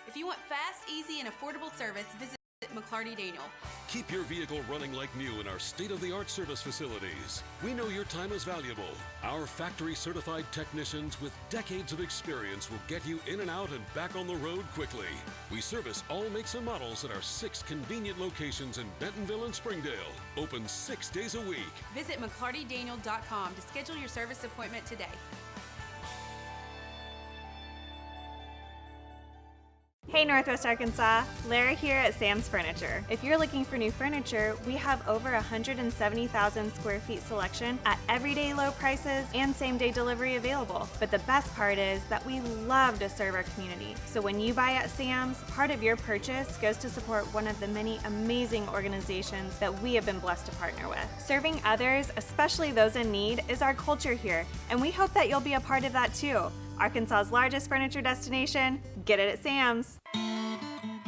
If you want fast, easy, and affordable service, visit McClarty Daniel. Keep your vehicle running like new in our state-of-the-art service facilities. We know your time is valuable. Our factory-certified technicians with decades of experience will get you in and out and back on the road quickly. We service all makes and models at our 6 convenient locations in Bentonville and Springdale. Open 6 days a week. Visit McClartyDaniel.com to schedule your service appointment today. Hey Northwest Arkansas, Lara here at Sam's Furniture. If you're looking for new furniture, we have over 170,000 square feet selection at everyday low prices and same-day delivery available. But the best part is that we love to serve our community. So when you buy at Sam's, part of your purchase goes to support one of the many amazing organizations that we have been blessed to partner with. Serving others, especially those in need, is our culture here, and we hope that you'll be a part of that too. Arkansas's largest furniture destination, get it at Sam's.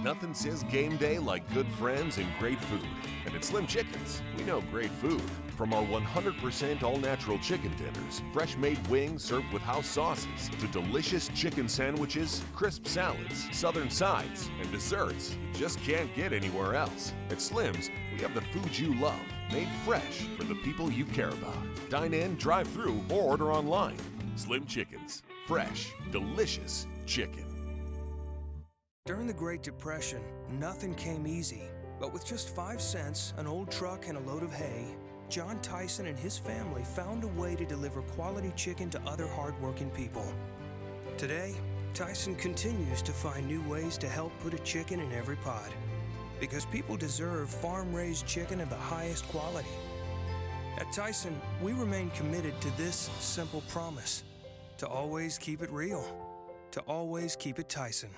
Nothing says game day like good friends and great food. And at Slim Chickens, we know great food. From our 100% all-natural chicken tenders, fresh-made wings served with house sauces, to delicious chicken sandwiches, crisp salads, southern sides, and desserts you just can't get anywhere else. At Slim's, we have the food you love, made fresh for the people you care about. Dine in, drive through, or order online. Slim Chickens. Fresh, delicious chicken. During the Great Depression, nothing came easy. But with just 5 cents, an old truck, and a load of hay, John Tyson and his family found a way to deliver quality chicken to other hardworking people. Today, Tyson continues to find new ways to help put a chicken in every pot. Because people deserve farm-raised chicken of the highest quality. At Tyson, we remain committed to this simple promise: to always keep it real, to always keep it Tyson.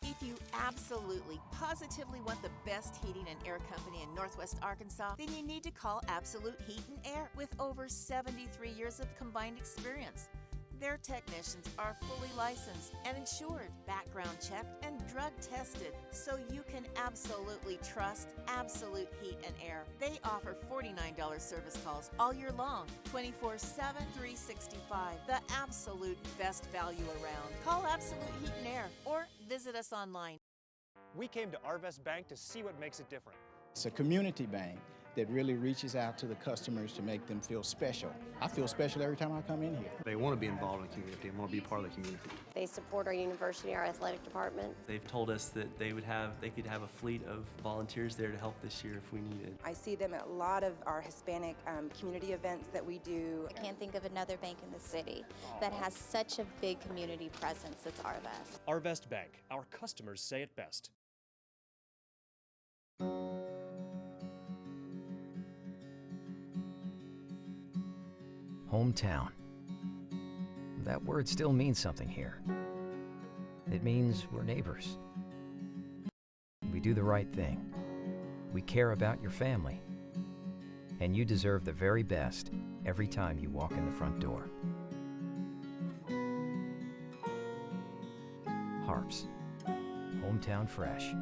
If you absolutely, positively want the best heating and air company in Northwest Arkansas, then you need to call Absolute Heat and Air with over 73 years of combined experience. Their technicians are fully licensed and insured, background checked, and drug tested, so you can absolutely trust Absolute Heat and Air. They offer $49 service calls all year long, 24/7, 365. The absolute best value around. Call Absolute Heat and Air or visit us online. We came to Arvest Bank to see what makes it different. It's a community bank that really reaches out to the customers to make them feel special. I feel special every time I come in here. They want to be involved in the community and want to be part of the community. They support our university, our athletic department. They've told us that they could have a fleet of volunteers there to help this year if we need it. I see them at a lot of our Hispanic community events that we do. I can't think of another bank in the city that has such a big community presence as Arvest. Arvest Bank, our customers say it best. Hometown. That word still means something here. It means we're neighbors. We do the right thing. We care about your family. And you deserve the very best every time you walk in the front door. HAR-BER. Hometown Fresh.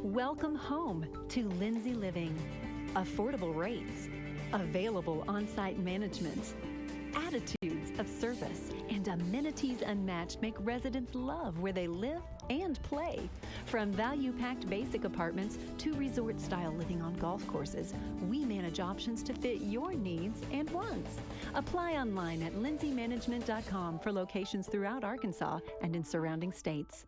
Welcome home to Lindsay Living. Affordable rates, available on-site management, attitudes of service, and amenities unmatched make residents love where they live and play. From value-packed basic apartments to resort-style living on golf courses, we manage options to fit your needs and wants. Apply online at lindsaymanagement.com for locations throughout Arkansas and in surrounding states.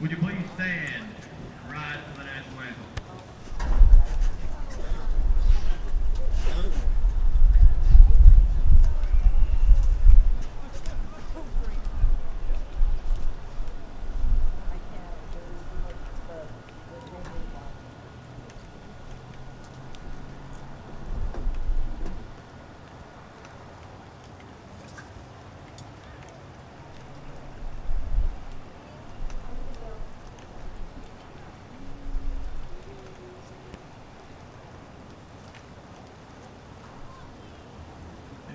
Would you please stand and rise to the national anthem?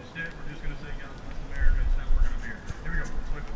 Instead, we're just going to sing God Bless America. It's not working up here. Here we go. Let's go.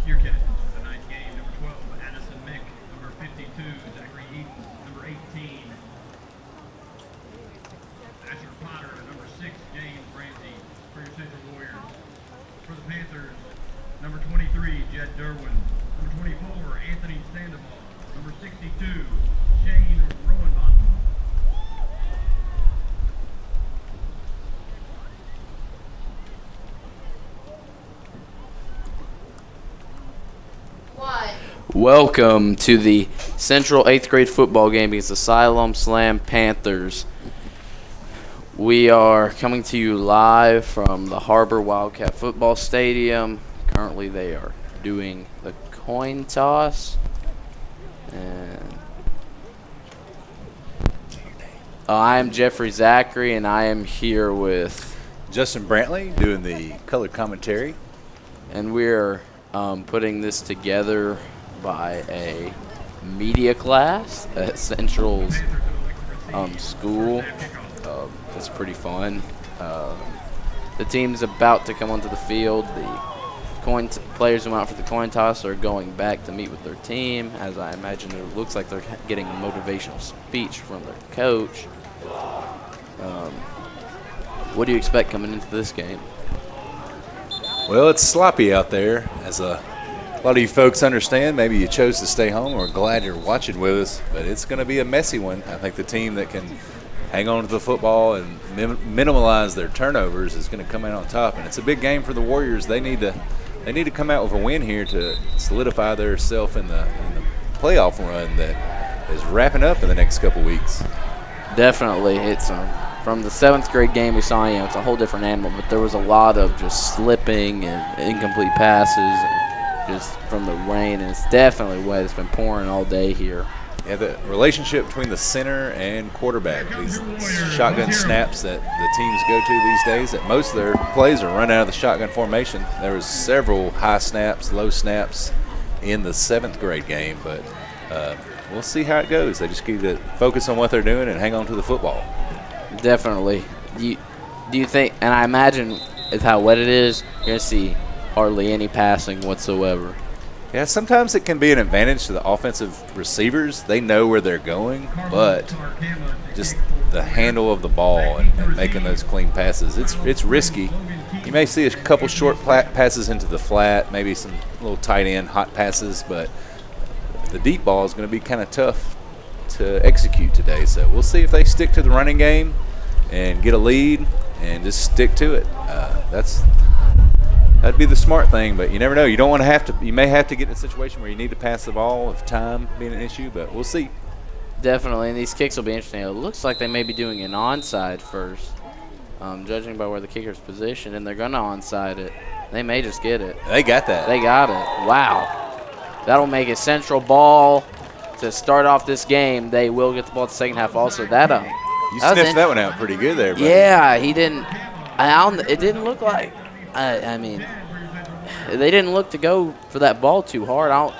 Your captains for the ninth game, number 12, Addison Mick, number 52, Zachary Eaton, number 18, Asher Potter, number 6, James Ramsey, for your Central Warriors. For the Panthers, number 23, Jed Derwin, number 24, Anthony Sandoval, number 62, Shane Rowenbottom. Welcome to the Central 8th grade football game against the Siloam Slam Panthers. We are coming to you live from the HAR-BER Wildcat Football Stadium. Currently they are doing the coin toss. And I am Jeffrey Zachary, and I am here with Justin Brantley doing the color commentary. And we're putting this together by a media class at Central's school. It's pretty fun. The team's about to come onto the field. The players who went out for the coin toss are going back to meet with their team. As I imagine, it looks like they're getting a motivational speech from their coach. What do you expect coming into this game? Well, it's sloppy out there, as a lot of you folks understand. Maybe you chose to stay home or glad you're watching with us, but it's going to be a messy one. I think the team that can hang on to the football and minimize their turnovers is going to come out on top, and it's a big game for the Warriors. They need to come out with a win here to solidify themselves in the playoff run that is wrapping up in the next couple weeks. Definitely. It's from the 7th grade game we saw, it's a whole different animal, but there was a lot of just slipping and incomplete passes just from the rain, and it's definitely wet. It's been pouring all day here. Yeah, the relationship between the center and quarterback, these shotgun snaps that the teams go to these days, that most of their plays are run out of the shotgun formation. There was several high snaps, low snaps in the 7th grade game, but we'll see how it goes. They just need to focus on what they're doing and hang on to the football. Definitely. Do you think, and I imagine with how wet it is, you're going to see hardly any passing whatsoever. Yeah, sometimes it can be an advantage to the offensive receivers. They know where they're going, but just the handle of the ball and making those clean passes, it's risky. You may see a couple short passes into the flat, maybe some little tight end hot passes, but the deep ball is going to be kind of tough to execute today. So we'll see if they stick to the running game and get a lead and just stick to it. That'd be the smart thing, but you never know. You don't want to have to. You may have to get in a situation where you need to pass the ball, if time being an issue, but we'll see. Definitely, and these kicks will be interesting. It looks like they may be doing an onside first. judging by where the kicker's positioned, and they're going to onside it. They may just get it. They got that. They got it. Wow. That'll make it Central ball to start off this game. They will get the ball at the second half also. You sniffed that one out pretty good there, buddy. Yeah, he didn't. It didn't look like. I mean, they didn't look to go for that ball too hard.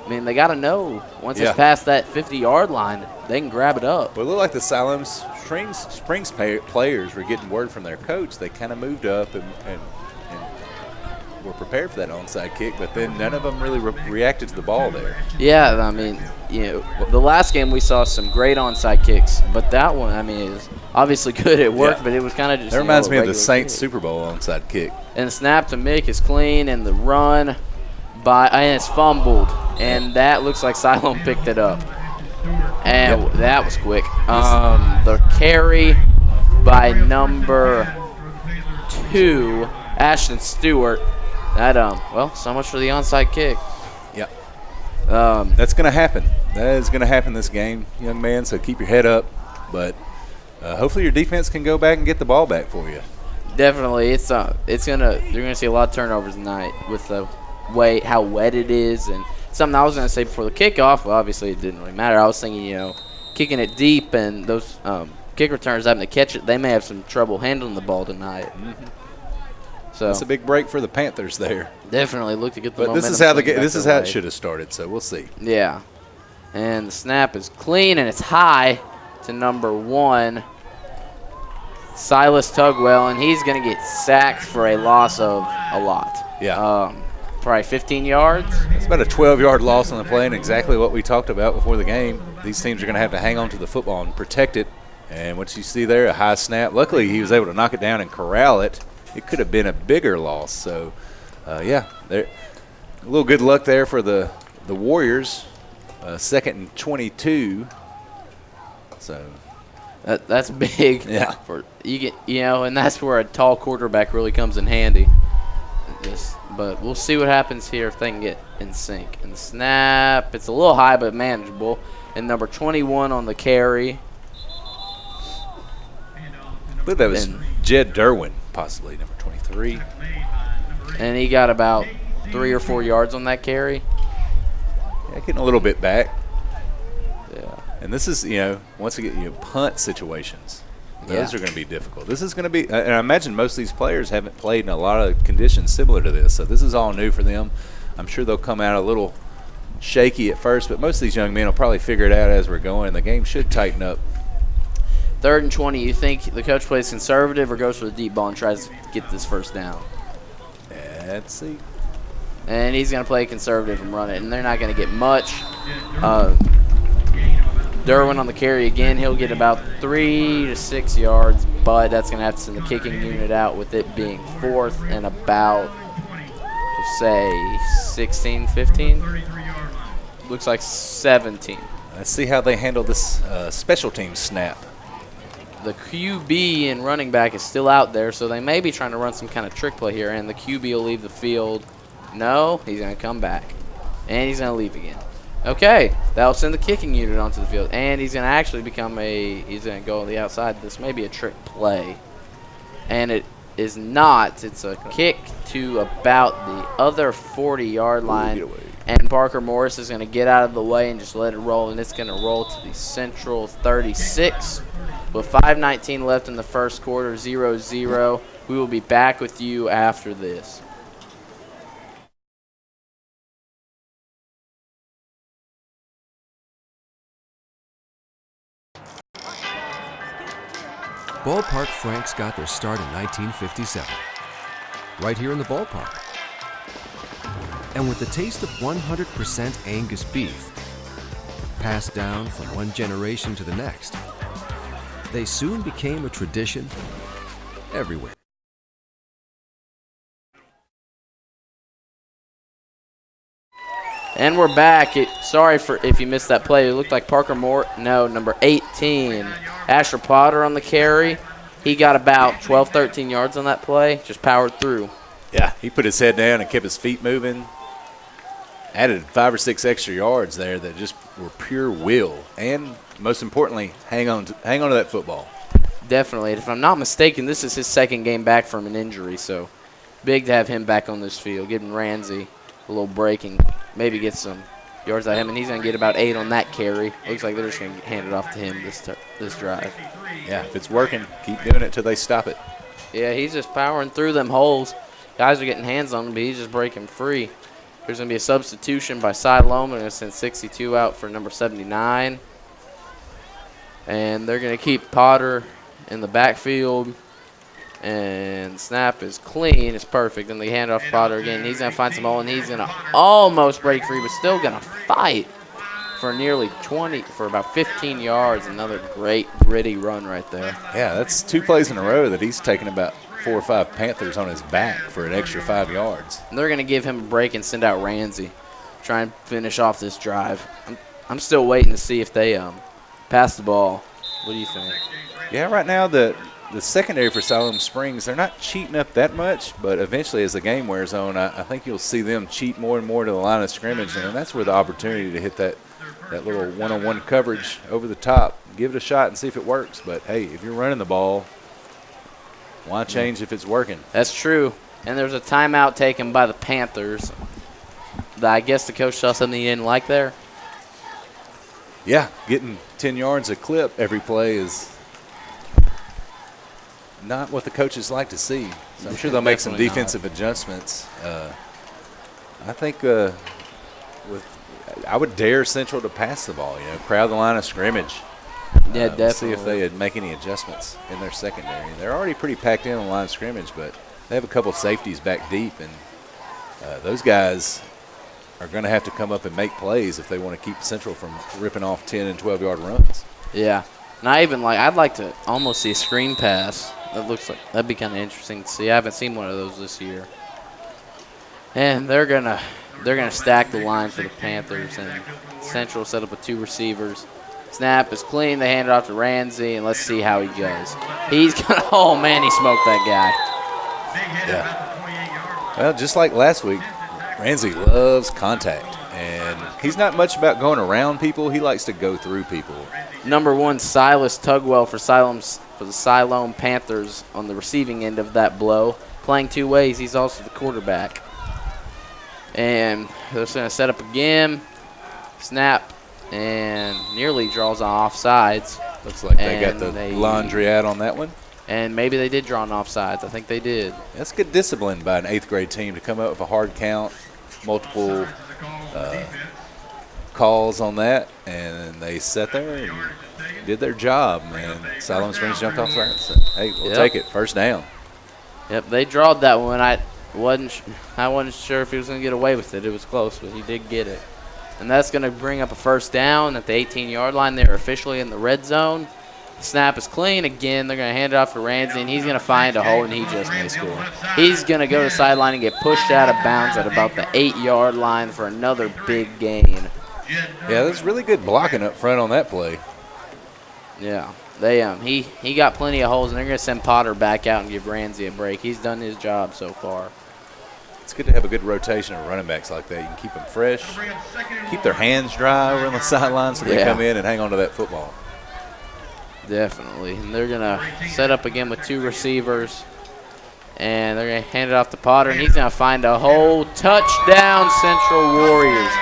They got to know once it's past that 50-yard line, they can grab it up. Well, it looked like the Siloam Springs players were getting word from their coach. They kind of moved up and were prepared for that onside kick, but then none of them really reacted to the ball there. Yeah, I mean, the last game we saw some great onside kicks, but that one, is obviously good. It worked, but it was kind of just. That reminds me of the Saints Super Bowl onside kick. And the snap to Mick is clean, and the run and it's fumbled, and that looks like Siloam picked it up, and that was quick. The carry by number 2, Ashton Stewart. So much for the onside kick. Yep. That's going to happen. That is going to happen this game, young man, so keep your head up. But hopefully your defense can go back and get the ball back for you. Definitely. You're gonna see a lot of turnovers tonight with the how wet it is. And something I was going to say before the kickoff, well, obviously it didn't really matter. I was thinking, kicking it deep and those kick returners having to catch it, they may have some trouble handling the ball tonight. Mm-hmm. So that's a big break for the Panthers there. Definitely look to get the momentum. But this is how it should have started, so we'll see. Yeah. And the snap is clean, and it's high to number 1, Silas Tugwell, and he's going to get sacked for a loss of a lot. Yeah. Probably 15 yards. It's about a 12-yard loss on the play, and exactly what we talked about before the game. These teams are going to have to hang on to the football and protect it. And what you see there, a high snap. Luckily, he was able to knock it down and corral it. It could have been a bigger loss. So, a little good luck there for the Warriors. 2nd and 22. So that's big. Yeah. For and that's where a tall quarterback really comes in handy. But we'll see what happens here if they can get in sync. And the snap, it's a little high but manageable. And number 21 on the carry. I believe that was Jed Derwin, possibly number 23. And he got about 3 or 4 yards on that carry. Yeah, getting a little bit back. Yeah. And this is, once again, punt situations. Those are going to be difficult. This is going to be, and I imagine most of these players haven't played in a lot of conditions similar to this, so this is all new for them. I'm sure they'll come out a little shaky at first, but most of these young men will probably figure it out as we're going, and the game should tighten up. 3rd and 20, you think the coach plays conservative or goes for the deep ball and tries to get this first down? Let's see. And he's going to play conservative and run it, and they're not going to get much. Derwin on the carry again. He'll get about 3 to 6 yards, but that's going to have to send the kicking unit out with it being 4th and about, we'll say, 16, 15. Looks like 17. Let's see how they handle this special team snap. The QB and running back is still out there, so they may be trying to run some kind of trick play here, and the QB will leave the field. No, he's going to come back, and he's going to leave again. Okay, that'll send the kicking unit onto the field, and he's going to actually he's going to go on the outside. This may be a trick play, and it is not. It's a kick to about the other 40-yard line, and Parker Morris is going to get out of the way and just let it roll, and it's going to roll to the Central 36 with 5:19 left in the first quarter, 0-0. We will be back with you after this. Ballpark Franks got their start in 1957, right here in the ballpark. And with the taste of 100% Angus beef, passed down from one generation to the next, they soon became a tradition everywhere. And we're back. Sorry if you missed that play. It looked like number 18, Asher Potter on the carry. He got about 12, 13 yards on that play, just powered through. Yeah, he put his head down and kept his feet moving. Added 5 or 6 extra yards there that just were pure will. And most importantly, hang on to that football. Definitely. If I'm not mistaken, this is his second game back from an injury, so big to have him back on this field, giving Ramsey a little break and maybe get some yards out of him, and he's going to get about 8 on that carry. Looks like they're just going to hand it off to him this drive. Yeah, if it's working, keep doing it till they stop it. Yeah, he's just powering through them holes. Guys are getting hands on him, but he's just breaking free. There's going to be a substitution by Siloam. They're going to send 62 out for number 79. And they're going to keep Potter in the backfield. And snap is clean. It's perfect. And they hand off Potter again. He's going to find some hole, and he's going to almost break free, but still going to fight for nearly 20, for about 15 yards. Another great, gritty run right there. Yeah, that's 2 plays in a row that he's taken about 4 or 5 Panthers on his back for an extra 5 yards. And they're going to give him a break and send out Ramsey. Try and finish off this drive. I'm still waiting to see if they pass the ball. What do you think? Yeah, right now the secondary for Siloam Springs, they're not cheating up that much, but eventually as the game wears on, I think you'll see them cheat more and more to the line of scrimmage, and that's where the opportunity to hit that little one-on-one coverage over the top. Give it a shot and see if it works. But, hey, if you're running the ball, why change if it's working? That's true. And there's a timeout taken by the Panthers that I guess the coach saw something he didn't like there. Yeah, getting 10 yards a clip every play is not what the coaches like to see. So I'm sure they'll make some defensive adjustments. I think I would dare Central to pass the ball, crowd the line of scrimmage. Yeah, definitely. See if they would make any adjustments in their secondary. They're already pretty packed in on the line of scrimmage, but they have a couple safeties back deep, and those guys are going to have to come up and make plays if they want to keep Central from ripping off 10 and 12-yard runs. Yeah. And I'd like to almost see a screen pass. That looks like that'd be kind of interesting to see. I haven't seen one of those this year. And they're gonna stack the line for the Panthers, and Central set up with 2 receivers. Snap is clean. They hand it off to Ramsey, and let's see how he goes. He's gonna. Oh man, he smoked that guy. Yeah. Well, just like last week, Ramsey loves contact, and he's not much about going around people. He likes to go through people. Number 1, Silas Tugwell for the Siloam Panthers on the receiving end of that blow. Playing 2 ways. He's also the quarterback. And they're going to set up again. Snap. And nearly draws on offsides. Looks like they got the laundry out on that one. And maybe they did draw an offsides. I think they did. That's good discipline by an 8th grade team to come up with a hard count, multiple calls on that, and they sat there and did their job, and Siloam Springs jumped off that. So, hey, we'll take it. First down. Yep, they drawed that one. I wasn't sure if he was going to get away with it. It was close, but he did get it. And that's going to bring up a first down at the 18-yard line. They're officially in the red zone. Snap is clean. Again, they're going to hand it off to Ramsey, and he's going to find a hole, and he just may score. He's going to go to the sideline and get pushed out of bounds at about the 8-yard line for another big gain. Yeah, that's really good blocking up front on that play. Yeah, he got plenty of holes, and they're going to send Potter back out and give Ramsey a break. He's done his job so far. It's good to have a good rotation of running backs like that. You can keep them fresh, keep their hands dry over on the sideline so they come in and hang on to that football. Definitely. And they're going to set up again with 2 receivers. And they're going to hand it off to Potter, and he's going to find a hole. Touchdown, Central Warriors.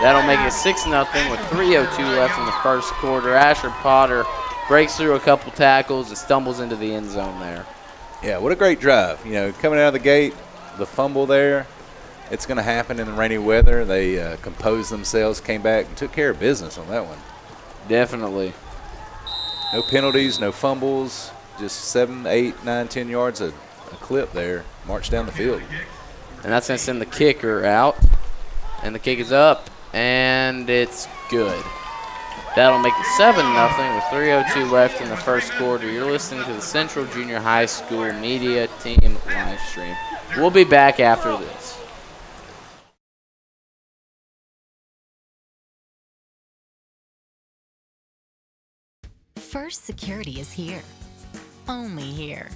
That'll make it 6-0 with 3:02 left in the first quarter. Asher Potter breaks through a couple tackles and stumbles into the end zone there. Yeah, what a great drive. Coming out of the gate, the fumble there, it's going to happen in the rainy weather. They composed themselves, came back, and took care of business on that one. Definitely. No penalties, no fumbles, just 7, 8, 9, 10 yards a clip there, march down the field. And that's going to send the kicker out. And the kick is up, and it's good. That'll make it 7-0 with 3:02 left in the first quarter. You're listening to the Central Junior High School Media Team live stream. We'll be back after this. First Security is here. Only here.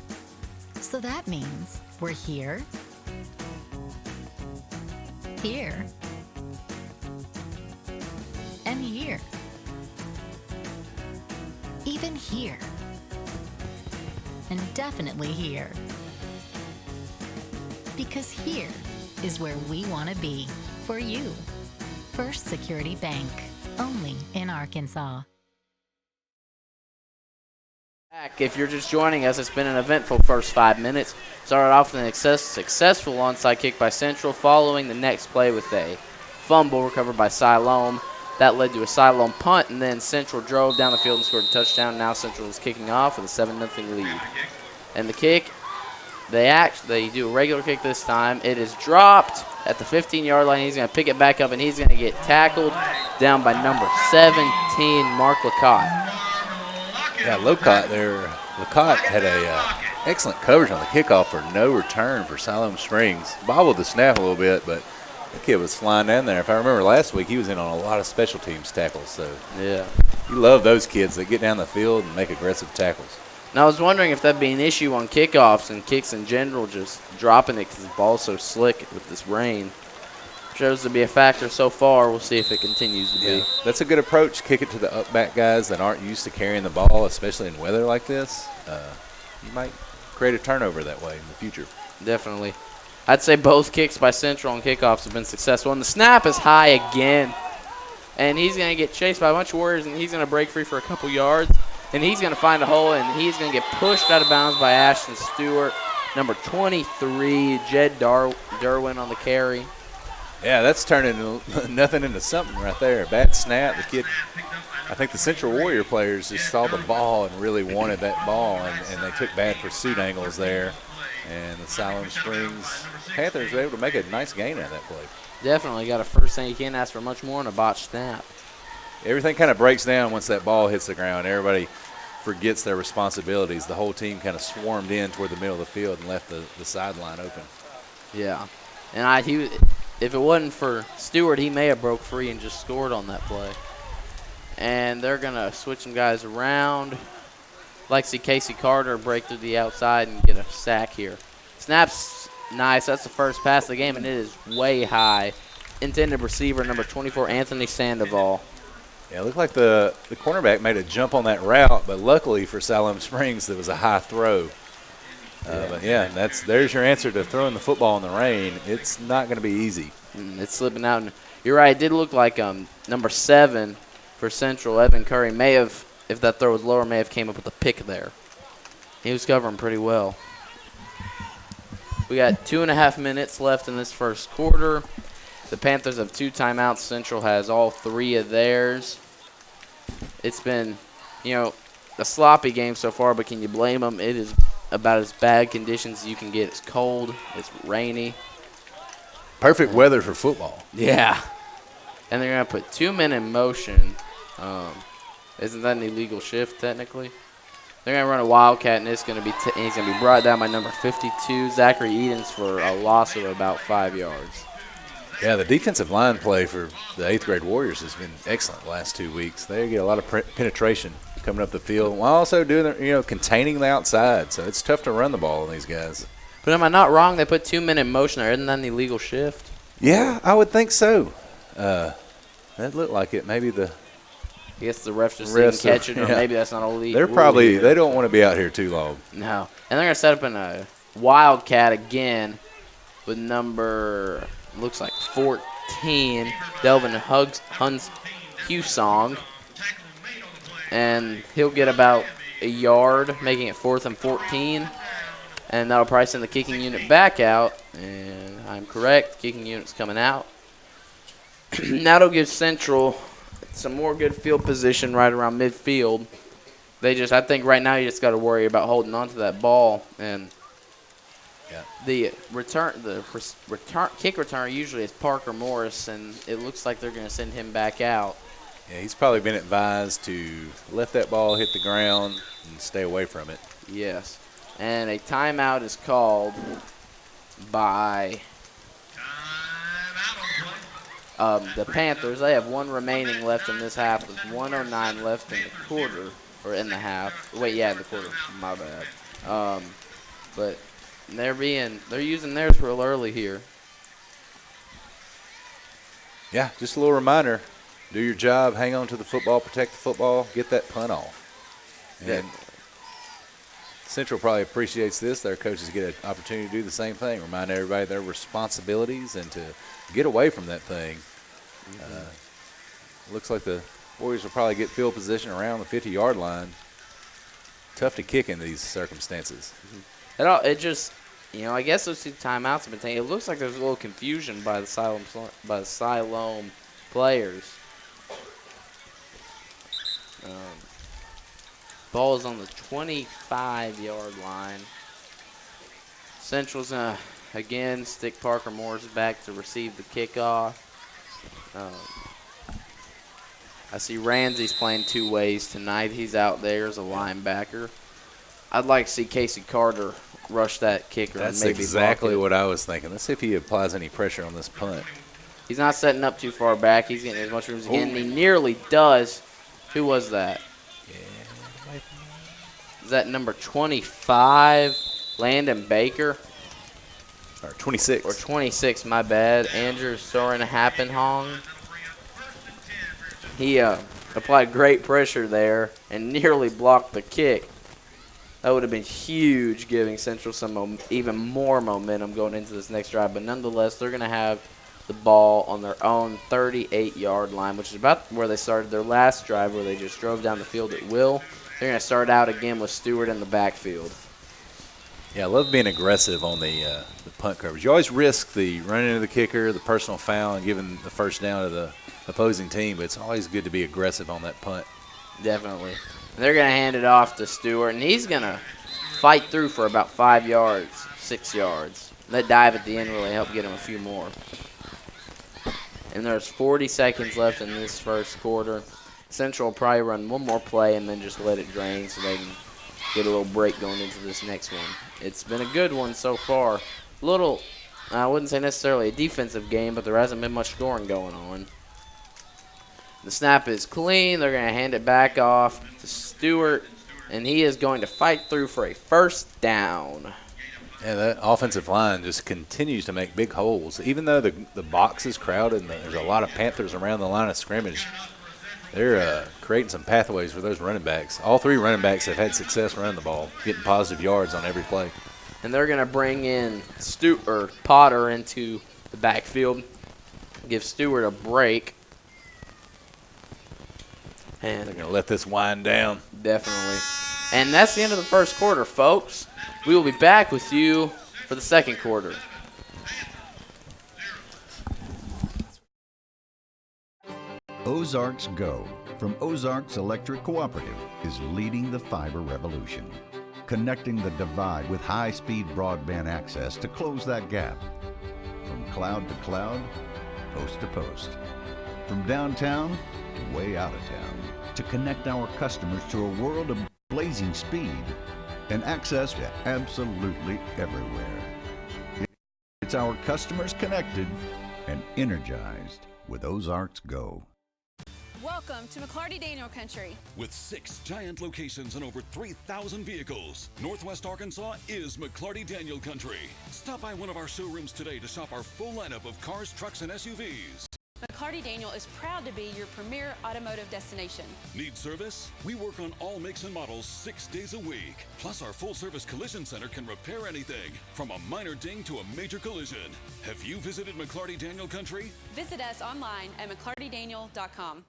So that means we're here, here, and here. Even here. and definitely here. Because here is where we want to be for you. First Security Bank, only in Arkansas. If you're just joining us, it's been an eventful first 5 minutes. Started off with an successful onside kick by Central, following the next play with a fumble recovered by Siloam. That led to a Siloam punt, and then Central drove down the field and scored a touchdown. Now Central is kicking off with a 7-0 lead. And the kick, they do a regular kick this time. It is dropped at the 15-yard line. He's going to pick it back up, and he's going to get tackled down by number 17, Mark Lacotte. Yeah, Lacotte had a excellent coverage on the kickoff for no return for Siloam Springs. Bobbled the snap a little bit, but the kid was flying down there. If I remember last week, he was in on a lot of special teams tackles. So yeah, you love those kids that get down the field and make aggressive tackles. Now I was wondering if that'd be an issue on kickoffs and kicks in general, just dropping it because the ball's so slick with this rain. Shows to be a factor so far. We'll see if it continues to be. That's a good approach. Kick it to the up back guys that aren't used to carrying the ball, especially in weather like this. You might create a turnover that way in the future. Definitely. I'd say both kicks by Central on kickoffs have been successful. And the snap is high again. And he's going to get chased by a bunch of Warriors, and he's going to break free for a couple yards. And he's going to find a hole, and he's going to get pushed out of bounds by Ashton Stewart. Number 23, Jed Derwin on the carry. Yeah, that's turning nothing into something right there. Bad snap. The kid, I think the Central Warrior players just saw the ball and really wanted that ball, and they took bad pursuit angles there. And the Siloam Springs Panthers were able to make a nice gain out of that play. Definitely got a first thing. You can't ask for much more in a botched snap. Everything kind of breaks down once that ball hits the ground. Everybody forgets their responsibilities. The whole team kind of swarmed in toward the middle of the field and left the sideline open. Yeah. And if it wasn't for Stewart, he may have broke free and just scored on that play. And they're going to switch some guys around. Like see Casey Carter break through the outside and get a sack here. Snap's nice. That's the first pass of the game, and it is way high. Intended receiver, number 24, Anthony Sandoval. Yeah, it looked like the cornerback made a jump on that route, but luckily for Siloam Springs, there was a high throw. But yeah, there's your answer to throwing the football in the rain. It's not going to be easy. It's slipping out. And you're right. It did look like number 7 for Central, Evan Curry, may have, if that throw was lower, may have came up with a pick there. He was covering pretty well. We got 2.5 minutes left in this first quarter. The Panthers have 2 timeouts. Central has all 3 of theirs. It's been, a sloppy game so far, but can you blame them? It is about as bad conditions as you can get. It's cold. It's rainy. Perfect weather for football. Yeah. And they're going to put 2 men in motion. Isn't that an illegal shift technically? They're going to run a wildcat, and he's going to be brought down by number 52, Zachary Edens, for a loss of about 5 yards. Yeah, the defensive line play for the 8th grade Warriors has been excellent the last 2 weeks. They get a lot of penetration coming up the field while also doing, containing the outside. So it's tough to run the ball on these guys. But am I not wrong? They put 2 men in motion there. Isn't that an illegal shift? Yeah, I would think so. That looked like it. Maybe I guess the refs just didn't catch it, or maybe that's not illegal. They don't want to be out here too long. No. And they're going to set up in a wildcat again with number, looks like 14, Delvin Huns Husong. And he'll get about a yard, making it 4th and 14. And that'll probably send the kicking unit back out. And I'm correct, kicking unit's coming out. That'll give Central some more good field position right around midfield. I think right now you just got to worry about holding on to that ball. And the kick return usually is Parker Morris, and it looks like they're going to send him back out. Yeah, he's probably been advised to let that ball hit the ground and stay away from it. Yes. And a timeout is called by the Panthers. They have 1 remaining left in this half with 1:09 left in the quarter, or in the half. Wait, yeah, in the quarter. My bad. But they're using theirs real early here. Yeah, just a little reminder. Do your job, hang on to the football, protect the football, get that punt off. And Central probably appreciates this. Their coaches get an opportunity to do the same thing, remind everybody their responsibilities and to get away from that thing. Looks like the Warriors will probably get field position around the 50-yard line. Tough to kick in these circumstances. It just, I guess those 2 timeouts have been taken. It looks like there's a little confusion by the Siloam players. Ball is on the 25-yard line. Central's going to, again, stick Parker Morris back to receive the kickoff. I see Ramsey's playing 2 ways tonight. He's out there as a linebacker. I'd like to see Casey Carter rush that kicker. That's and maybe exactly what I was thinking. Let's see if he applies any pressure on this punt. He's not setting up too far back. He's getting as much room as he can, and he nearly does. Who was that? Is that number 25, Landon Baker? Or 26. Or 26, my bad. Andrew Soren Happenhong. He applied great pressure there and nearly blocked the kick. That would have been huge, giving Central some even more momentum going into this next drive. But nonetheless, they're going to have the ball on their own 38-yard line, which is about where they started their last drive, where they just drove down the field at will. They're going to start out again with Stewart in the backfield. Yeah, I love being aggressive on the punt coverage. You always risk the running into the kicker, the personal foul, and giving the first down to the opposing team, but it's always good to be aggressive on that punt. Definitely. And they're going to hand it off to Stewart, and he's going to fight through for about 5 yards, 6 yards. That dive at the end really helped get him a few more. And there's 40 seconds left in this first quarter. Central will probably run one more play and then just let it drain so they can get a little break going into this next one. It's been a good one so far. Little, I wouldn't say necessarily a defensive game, but there hasn't been much scoring going on. The snap is clean. They're going to hand it back off to Stewart, and he is going to fight through for a first down. Yeah, that offensive line just continues to make big holes. Even though the box is crowded and there's a lot of Panthers around the line of scrimmage, they're creating some pathways for those running backs. All 3 running backs have had success running the ball, getting positive yards on every play. And they're going to bring in Potter into the backfield, give Stewart a break. And they're going to let this wind down. Definitely. And that's the end of the first quarter, folks. We will be back with you for the second quarter. Ozarks Go from Ozarks Electric Cooperative is leading the fiber revolution, connecting the divide with high-speed broadband access to close that gap. From cloud to cloud, post to post. From downtown to way out of town, to connect our customers to a world of blazing speed and access to absolutely everywhere. It's our customers connected and energized with Ozarks Go. Welcome to McClarty Daniel Country. With 6 giant locations and over 3,000 vehicles, Northwest Arkansas is McClarty Daniel Country. Stop by one of our showrooms today to shop our full lineup of cars, trucks, and SUVs. McClarty Daniel is proud to be your premier automotive destination. Need service? We work on all makes and models 6 days a week. Plus, our full-service collision center can repair anything, from a minor ding to a major collision. Have you visited McClarty Daniel Country? Visit us online at mcclartydaniel.com.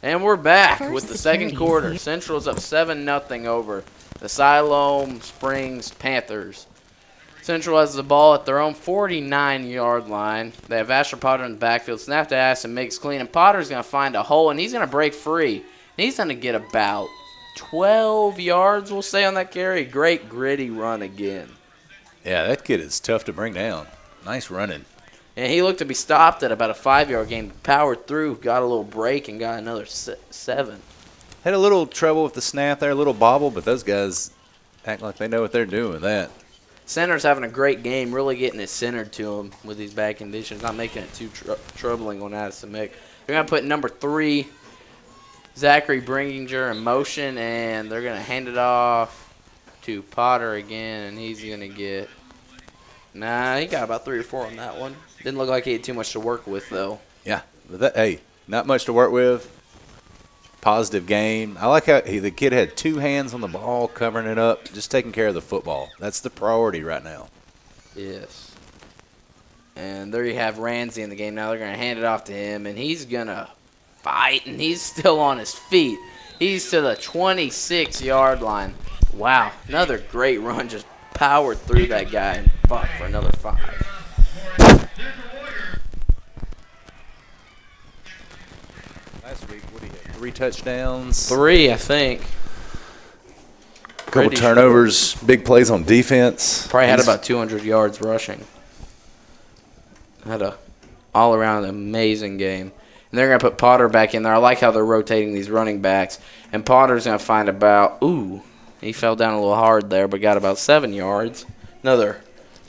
And we're back with the second quarter. Central's up 7-0 over the Siloam Springs Panthers. Central has the ball at their own 49-yard line. They have Asher Potter in the backfield. Snap to Ashton makes clean, and Potter's going to find a hole, and he's going to break free. And he's going to get about 12 yards, we'll say, on that carry. Great gritty run again. Yeah, that kid is tough to bring down. Nice running. And he looked to be stopped at about a 5-yard gain. Powered through, got a little break, and got another 7. Had a little trouble with the snap there, a little bobble, but those guys act like they know what they're doing with that. Center's having a great game, really getting it centered to him with these bad conditions, not making it too troubling on Addison Mick. They're going to put number 3, Zachary Bringinger, in motion, and they're going to hand it off to Potter again, and he's going to get – nah, he got about 3 or 4 on that one. Didn't look like he had too much to work with, though. Yeah, but hey, not much to work with. positive game. I like how the kid had 2 hands on the ball, covering it up, just taking care of the football. That's the priority right now. Yes. And there you have Ramsey in the game. Now they're going to hand it off to him, and he's going to fight, and he's still on his feet. He's to the 26-yard line. Wow, another great run, just powered through that guy and fought for another 5. Last week, what did he have? 3 touchdowns? 3, I think. Couple turnovers, big plays on defense. Probably had about 200 yards rushing. Had a all-around amazing game. And they're going to put Potter back in there. I like how they're rotating these running backs. And Potter's going to find about, he fell down a little hard there, but got about 7 yards. Another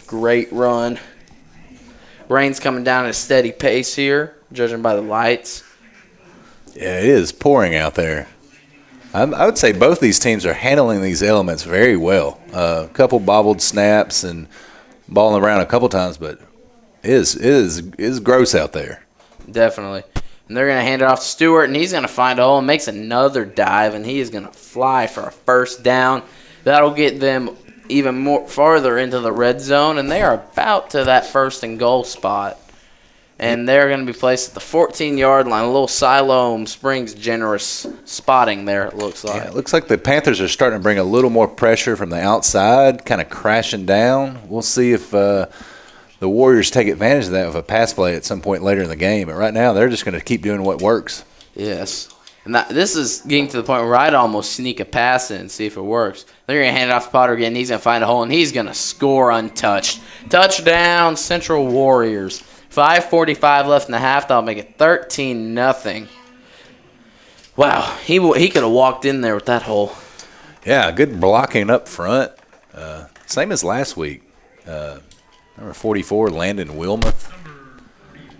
great run. Rain's coming down at a steady pace here, judging by the lights. Yeah, it is pouring out there. I would say both these teams are handling these elements very well. A couple bobbled snaps and balling around a couple times, but it is gross out there. Definitely. And they're going to hand it off to Stewart, and he's going to find a hole and makes another dive, and he is going to fly for a first down. That'll get them even more farther into the red zone, and they are about to that 1st and goal spot. And they're going to be placed at the 14-yard line. A little Siloam Springs generous spotting there, it looks like. Yeah, it looks like the Panthers are starting to bring a little more pressure from the outside, kind of crashing down. We'll see if the Warriors take advantage of that with a pass play at some point later in the game. But right now, they're just going to keep doing what works. Yes. And this is getting to the point where I'd almost sneak a pass in and see if it works. They're going to hand it off to Potter again. He's going to find a hole, and he's going to score untouched. Touchdown, Central Warriors. 5:45 left in the half. That'll make it 13-0. Wow, he could have walked in there with that hole. Yeah, good blocking up front. Same as last week. Number 44, Landon Wilmoth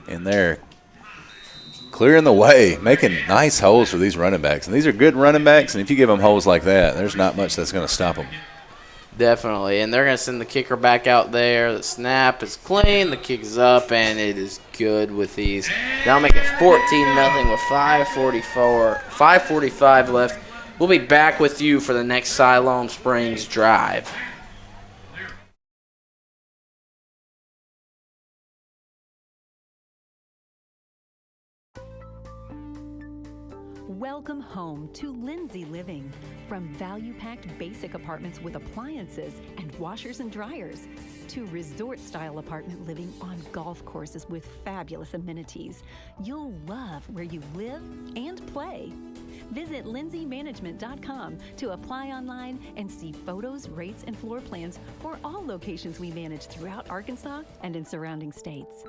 in there, clearing the way, making nice holes for these running backs. And these are good running backs, and if you give them holes like that, there's not much that's going to stop them. Definitely, and they're going to send the kicker back out there. The snap is clean, the kick is up, and it is good with these. That'll make it 14-0 with 5:45 left. We'll be back with you for the next Siloam Springs drive. Welcome home to Lindsay Living. From value-packed basic apartments with appliances and washers and dryers to resort-style apartment living on golf courses with fabulous amenities, you'll love where you live and play. Visit lindsaymanagement.com to apply online and see photos, rates, and floor plans for all locations we manage throughout Arkansas and in surrounding states.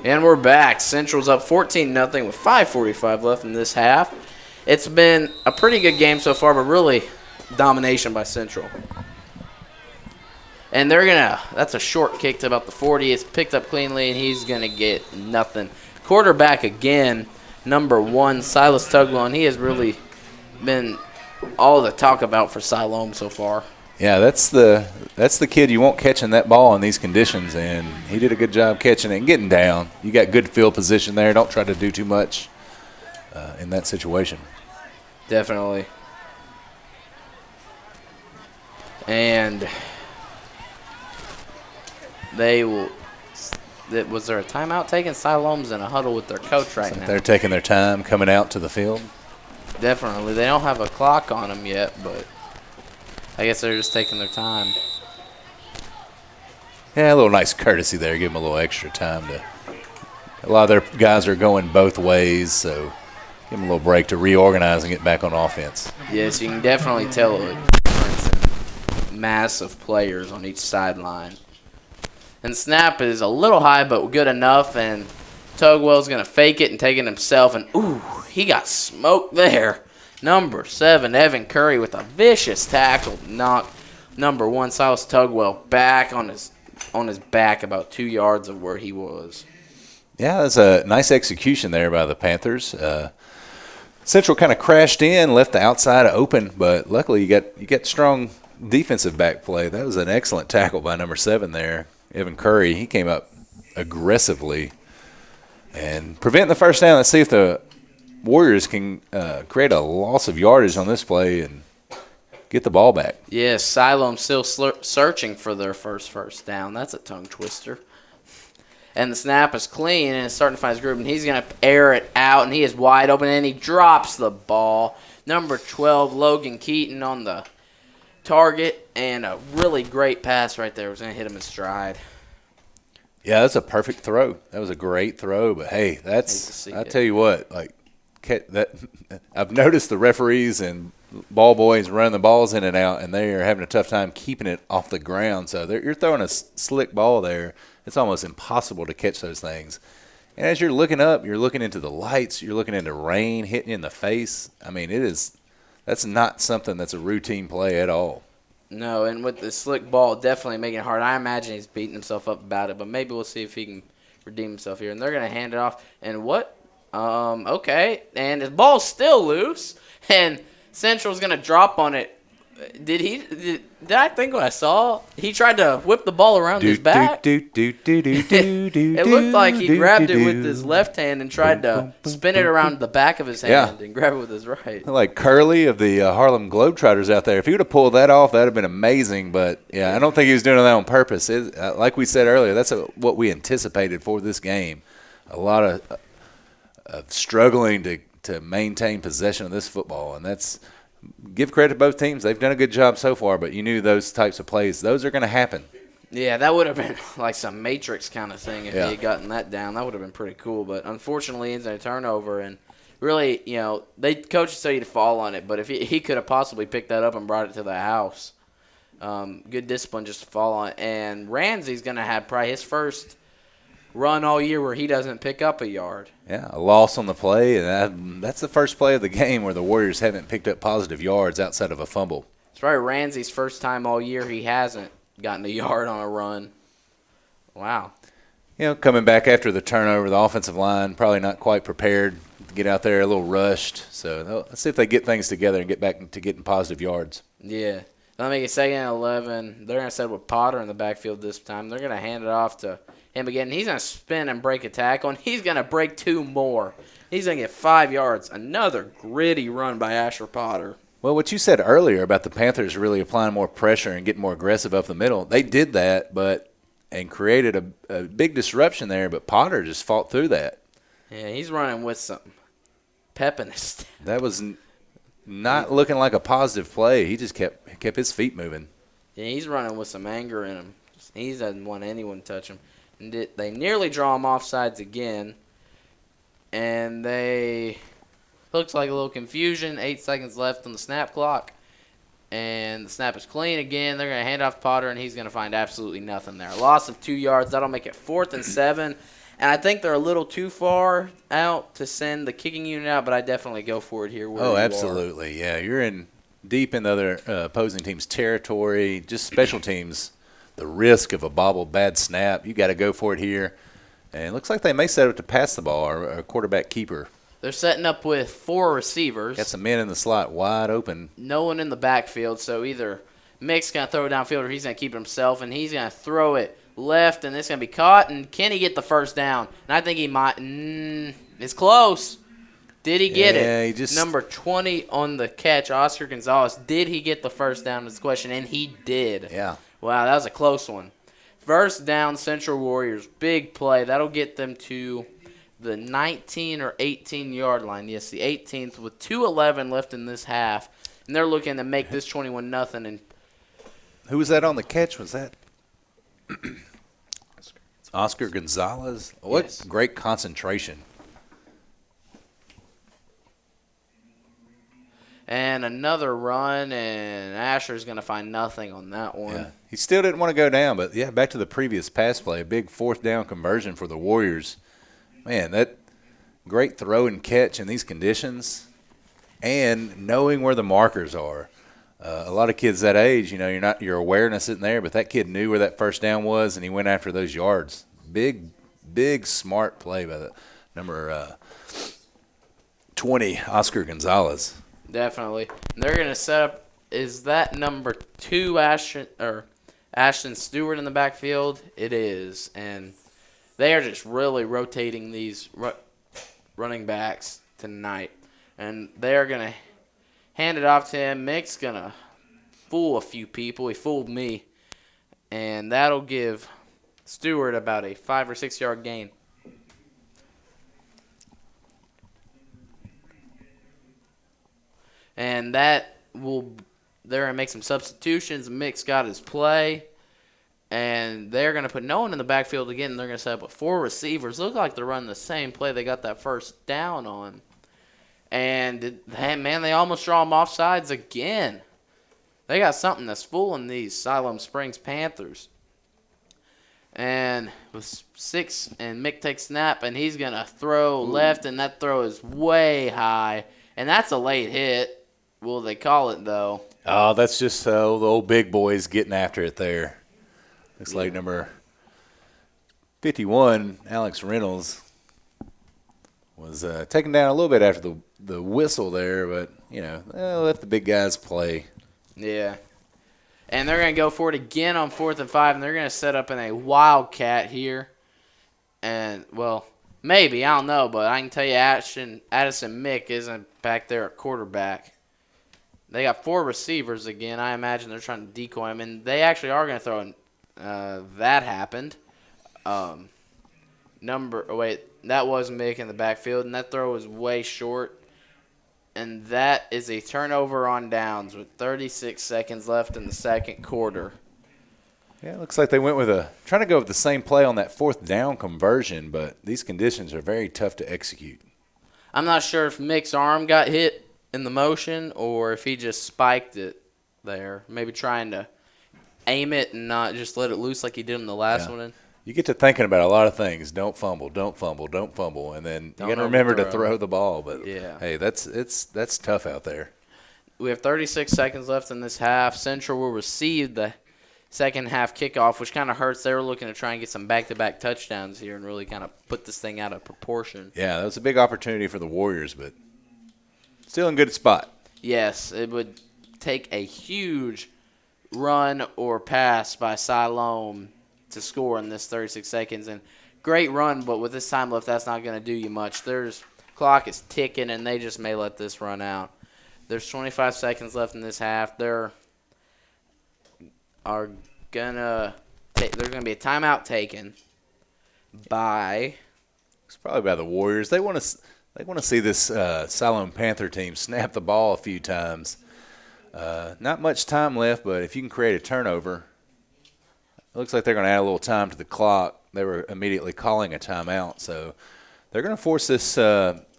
And we're back. Central's up 14-0 with 5:45 left in this half. It's been a pretty good game so far, but really domination by Central. And that's a short kick to about the 40. It's picked up cleanly, and he's going to get nothing. Quarterback again, number 1, Silas Tugwell, and he has really been all the talk about for Siloam so far. Yeah, that's the kid you won't catching that ball in these conditions, and he did a good job catching it and getting down. You got good field position there. Don't try to do too much in that situation. Definitely. And was there a timeout taken? Siloam's in a huddle with their coach right now. They're taking their time coming out to the field. Definitely. They don't have a clock on them yet, but I guess they're just taking their time. Yeah, a little nice courtesy there. Give them a little extra time a lot of their guys are going both ways, so give them a little break to reorganize and get back on offense. Yes, you can definitely tell a difference in mass of players on each sideline. And snap is a little high, but good enough, and Tugwell's going to fake it and take it himself, and he got smoked there. Number 7, Evan Curry with a vicious tackle to knock number 1, Silas Tugwell, back on his back about 2 yards of where he was. Yeah, that's a nice execution there by the Panthers. Central kind of crashed in, left the outside open, but luckily you got strong defensive back play. That was an excellent tackle by number 7 there, Evan Curry. He came up aggressively and prevent the first down. Let's see if the Warriors can create a loss of yardage on this play and get the ball back. Yes, Siloam still searching for their first down. That's a tongue twister. And the snap is clean, and it's starting to find his groove, and he's going to air it out, and he is wide open, and he drops the ball. Number 12, Logan Keaton on the target, and a really great pass right there. It was going to hit him in stride. Yeah, that's a perfect throw. That was a great throw, but hey, I tell you what, I've noticed the referees and ball boys running the balls in and out, and they are having a tough time keeping it off the ground. So you're throwing a slick ball there. It's almost impossible to catch those things. And as you're looking up, you're looking into the lights, you're looking into rain hitting you in the face. I mean, that's not something that's a routine play at all. No, and with the slick ball, definitely making it hard. I imagine he's beating himself up about it, but maybe we'll see if he can redeem himself here. And they're going to hand it off. And what? Okay. And his ball's still loose, and Central's going to drop on it. Did I think what I saw? He tried to whip the ball around his back. It looked like he grabbed it with his left hand and tried to spin it around the back of his hand and grab it with his right. Like Curly of the Harlem Globetrotters out there. If he would have pulled that off, that would have been amazing. But, yeah, I don't think he was doing that on purpose. Like we said earlier, that's what we anticipated for this game. A lot of struggling to maintain possession of this football, and that's – give credit to both teams. They've done a good job so far, but you knew those types of plays, those are going to happen. Yeah, that would have been like some Matrix kind of thing if he had gotten that down. That would have been pretty cool, but unfortunately it's a turnover, and really, they coaches tell you to fall on it, but if he could have possibly picked that up and brought it to the house. Good discipline just to fall on it. And Ramsey's going to have probably his first run all year where he doesn't pick up a yard. Yeah, a loss on the play, and that's the first play of the game where the Warriors haven't picked up positive yards outside of a fumble. That's right. Ramsey's first time all year he hasn't gotten a yard on a run. Wow. Coming back after the turnover, the offensive line probably not quite prepared to get out there, a little rushed. So let's see if they get things together and get back to getting positive yards. Yeah. They'll make it 2nd and 11. They're going to set with Potter in the backfield this time. They're going to hand it off to him again. He's going to spin and break a tackle, and he's going to break 2 more. He's going to get 5 yards. Another gritty run by Asher Potter. Well, what you said earlier about the Panthers really applying more pressure and getting more aggressive up the middle, they did that and created a big disruption there, but Potter just fought through that. Yeah, he's running with some pep in his step. That was not looking like a positive play. He just kept his feet moving. Yeah, he's running with some anger in him. He doesn't want anyone to touch him. And they nearly draw him offsides again. And looks like a little confusion. 8 seconds left on the snap clock. And the snap is clean again. They're going to hand off Potter, and he's going to find absolutely nothing there. A loss of 2 yards. That'll make it 4th and 7. And I think they're a little too far out to send the kicking unit out, but I definitely go for it here. Oh, absolutely. Yeah, you're deep in the other opposing team's territory, just special teams. The risk of a bobbled bad snap, you got to go for it here. And it looks like they may set up to pass the ball, or a quarterback keeper. They're setting up with 4 receivers. Got some men in the slot wide open. No one in the backfield, so either Mick's going to throw it downfield or he's going to keep it himself, and he's going to throw it left, and it's going to be caught. And can he get the first down? And I think he might. It's close. Did he get it? Yeah, Number 20 on the catch, Oscar Gonzalez. Did he get the first down is the question, and he did. Yeah. Wow, that was a close one. First down, Central Warriors. Big play. That'll get them to the 19 or 18-yard line. Yes, the 18th with 2:11 left in this half. And they're looking to make this 21-0. And who was that on the catch? Was that Oscar Gonzalez? What great concentration. And another run, and Asher's going to find nothing on that one. Yeah. He still didn't want to go down, but, yeah, back to the previous pass play, a big 4th down conversion for the Warriors. Man, that great throw and catch in these conditions and knowing where the markers are. A lot of kids that age, your awareness isn't there, but that kid knew where that first down was, and he went after those yards. Big, smart play by the number 20, Oscar Gonzalez. Definitely. And they're going to set up is that number 2 Ashton Stewart in the backfield? It is, and they are just really rotating these running backs tonight, and they are gonna hand it off to him. Mick's gonna fool a few people. He fooled me, and that'll give Stewart about a 5 or 6 yard gain. And they're going to make some substitutions. Mick's got his play. And they're going to put no one in the backfield again. And they're going to set up with 4 receivers. Look like they're running the same play they got that first down on. And, man, they almost draw them off sides again. They got something that's fooling these Siloam Springs Panthers. And with 6, and Mick takes snap, and he's going to throw left, and that throw is way high. And that's a late hit. Will they call it, though? Oh, that's just the old big boys getting after it there. Looks like number 51, Alex Reynolds, was taken down a little bit after the whistle there, but, let the big guys play. Yeah. And they're going to go for it again on 4th and 5, and they're going to set up in a wildcat here. And, well, maybe, I don't know, but I can tell you Addison Mick isn't back there at quarterback. They got 4 receivers again. I imagine they're trying to decoy him, and they actually are going to throw that happened. That was Mick in the backfield, and that throw was way short. And that is a turnover on downs with 36 seconds left in the second quarter. Yeah, it looks like they went trying to go with the same play on that 4th down conversion, but these conditions are very tough to execute. I'm not sure if Mick's arm got hit in the motion or if he just spiked it there, maybe trying to aim it and not just let it loose like he did in the last one. You get to thinking about a lot of things. Don't fumble, don't fumble, don't fumble, and then you got to remember to throw the ball. But hey, that's tough out there. We have 36 seconds left in this half. Central will receive the second half kickoff, which kind of hurts. They were looking to try and get some back-to-back touchdowns here and really kind of put this thing out of proportion. Yeah, that was a big opportunity for the Warriors, but still in good spot. Yes, it would take a huge run or pass by Siloam to score in this 36 seconds. And great run, but with this time left, that's not going to do you much. Clock is ticking, and they just may let this run out. There's 25 seconds left in this half. There's going to be a timeout taken by. It's probably by the Warriors. They want to see this Siloam Panther team snap the ball a few times. Not much time left, but if you can create a turnover, it looks like they're going to add a little time to the clock. They were immediately calling a timeout, so they're going to force this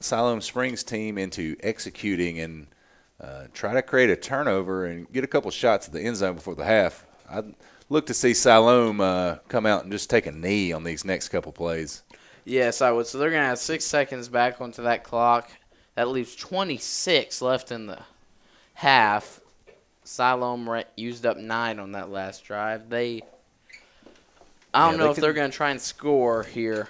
Siloam Springs team into executing and try to create a turnover and get a couple shots at the end zone before the half. I'd look to see Siloam come out and just take a knee on these next couple plays. Yes, I would. So they're going to have 6 seconds back onto that clock. That leaves 26 left in the half. Siloam used up 9 on that last drive. I don't know if they're going to try and score here.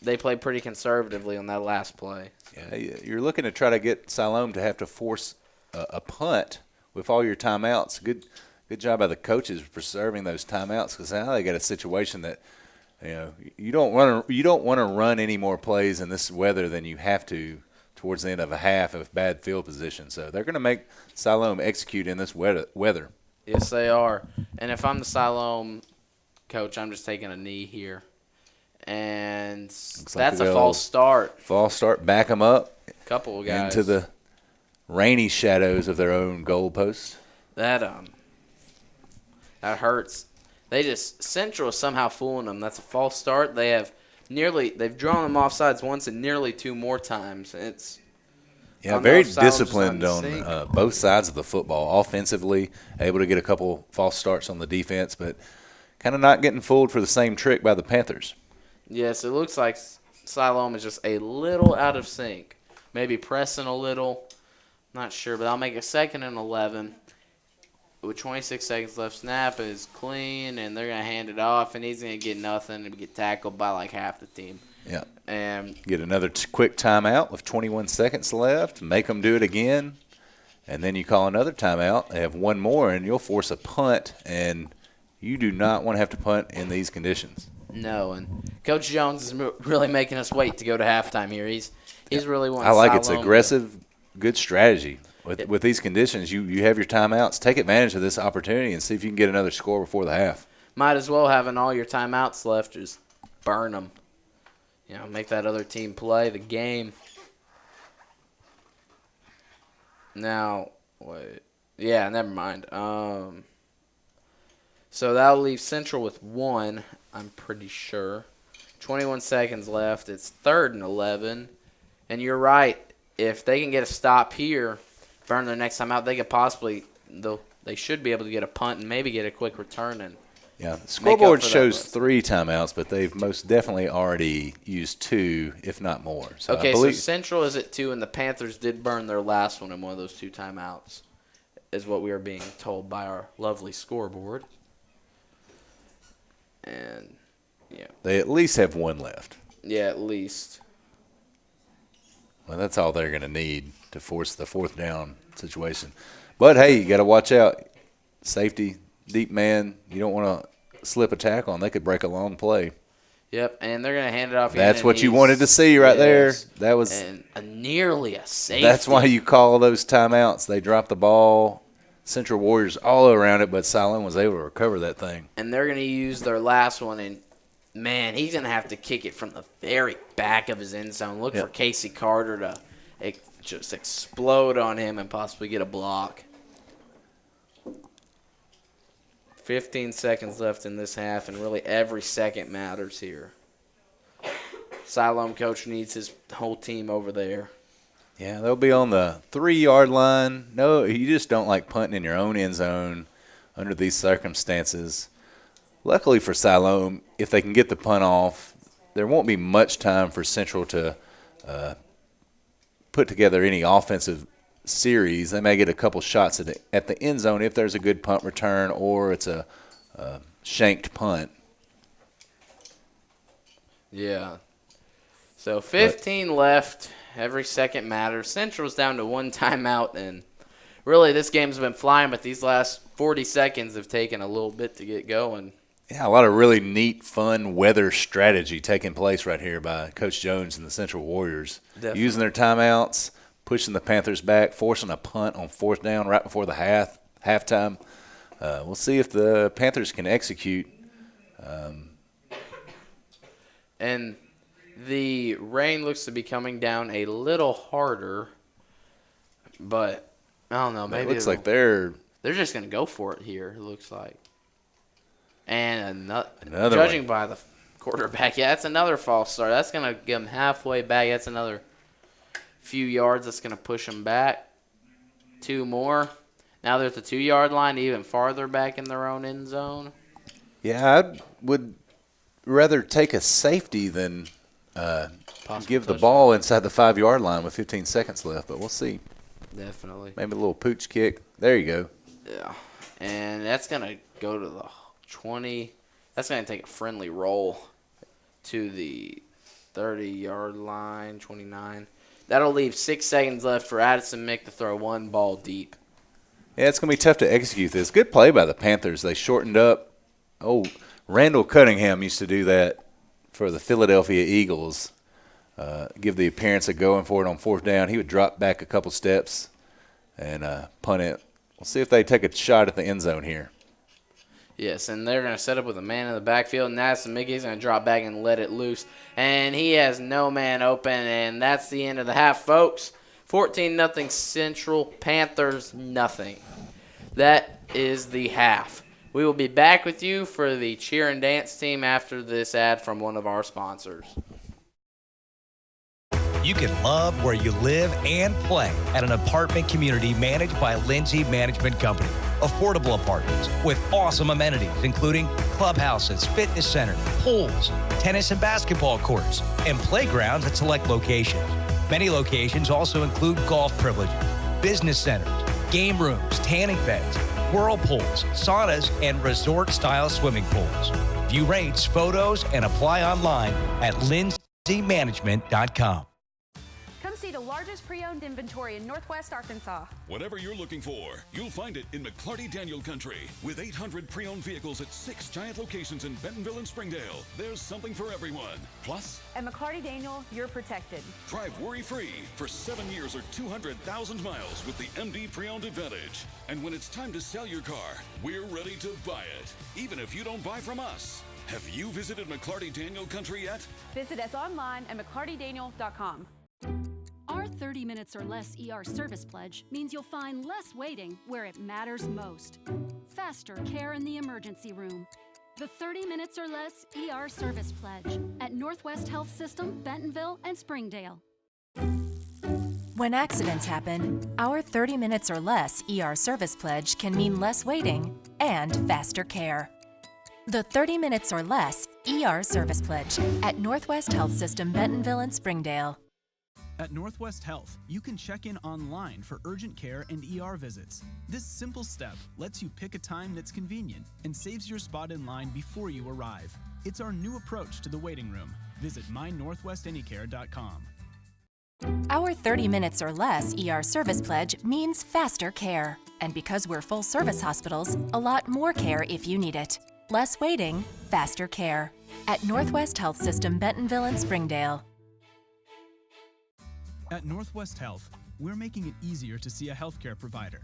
They played pretty conservatively on that last play. Yeah, you're looking to try to get Siloam to have to force a punt with all your timeouts. Good job by the coaches preserving those timeouts, because now they got a situation that you don't want to run any more plays in this weather than you have to towards the end of a half of bad field position. So they're going to make Siloam execute in this weather. Yes, they are. And if I'm the Siloam coach, I'm just taking a knee here. And that's a false start. False start. Back them up. Couple of guys. Into the rainy shadows of their own goalpost. That hurts. Central is somehow fooling them. That's a false start. They've drawn them off sides once and nearly 2 more times. Very disciplined on both sides of the football. Offensively, able to get a couple false starts on the defense, but kind of not getting fooled for the same trick by the Panthers. Yes, it looks like Siloam is just a little out of sync. Maybe pressing a little. Not sure, but I'll make a 2nd and 11. With 26 seconds left, snap is clean, and they're going to hand it off, and he's going to get nothing and get tackled by like half the team. Yeah. And get another quick timeout with 21 seconds left. Make them do it again. and then you call another timeout. They have one more, and you'll force a punt, and you do not want to have to punt in these conditions. No, and Coach Jones is really making us wait to go to halftime here. He's really wanting I like Siloam it's aggressive, good strategy. With these conditions, you have your timeouts. Take advantage of this opportunity and see if you can get another score before the half. Might as well, having all your timeouts left, just burn them. Make that other team play the game. Now, wait. Yeah, never mind. So that'll leave Central with 1, I'm pretty sure. 21 seconds left. It's 3rd and 11. And you're right. If they can get a stop here, burn their next time out, they could possibly they should be able to get a punt and maybe get a quick return. And yeah, the scoreboard shows 3 timeouts, but they've most definitely already used 2, if not more. So okay, so Central is at 2, and the Panthers did burn their last one in one of those 2 timeouts, is what we are being told by our lovely scoreboard. And, yeah. They at least have 1 left. Yeah, at least. Well, that's all they're going to need to force the 4th down situation. But, hey, you got to watch out. Safety, deep man, you don't want to slip a tackle, and they could break a long play. Yep, and they're going to hand it off. That's what you wanted to see right there. That was nearly a safety. That's why you call those timeouts. They dropped the ball. Central Warriors all around it, but Siloam was able to recover that thing. And they're going to use their last one, and, man, he's going to have to kick it from the very back of his end zone. Look for Casey Carter to just explode on him and possibly get a block. 15 seconds left in this half, and really every second matters here. Siloam coach needs his whole team over there. Yeah, they'll be on the 3-yard line. No, you just don't like punting in your own end zone under these circumstances. Luckily for Siloam, if they can get the punt off, there won't be much time for Central to put together any offensive series. They may get a couple shots at the end zone if there's a good punt return or it's a shanked punt. Yeah. So 15 left. Every second matters. Central's down to 1 timeout, and really this game's been flying, but these last 40 seconds have taken a little bit to get going. Yeah, a lot of really neat, fun weather strategy taking place right here by Coach Jones and the Central Warriors. Definitely. Using their timeouts, pushing the Panthers back, forcing a punt on 4th down right before the halftime. We'll see if the Panthers can execute. And the rain looks to be coming down a little harder, but I don't know. Maybe it looks like they're just going to go for it here, it looks like. And another judging one. by the quarterback, that's another false start. That's going to get them halfway back. That's another few yards that's going to push them back. 2 more. Now they're at the 2-yard line, even farther back in their own end zone. Yeah, I would rather take a safety than give the ball inside the 5-yard line with 15 seconds left, but we'll see. Definitely. Maybe a little pooch kick. There you go. Yeah, and that's going to go to the 20. That's going to take a friendly roll to the 30-yard line, 29. That'll leave 6 seconds left for Addison Mick to throw 1 ball deep. Yeah, it's going to be tough to execute this. Good play by the Panthers. They shortened up. Oh, Randall Cunningham used to do that for the Philadelphia Eagles. Give the appearance of going for it on 4th down. He would drop back a couple steps and punt it. We'll see if they take a shot at the end zone here. Yes, and they're going to set up with a man in the backfield, and Addison Mickey's going to drop back and let it loose. And he has no man open, and that's the end of the half, folks. 14-0 Central, Panthers nothing. That is the half. We will be back with you for the cheer and dance team after this ad from one of our sponsors. You can love where you live and play at an apartment community managed by Lindsay Management Company. Affordable apartments with awesome amenities, including clubhouses, fitness centers, pools, tennis and basketball courts, and playgrounds at select locations. Many locations also include golf privileges, business centers, game rooms, tanning beds, whirlpools, saunas, and resort-style swimming pools. View rates, photos, and apply online at lindsaymanagement.com. Come see the largest largest pre-owned inventory in Northwest Arkansas. Whatever you're looking for, you'll find it in McClarty Daniel Country. With 800 pre-owned vehicles at 6 giant locations in Bentonville and Springdale, there's something for everyone. Plus, At McClarty Daniel, you're protected. drive worry-free for 7 years or 200,000 miles with the MD Pre-Owned Advantage. And when it's time to sell your car, we're ready to buy it, even if you don't buy from us. Have you visited McClarty Daniel Country yet? Visit us online at McClartyDaniel.com. Our 30 minutes or less ER service pledge means you'll find less waiting where it matters most. Faster care in the emergency room. The 30 minutes or less ER service pledge at Northwest Health System, Bentonville, and Springdale. When accidents happen, our 30 minutes or less ER service pledge can mean less waiting and faster care. The 30 minutes or less ER service pledge at Northwest Health System, Bentonville, and Springdale. At Northwest Health, you can check in online for urgent care and ER visits. This simple step lets you pick a time that's convenient and saves your spot in line before you arrive. It's our new approach to the waiting room. Visit mynorthwestanycare.com. Our 30 minutes or less ER service pledge means faster care. And because we're full service hospitals, a lot more care if you need it. Less waiting, faster care. At Northwest Health System, Bentonville, and Springdale. At Northwest Health, we're making it easier to see a healthcare provider.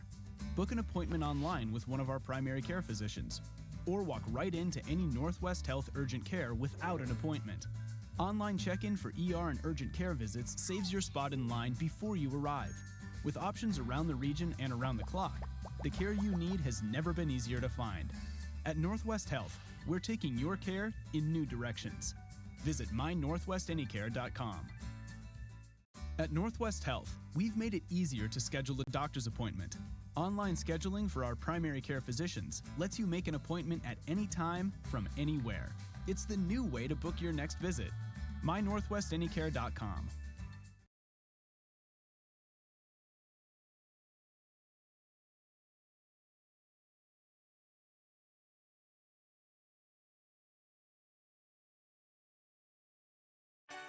Book an appointment online with one of our primary care physicians, or walk right into any Northwest Health urgent care without an appointment. Online check-in for ER and urgent care visits saves your spot in line before you arrive. With options around the region and around the clock, the care you need has never been easier to find. At Northwest Health, we're taking your care in new directions. Visit mynorthwestanycare.com. At Northwest Health, we've made it easier to schedule a doctor's appointment. Online scheduling for our primary care physicians lets you make an appointment at any time from anywhere. It's the new way to book your next visit. mynorthwestanycare.com.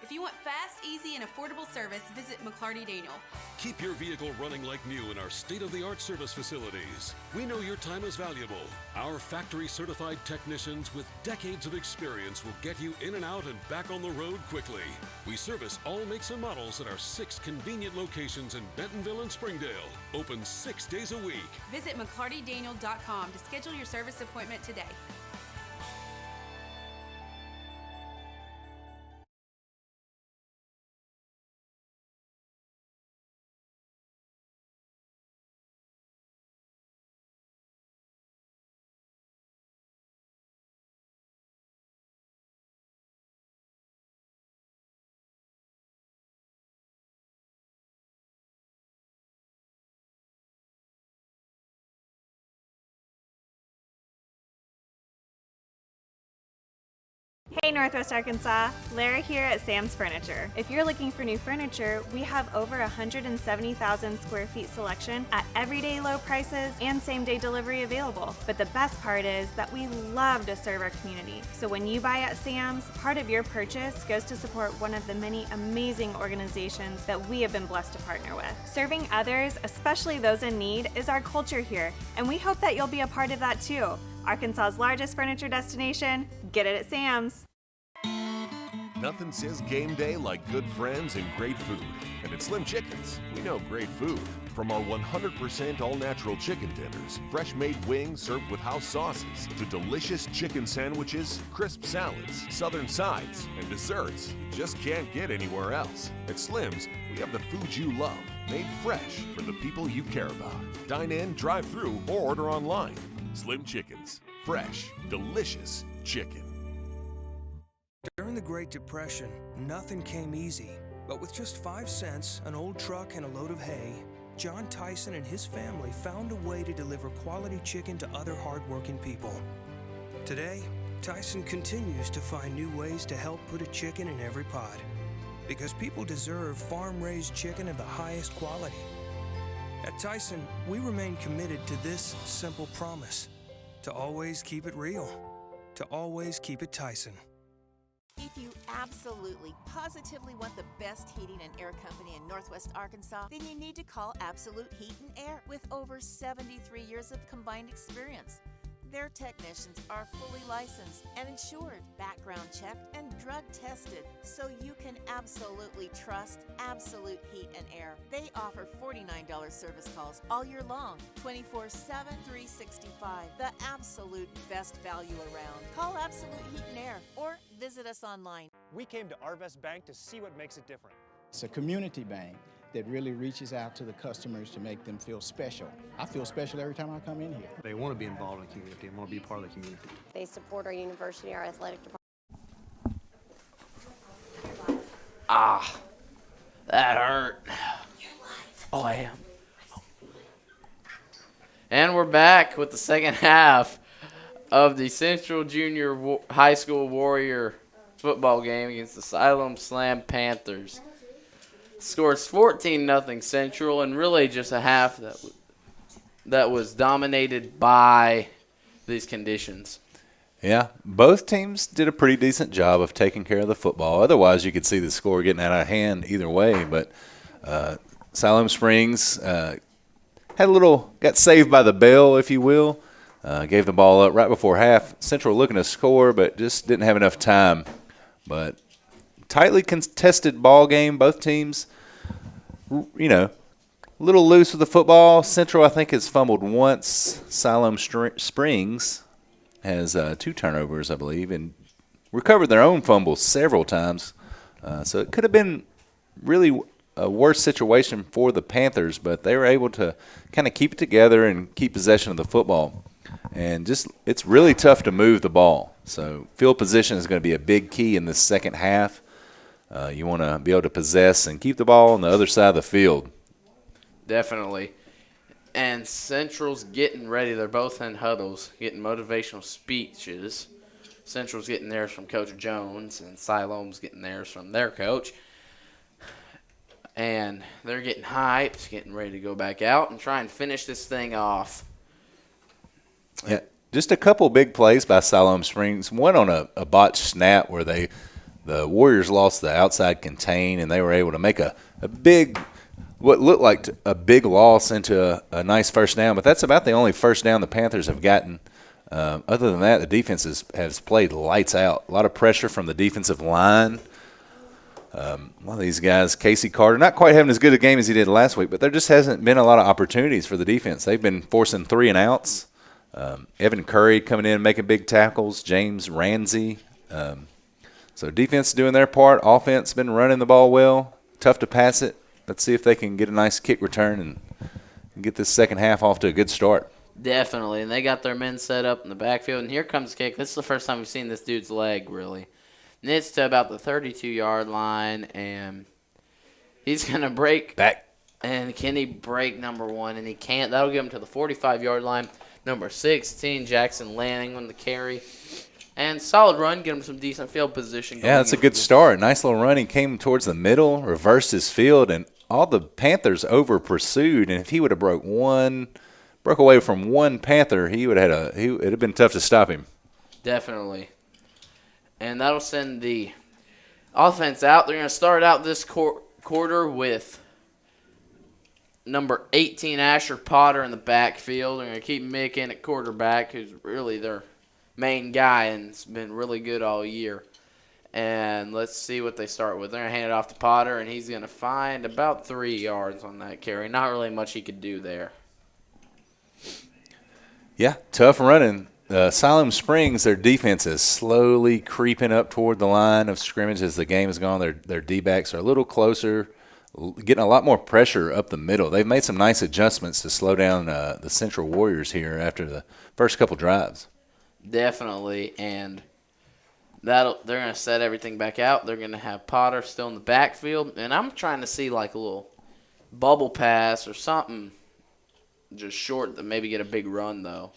If you want fast, easy, and affordable service, visit McClarty Daniel. Keep your vehicle running like new in our state-of-the-art service facilities. We know your time is valuable. Our factory-certified technicians with decades of experience will get you in and out and back on the road quickly. We service all makes and models at our 6 convenient locations in Bentonville and Springdale. Open 6 days a week. Visit McClartyDaniel.com to schedule your service appointment today. Hey Northwest Arkansas, Lara here at Sam's Furniture. If you're looking for new furniture, we have over 170,000 square feet selection at everyday low prices and same-day delivery available. But the best part is that we love to serve our community. So when you buy at Sam's, part of your purchase goes to support one of the many amazing organizations that we have been blessed to partner with. Serving others, especially those in need, is our culture here, and we hope that you'll be a part of that too. Arkansas's largest furniture destination, get it at Sam's. Nothing says game day like good friends and great food. And at Slim Chickens, we know great food. From our 100% all-natural chicken tenders, fresh-made wings served with house sauces, to delicious chicken sandwiches, crisp salads, southern sides, and desserts you just can't get anywhere else. At Slim's, we have the food you love, made fresh for the people you care about. Dine in, drive through, or order online. Slim Chickens. Fresh, delicious chicken. During the Great Depression, nothing came easy. But with just 5 cents, an old truck, and a load of hay, John Tyson and his family found a way to deliver quality chicken to other hardworking people. Today, Tyson continues to find new ways to help put a chicken in every pot. Because people deserve farm-raised chicken of the highest quality. At Tyson, we remain committed to this simple promise: to always keep it real, to always keep it Tyson. If If you absolutely, positively want the best heating and air company in Northwest Arkansas, then you need to call Absolute Heat and Air with over 73 years of combined experience. Their technicians are fully licensed and insured, background checked, and drug tested, so you can absolutely trust Absolute Heat and Air. They offer $49 service calls all year long, 24/7, 365. The absolute best value around. Call Absolute Heat and Air or visit us online. We came to Arvest Bank to see what makes it different. It's a community bank that really reaches out to the customers to make them feel special. I feel special every time I come in here. They want to be involved in the community and want to be part of the community. They support our university, our athletic department. Ah, that hurt. Oh, I am. And we're back with the second half of the Central Junior High School Warrior football game against the Siloam Slam Panthers. Scores 14-0 Central, and really just a half that was dominated by these conditions. Yeah, both teams did a pretty decent job of taking care of the football. Otherwise, you could see the score getting out of hand either way. But Siloam Springs got saved by the bell, if you will. Gave the ball up right before half. Central looking to score, but just didn't have enough time. But tightly contested ball game. Both teams, a little loose with the football. Central, I think, has fumbled once. Siloam Springs has 2 turnovers, I believe, and recovered their own fumbles several times. So it could have been really a worse situation for the Panthers, but they were able to kind of keep it together and keep possession of the football. And it's really tough to move the ball. So field position is going to be a big key in this second half. You want to be able to possess and keep the ball on the other side of the field. Definitely. And Central's getting ready. They're both in huddles, getting motivational speeches. Central's getting theirs from Coach Jones, and Siloam's getting theirs from their coach. And they're getting hyped, getting ready to go back out and try and finish this thing off. Yeah, just a couple big plays by Siloam Springs. One on a botched snap where the Warriors lost the outside contain, and they were able to make a big, what looked like a big loss into a nice first down. But that's about the only first down the Panthers have gotten. Other than that, the defense has played lights out. A lot of pressure from the defensive line. One of these guys, Casey Carter, not quite having as good a game as he did last week, but there just hasn't been a lot of opportunities for the defense. They've been forcing 3 and outs. Evan Curry coming in and making big tackles. James Ramsey. So defense doing their part. Offense been running the ball well. Tough to pass it. Let's see if they can get a nice kick return and get this second half off to a good start. Definitely, and they got their men set up in the backfield. And here comes the kick. This is the first time we've seen this dude's leg, really. And it's to about the 32-yard line, and he's going to break. Back. And can he break number 1? And he can't. That'll get him to the 45-yard line. Number 16, Jackson Lanning on the carry. And solid run, get him some decent field position. Yeah, that's a good start. Nice little run. He came towards the middle, reversed his field, and all the Panthers over-pursued. And if he would have broke away from one Panther, it'd have been tough to stop him. Definitely. And that'll send the offense out. They're going to start out this quarter with number 18, Asher Potter, in the backfield. They're going to keep Mick in at quarterback, who's really their main guy and has been really good all year. And let's see what they start with. They're going to hand it off to Potter, and he's going to find about 3 yards on that carry. Not really much he could do there. Yeah, tough running. Siloam Springs, their defense is slowly creeping up toward the line of scrimmage as the game has gone. Their D-backs are a little closer, getting a lot more pressure up the middle. They've made some nice adjustments to slow down the Central Warriors here after the first couple drives. Definitely, and they're going to set everything back out. They're going to have Potter still in the backfield, and I'm trying to see like a little bubble pass or something just short to maybe get a big run, though.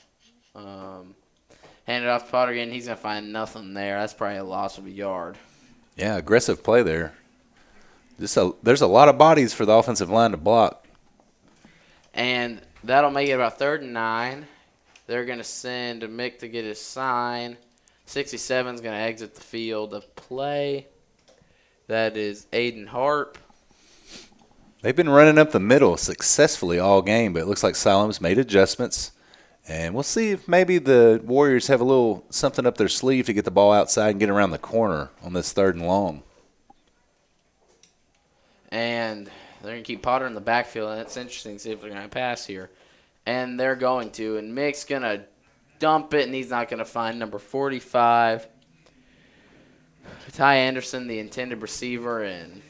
Hand it off to Potter again. He's going to find nothing there. That's probably a loss of a yard. Yeah, aggressive play there. There's a lot of bodies for the offensive line to block. And that'll make it about 3rd and 9. They're going to send Mick to get his sign. 67 is going to exit the field of play. That is Aiden Harp. They've been running up the middle successfully all game, but it looks like Siloam's made adjustments. And we'll see if maybe the Warriors have a little something up their sleeve to get the ball outside and get around the corner on this 3rd and long. And they're going to keep Potter in the backfield, and it's interesting to see if they're going to pass here. And they're going to. And Mick's going to dump it, and he's not going to find number 45. Ty Anderson, the intended receiver, and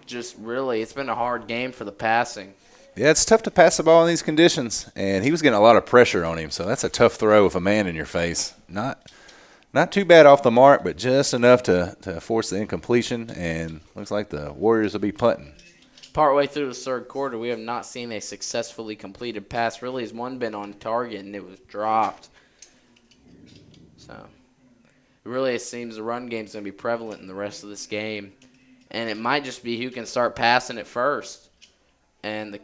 just really it's been a hard game for the passing. Yeah, it's tough to pass the ball in these conditions, and he was getting a lot of pressure on him, so that's a tough throw with a man in your face. Not too bad off the mark, but just enough to force the incompletion, and looks like the Warriors will be punting. Partway through the 3rd quarter, we have not seen a successfully completed pass. Really has one been on target, and it was dropped. So really it seems the run game is going to be prevalent in the rest of this game, and it might just be who can start passing it first. And the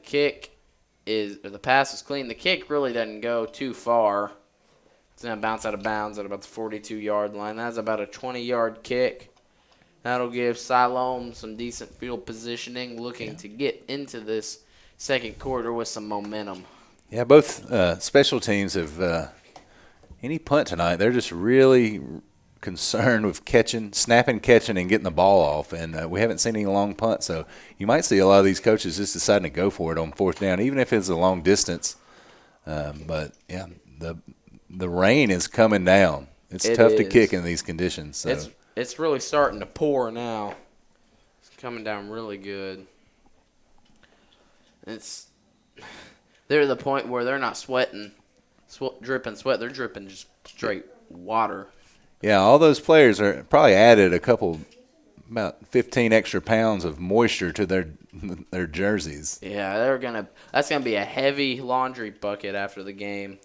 pass is clean. The kick really doesn't go too far. It's going to bounce out of bounds at about the 42-yard line. That's about a 20-yard kick. That'll give Siloam some decent field positioning, looking to get into this 2nd quarter with some momentum. Yeah, both special teams have any punt tonight. They're just really concerned with snapping, catching, and getting the ball off. And we haven't seen any long punts, so you might see a lot of these coaches just deciding to go for it on 4th down, even if it's a long distance. But, yeah, the rain is coming down. It's tough to kick in these conditions. So. It's really starting to pour now. It's coming down really good. They're at the point where they're not sweating, dripping sweat. They're dripping just straight water. Yeah, all those players are probably added about 15 extra pounds of moisture to their jerseys. Yeah, that's gonna be a heavy laundry bucket after the game,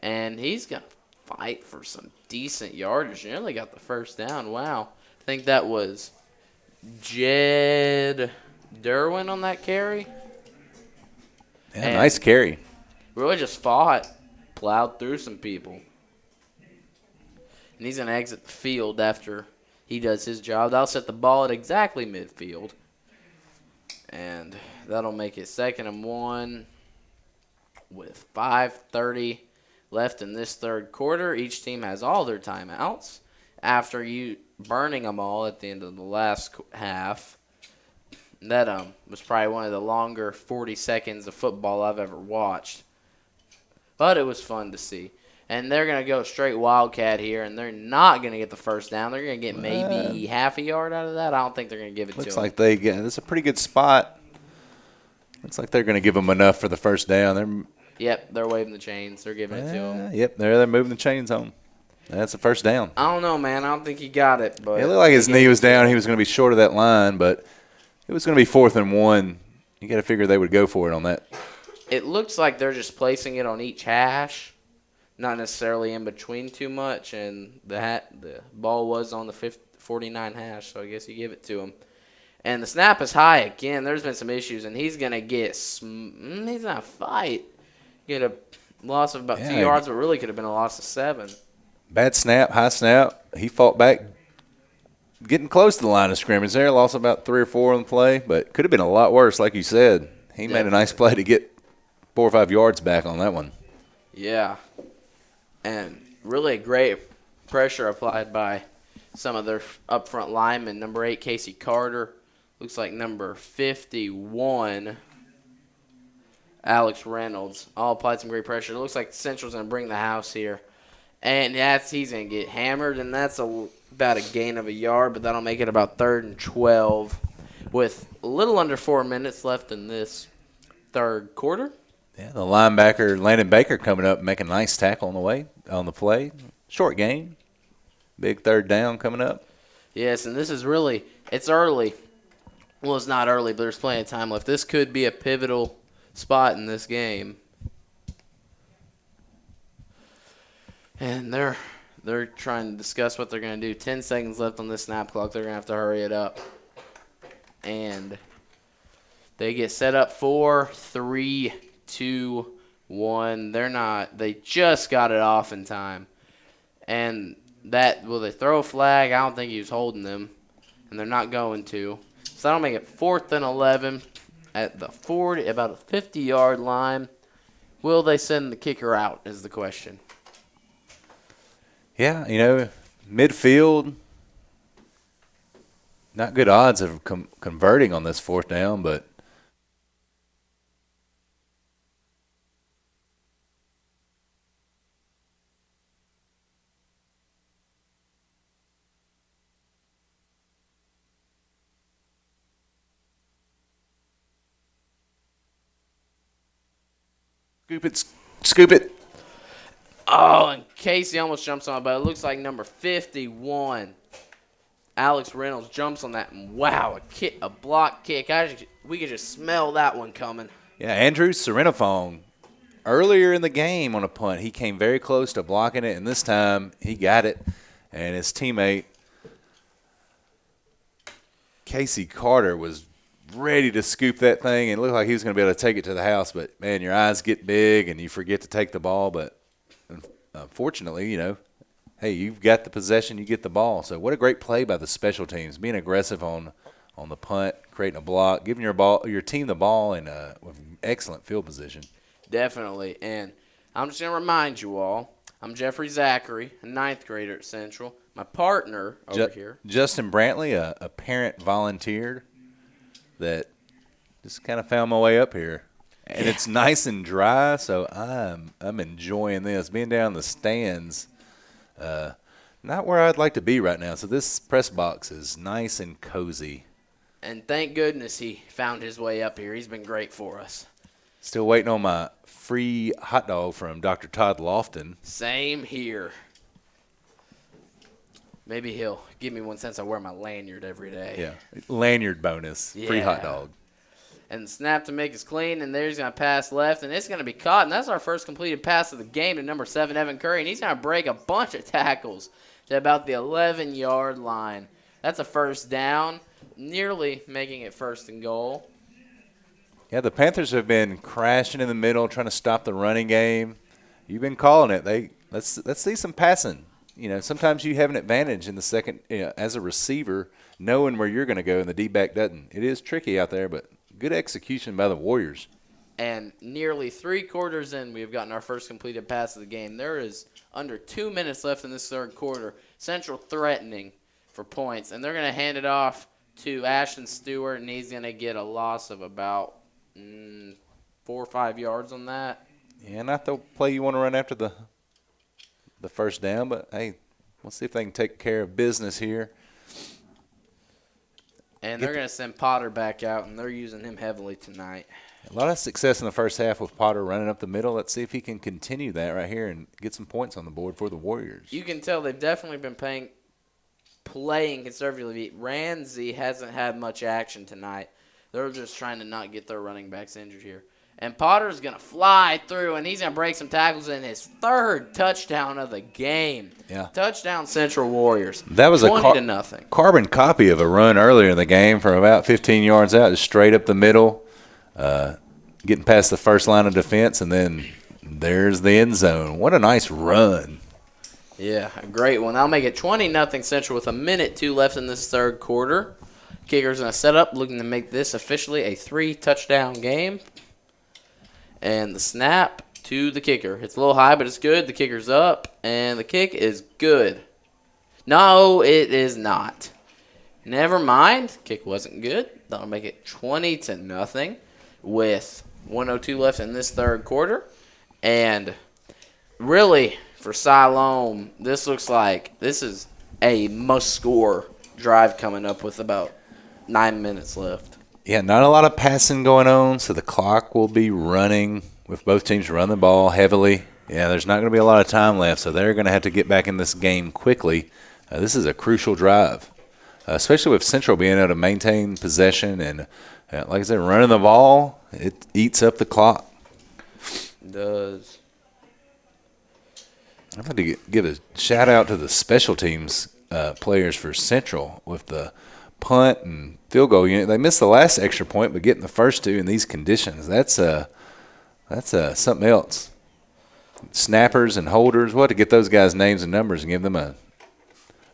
and he's gonna fight for some decent yardage. Nearly got the 1st down. Wow, I think that was Jed Derwin on that carry. Yeah, nice carry. Really just plowed through some people. And he's going to exit the field after he does his job. That'll set the ball at exactly midfield. And that'll make it 2nd and 1 with 5:30 left in this 3rd quarter. Each team has all their timeouts after you burning them all at the end of the last half. That was probably one of the longer 40 seconds of football I've ever watched. But it was fun to see. And they're going to go straight Wildcat here, and they're not going to get the 1st down. They're going to get maybe half a yard out of that. I don't think they're going to give it to them. Looks like that's a pretty good spot. Looks like they're going to give them enough for the 1st down. Yep, they're waving the chains. They're giving it to them. Yep, they're moving the chains on. That's a 1st down. I don't know, man. I don't think he got it. But it looked like his knee was down. He was going to be short of that line, but it was going to be 4th and 1. You got to figure they would go for it on that. It looks like they're just placing it on each hash. Not necessarily in between too much, and the ball was on the 49 hash, so I guess you give it to him. And the snap is high again. There's been some issues, and he's going to get he's going to fight. Get a loss of about 2 yards, but really could have been a loss of 7. Bad snap, high snap. He fought back, getting close to the line of scrimmage there. Lost about 3 or 4 on the play, but could have been a lot worse, like you said. He made a nice play to get 4 or 5 yards back on that one. Yeah. And really great pressure applied by some of their up front linemen. Number 8, Casey Carter. Looks like number 51, Alex Reynolds. All applied some great pressure. It looks like Central's going to bring the house here. And he's going to get hammered, and that's about a gain of a yard, but that'll make it about 3rd and 12 with a little under 4 minutes left in this 3rd quarter. Yeah, the linebacker, Landon Baker, coming up, making a nice tackle on the play. Short game. Big 3rd down coming up. Yes, and this is really, it's early. Well, it's not early, but there's plenty of time left. This could be a pivotal spot in this game. And they're trying to discuss what they're going to do. 10 seconds left on this snap clock. They're going to have to hurry it up. And they get set up 4, 3, 2, 1. They just got it off in time. And will they throw a flag? I don't think he was holding them, and they're not going to. So that'll make it 4th and 11 at the 40, about a 50-yard line. Will they send the kicker out is the question. Yeah, midfield, not good odds of converting on this 4th down, but scoop it. Oh, and Casey almost jumps on it, but it looks like number 51, Alex Reynolds, jumps on that. And wow, a block kick. We could just smell that one coming. Yeah, Andrew Serenifong, earlier in the game on a punt, he came very close to blocking it, and this time he got it. And his teammate, Casey Carter, was ready to scoop that thing, and it looked like he was going to be able to take it to the house. But, man, your eyes get big, and you forget to take the ball. But unfortunately, hey, you've got the possession, you get the ball. So what a great play by the special teams, being aggressive on the punt, creating a block, giving your team the ball in with excellent field position. Definitely. And I'm just going to remind you all, I'm Jeffrey Zachary, a 9th grader at Central. My partner over here, Justin Brantley, a parent volunteered that just kind of found my way up here. And it's nice and dry, so I'm enjoying this. Being down in the stands, not where I'd like to be right now. So this press box is nice and cozy. And thank goodness he found his way up here. He's been great for us. Still waiting on my free hot dog from Dr. Todd Lofton. Same here. Maybe he'll give me one since I wear my lanyard every day. Yeah, lanyard bonus, free hot dog. And the snap to make is clean, and there's going to pass left, and it's going to be caught. And that's our first completed pass of the game to number 7, Evan Curry, and he's going to break a bunch of tackles to about the 11-yard line. That's a first down, nearly making it 1st and goal. Yeah, the Panthers have been crashing in the middle, trying to stop the running game. You've been calling it. Let's see some passing. Sometimes you have an advantage in the second as a receiver, knowing where you're going to go, and the D-back doesn't. It is tricky out there, but good execution by the Warriors. And nearly 3 quarters in, we have gotten our first completed pass of the game. There is under 2 minutes left in this 3rd quarter. Central threatening for points, and they're going to hand it off to Ashton Stewart, and he's going to get a loss of about 4 or 5 yards on that. Yeah, not the play you want to run after the first down, but, hey, we'll see if they can take care of business here. And they're going to send Potter back out, and they're using him heavily tonight. A lot of success in the first half with Potter running up the middle. Let's see if he can continue that right here and get some points on the board for the Warriors. You can tell they've definitely been playing conservatively. Ramsey hasn't had much action tonight. They're just trying to not get their running backs injured here. And Potter's going to fly through, and he's going to break some tackles in his 3rd touchdown of the game. Yeah. Touchdown Central Warriors. That was 20-0. Carbon copy of a run earlier in the game from about 15 yards out, just straight up the middle, getting past the first line of defense, and then there's the end zone. What a nice run. Yeah, a great one. I'll make it 20-0 Central with 1:02 left in this 3rd quarter. Kicker's going to set up, looking to make this officially a 3-touchdown game. And the snap to the kicker. It's a little high, but it's good. The kicker's up, and the kick is good. No, it is not. Never mind. Kick wasn't good. That'll make it 20-0 with 1:02 left in this 3rd quarter. And really, for Siloam, this looks like this is a must-score drive coming up with about 9 minutes left. Yeah, not a lot of passing going on, so the clock will be running with both teams running the ball heavily. Yeah, there's not going to be a lot of time left, so they're going to have to get back in this game quickly. This is a crucial drive, especially with Central being able to maintain possession and, like I said, running the ball, it eats up the clock. It does. I'd like to give a shout-out to the special teams players for Central with the punt and field goal unit. They missed the last extra point, but getting the first 2 in these conditions, that's something else. Snappers and holders, we'll have to get those guys' names and numbers and give them a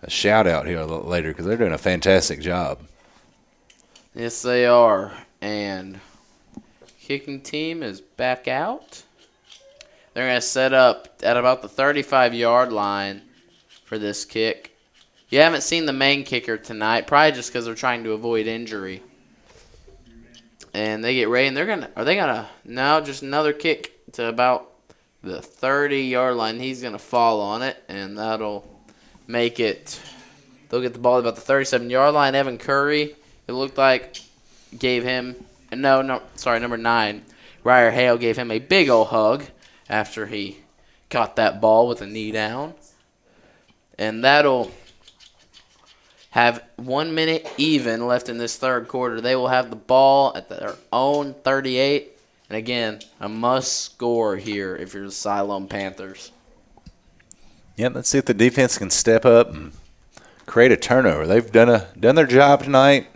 a shout out here a little later because they're doing a fantastic job. Yes, they are. And kicking team is back out. They're going to set up at about the 35-yard line for this kick. You haven't seen the main kicker tonight, probably just because they're trying to avoid injury. And they get ready, and no, just another kick to about the 30-yard line. He's going to fall on it, and that'll make it. They'll get the ball at about the 37-yard line. Evan Curry, it looked like, gave him, number 9. Ryer Hale gave him a big old hug after he caught that ball with a knee down. And that'll have 1 minute even left in this third quarter. They will have the ball at their own 38. And again, a must score here if you're the Siloam Panthers. Yep, let's see if the defense can step up and create a turnover. They've done their job tonight.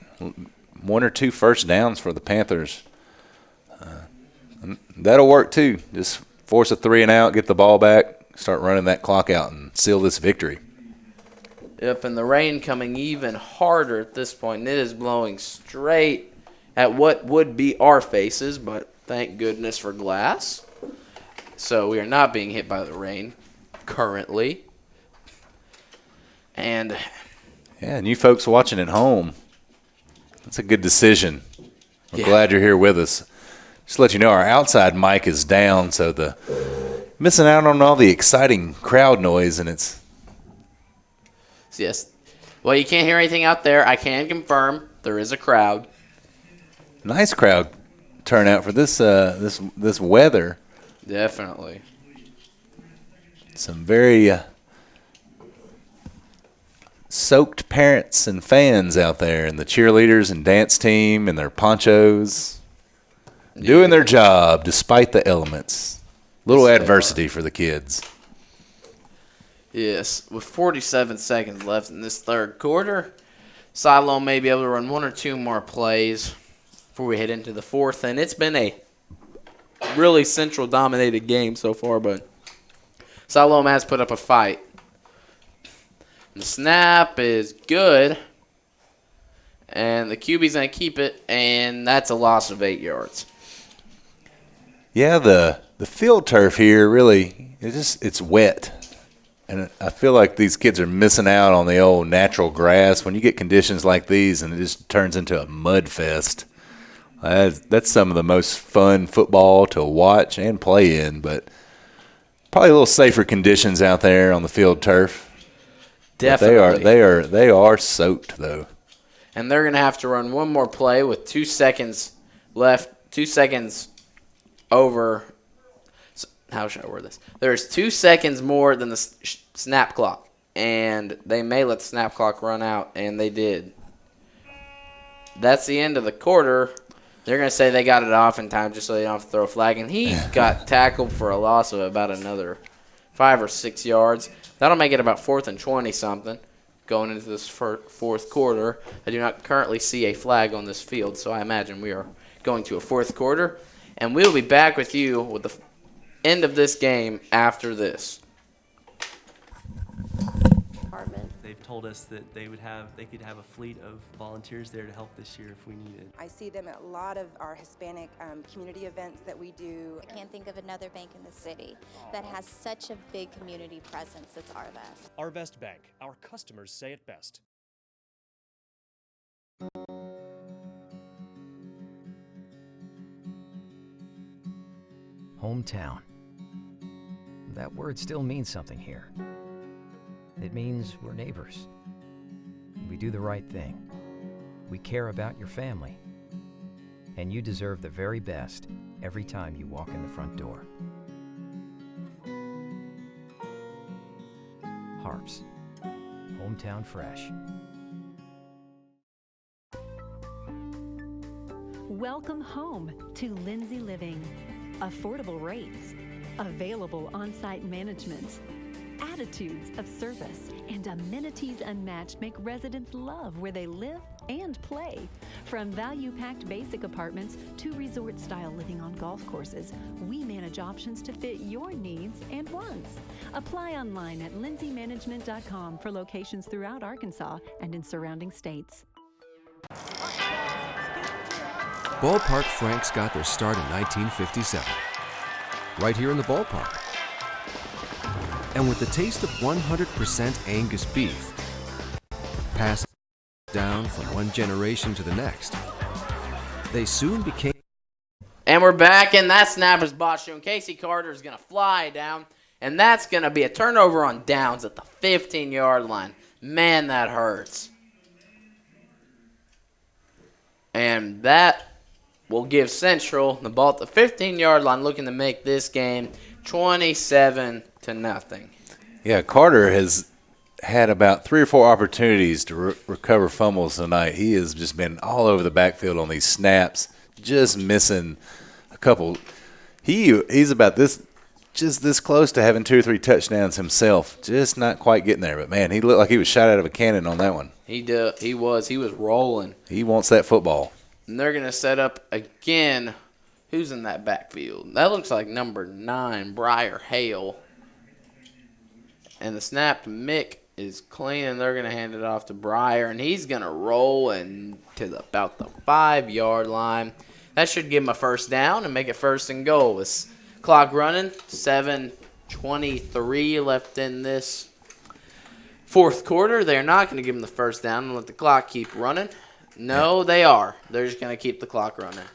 1 or 2 first downs for the Panthers. That'll work too. Just force a 3 and out, get the ball back, start running that clock out, and seal this victory. Yep, and the rain coming even harder at this point. And it is blowing straight at what would be our faces, but thank goodness for glass. So we are not being hit by the rain currently. And you folks watching at home, that's a good decision. We're glad you're here with us. Just to let you know, our outside mic is down, so missing out on all the exciting crowd noise, and it's. Yes. Well, you can't hear anything out there. I can confirm there is a crowd. Nice crowd turnout for this weather. Definitely. Some very soaked parents and fans out there, and the cheerleaders and dance team and their ponchos doing their job despite the elements. Little adversity for the kids. Yes, with 47 seconds left in this third quarter, Siloam may be able to run 1 or 2 more plays before we head into the fourth. And it's been a really Central-dominated game so far, but Siloam has put up a fight. The snap is good, and the QB's going to keep it, and that's a loss of 8 yards. Yeah, the field turf here really, it's wet. And I feel like these kids are missing out on the old natural grass. When you get conditions like these and it just turns into a mud fest, that's some of the most fun football to watch and play in. But probably a little safer conditions out there on the field turf. Definitely. But they are soaked though. And they're going to have to run 1 more play with 2 seconds left. 2 seconds over. How should I word this? There's 2 seconds more than the snap clock, and they may let the snap clock run out, and they did. That's the end of the quarter. They're going to say they got it off in time just so they don't have to throw a flag, and he got tackled for a loss of about another 5 or 6 yards. That'll make it about 4th and 20-something going into this fourth quarter. I do not currently see a flag on this field, so I imagine we are going to a fourth quarter, and we'll be back with you with the end of this game after this. They've told us that they could have a fleet of volunteers there to help this year if we needed. I see them at a lot of our Hispanic community events that we do. I can't think of another bank in the city that has such a big community presence as HAR-BER. HAR-BER Bank. Our customers say it best. Hometown. That word still means something here. It means we're neighbors. We do the right thing. We care about your family. And you deserve the very best every time you walk in the front door. HAR-BER. Hometown fresh. Welcome home to Lindsay Living. Affordable rates, available on-site management, attitudes of service, and amenities unmatched make residents love where they live and play. From value-packed basic apartments to resort-style living on golf courses, we manage options to fit your needs and wants. Apply online at lindsaymanagement.com for locations throughout Arkansas and in surrounding states. Ballpark Franks got their start in 1957, right here in the ballpark. And with the taste of 100% Angus beef, passed down from one generation to the next, they soon became... And we're back, and that snap is botched, and Casey Carter is going to fly down, and that's going to be a turnover on downs at the 15-yard line. Man, that hurts. And that will give Central the ball at the 15-yard line, looking to make this game 27-0. Yeah, Carter has had about 3 or 4 opportunities to recover fumbles tonight. He has just been all over the backfield on these snaps, just missing a couple. He's about just this close to having 2 or 3 touchdowns himself, just not quite getting there. But, man, he looked like he was shot out of a cannon on that one. He was rolling. He wants that football. And they're going to set up again. Who's in that backfield? That looks like number 9, Briar Hale. And the snap to Mick is clean, and they're going to hand it off to Briar, and he's going to roll to about the 5-yard line. That should give him a first down and make it 1st and goal. With clock running, 7:23 left in this 4th quarter. They're not going to give him the first down and let the clock keep running. No, they are. They're just going to keep the clock running.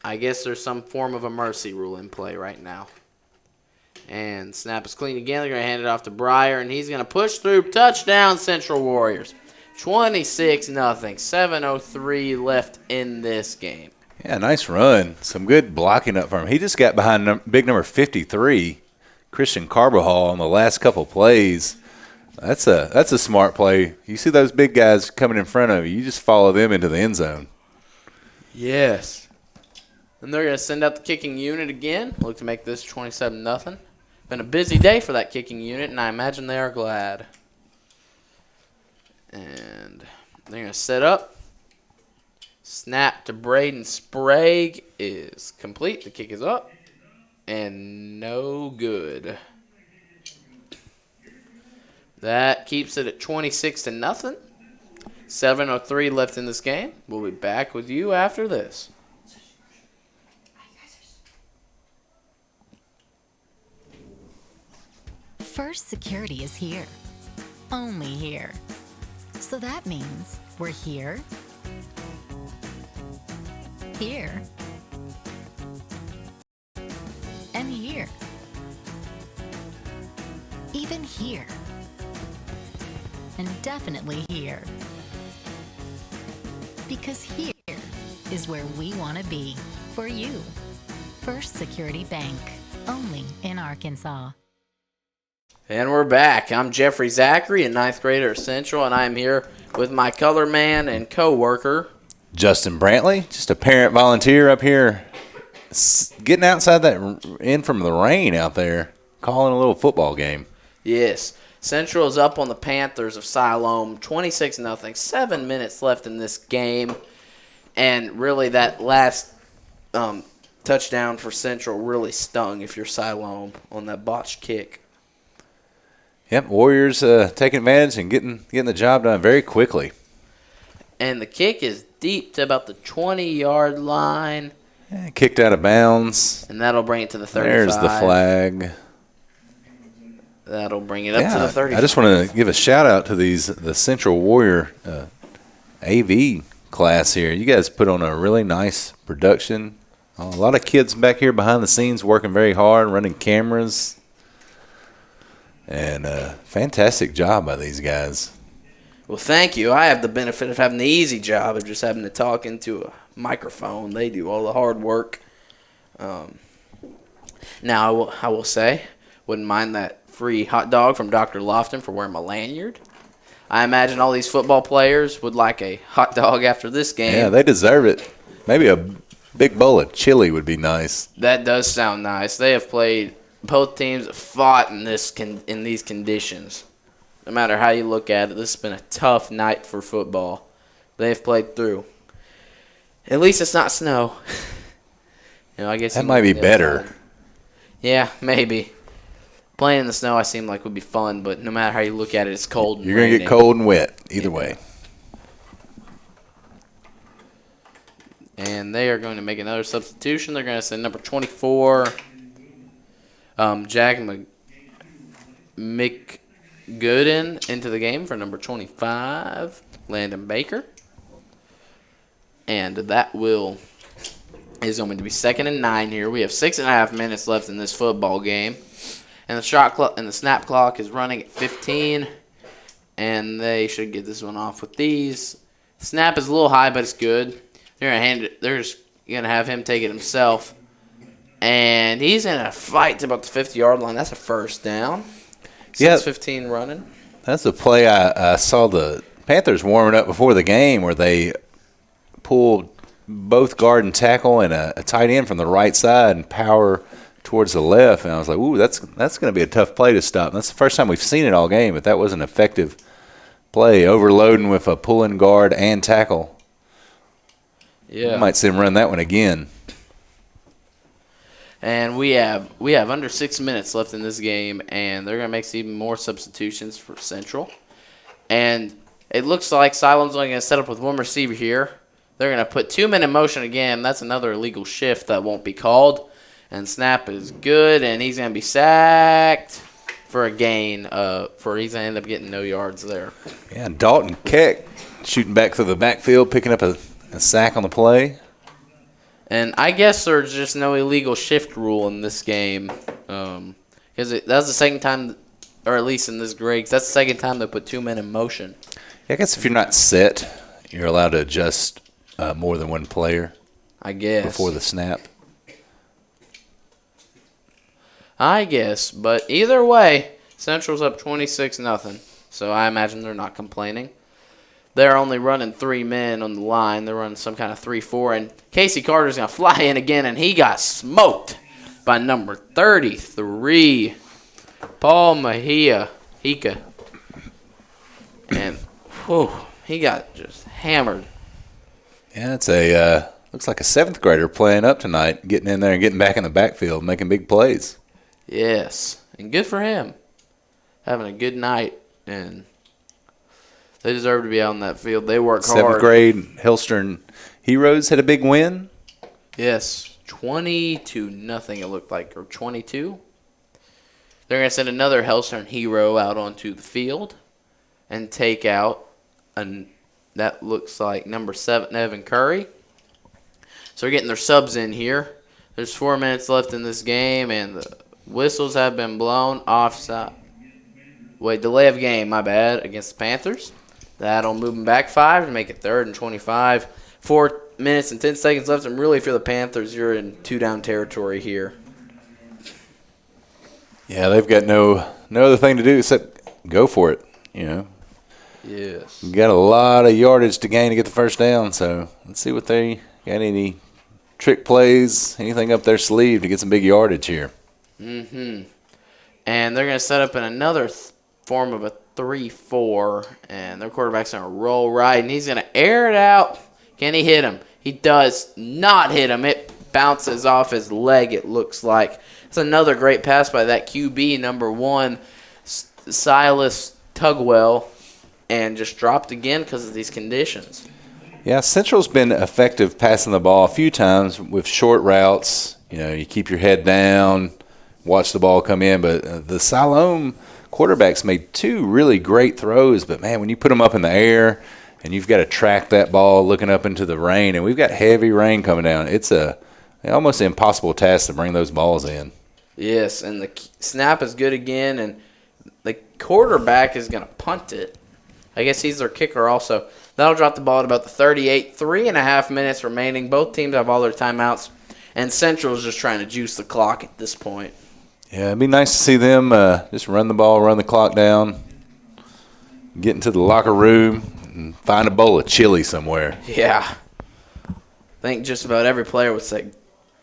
I guess there's some form of a mercy rule in play right now. And snap is clean again. They're going to hand it off to Briar, and he's going to push through. Touchdown, Central Warriors. 26-0. 7:03 left in this game. Yeah, nice run. Some good blocking up for him. He just got behind big number 53, Christian Carbajal, on the last couple plays. That's a smart play. You see those big guys coming in front of you, you just follow them into the end zone. Yes. And they're going to send out the kicking unit again. Look to make this 27-0. Been a busy day for that kicking unit, and I imagine they are glad. And they're going to set up. Snap to Braden Sprague is complete. The kick is up. And no good. That keeps it at 26-0. 7:03 left in this game. We'll be back with you after this. First Security is here. Only here. So that means we're here, here, and here. Even here. And definitely here. Because here is where we want to be for you. First Security Bank. Only in Arkansas. And we're back. I'm Jeffrey Zachary, a 9th grader at Central, and I'm here with my color man and co-worker, Justin Brantley, just a parent volunteer up here, getting outside in from the rain out there, calling a little football game. Yes. Central is up on the Panthers of Siloam, 26-0. 7 minutes left in this game. And really that last touchdown for Central really stung if you're Siloam on that botched kick. Yep, Warriors taking advantage and getting the job done very quickly. And the kick is deep to about the 20-yard line. Yeah, kicked out of bounds. And that'll bring it to the 35. There's the flag. That'll bring it up to the 35. I just want to give a shout-out to the Central Warrior AV class here. You guys put on a really nice production. A lot of kids back here behind the scenes working very hard, running cameras. And fantastic job by these guys. Well, thank you. I have the benefit of having the easy job of just having to talk into a microphone. They do all the hard work. Now, I will say, wouldn't mind that free hot dog from Dr. Lofton for wearing my lanyard. I imagine all these football players would like a hot dog after this game. Yeah, they deserve it. Maybe a big bowl of chili would be nice. That does sound nice. They have played. Both teams have fought in these conditions. No matter how you look at it, this has been a tough night for football. they've played through. At least it's not snow. I guess that might be better. Yeah, maybe. Playing in the snow, I seem like would be fun, but no matter how you look at it, it's cold. You're going to get cold and wet either way. And they are going to make another substitution. They're going to send number 24, Jack McGooden, into the game for number 25, Landon Baker. And that is going to be 2nd and 9 here. We have 6.5 minutes left in this football game. And the shot clock and the snap clock is running at 15. And they should get this one off with these. Snap is a little high, but it's good. They're just going to have him take it himself. And he's in a fight to about the 50-yard line. That's a first down. 6:15 running. That's a play I saw the Panthers warming up before the game where they pulled both guard and tackle and a tight end from the right side and power towards the left. And I was like, ooh, that's going to be a tough play to stop. And that's the first time we've seen it all game, but that was an effective play, overloading with a pulling guard and tackle. Yeah. We might see him run that one again. And we have under 6 minutes left in this game, and they're going to make even more substitutions for Central. And it looks like Siloam's only going to set up with one receiver here. They're going to put 2 men in motion again. That's another illegal shift that won't be called. And snap is good, and he's going to be sacked for a gain. He's going to end up getting no yards there. Yeah, Dalton Keck shooting back through the backfield, picking up a sack on the play. And I guess there's just no illegal shift rule in this game. Because that's the second time, or at least in this grade, that's the second time they put 2 men in motion. Yeah, I guess if you're not set, you're allowed to adjust more than one player. I guess. Before the snap. I guess. But either way, Central's up 26-0. So I imagine they're not complaining. They're only running 3 men on the line. They're running some kind of 3-4. And Casey Carter's going to fly in again, and he got smoked by number 33, Paul Mejia. And, whew, he got just hammered. Yeah, it's looks like a 7th grader playing up tonight, getting in there and getting back in the backfield, making big plays. Yes, and good for him. Having a good night, and they deserve to be out on that field. They work hard. 7th grade, Hellstern Heroes had a big win. Yes, 20-0 it looked like, or 22. They're going to send another Hellstern Hero out onto the field and take out, that looks like number 7, Evan Curry. So they're getting their subs in here. There's 4 minutes left in this game, and the whistles have been blown. Offside. Delay of game, my bad, against the Panthers. That'll move them back 5 to make it 3rd and 25. 4 minutes and 10 seconds left, and really, if you're the Panthers, you're in 2-down territory here. Yeah, they've got no other thing to do except go for it, Yes. You got a lot of yardage to gain to get the first down, so let's see what they got, any trick plays, anything up their sleeve to get some big yardage here. Mm-hmm. And they're going to set up in another form of a 3-4, and their quarterback's going to roll right, and he's going to air it out. Can he hit him? He does not hit him. It bounces off his leg, it looks like. It's another great pass by that QB, number 1, Silas Tugwell, and just dropped again because of these conditions. Yeah, Central's been effective passing the ball a few times with short routes. You keep your head down, watch the ball come in. But the Siloam quarterbacks made 2 really great throws. But, man, when you put them up in the air and you've got to track that ball looking up into the rain, and we've got heavy rain coming down, it's almost an impossible task to bring those balls in. Yes, and the snap is good again, and the quarterback is going to punt it. I guess he's their kicker also. That'll drop the ball at about the 38. 3.5 minutes remaining. Both teams have all their timeouts, and Central's just trying to juice the clock at this point. Yeah, it'd be nice to see them just run the ball, run the clock down, get into the locker room, and find a bowl of chili somewhere. Yeah. I think just about every player would say,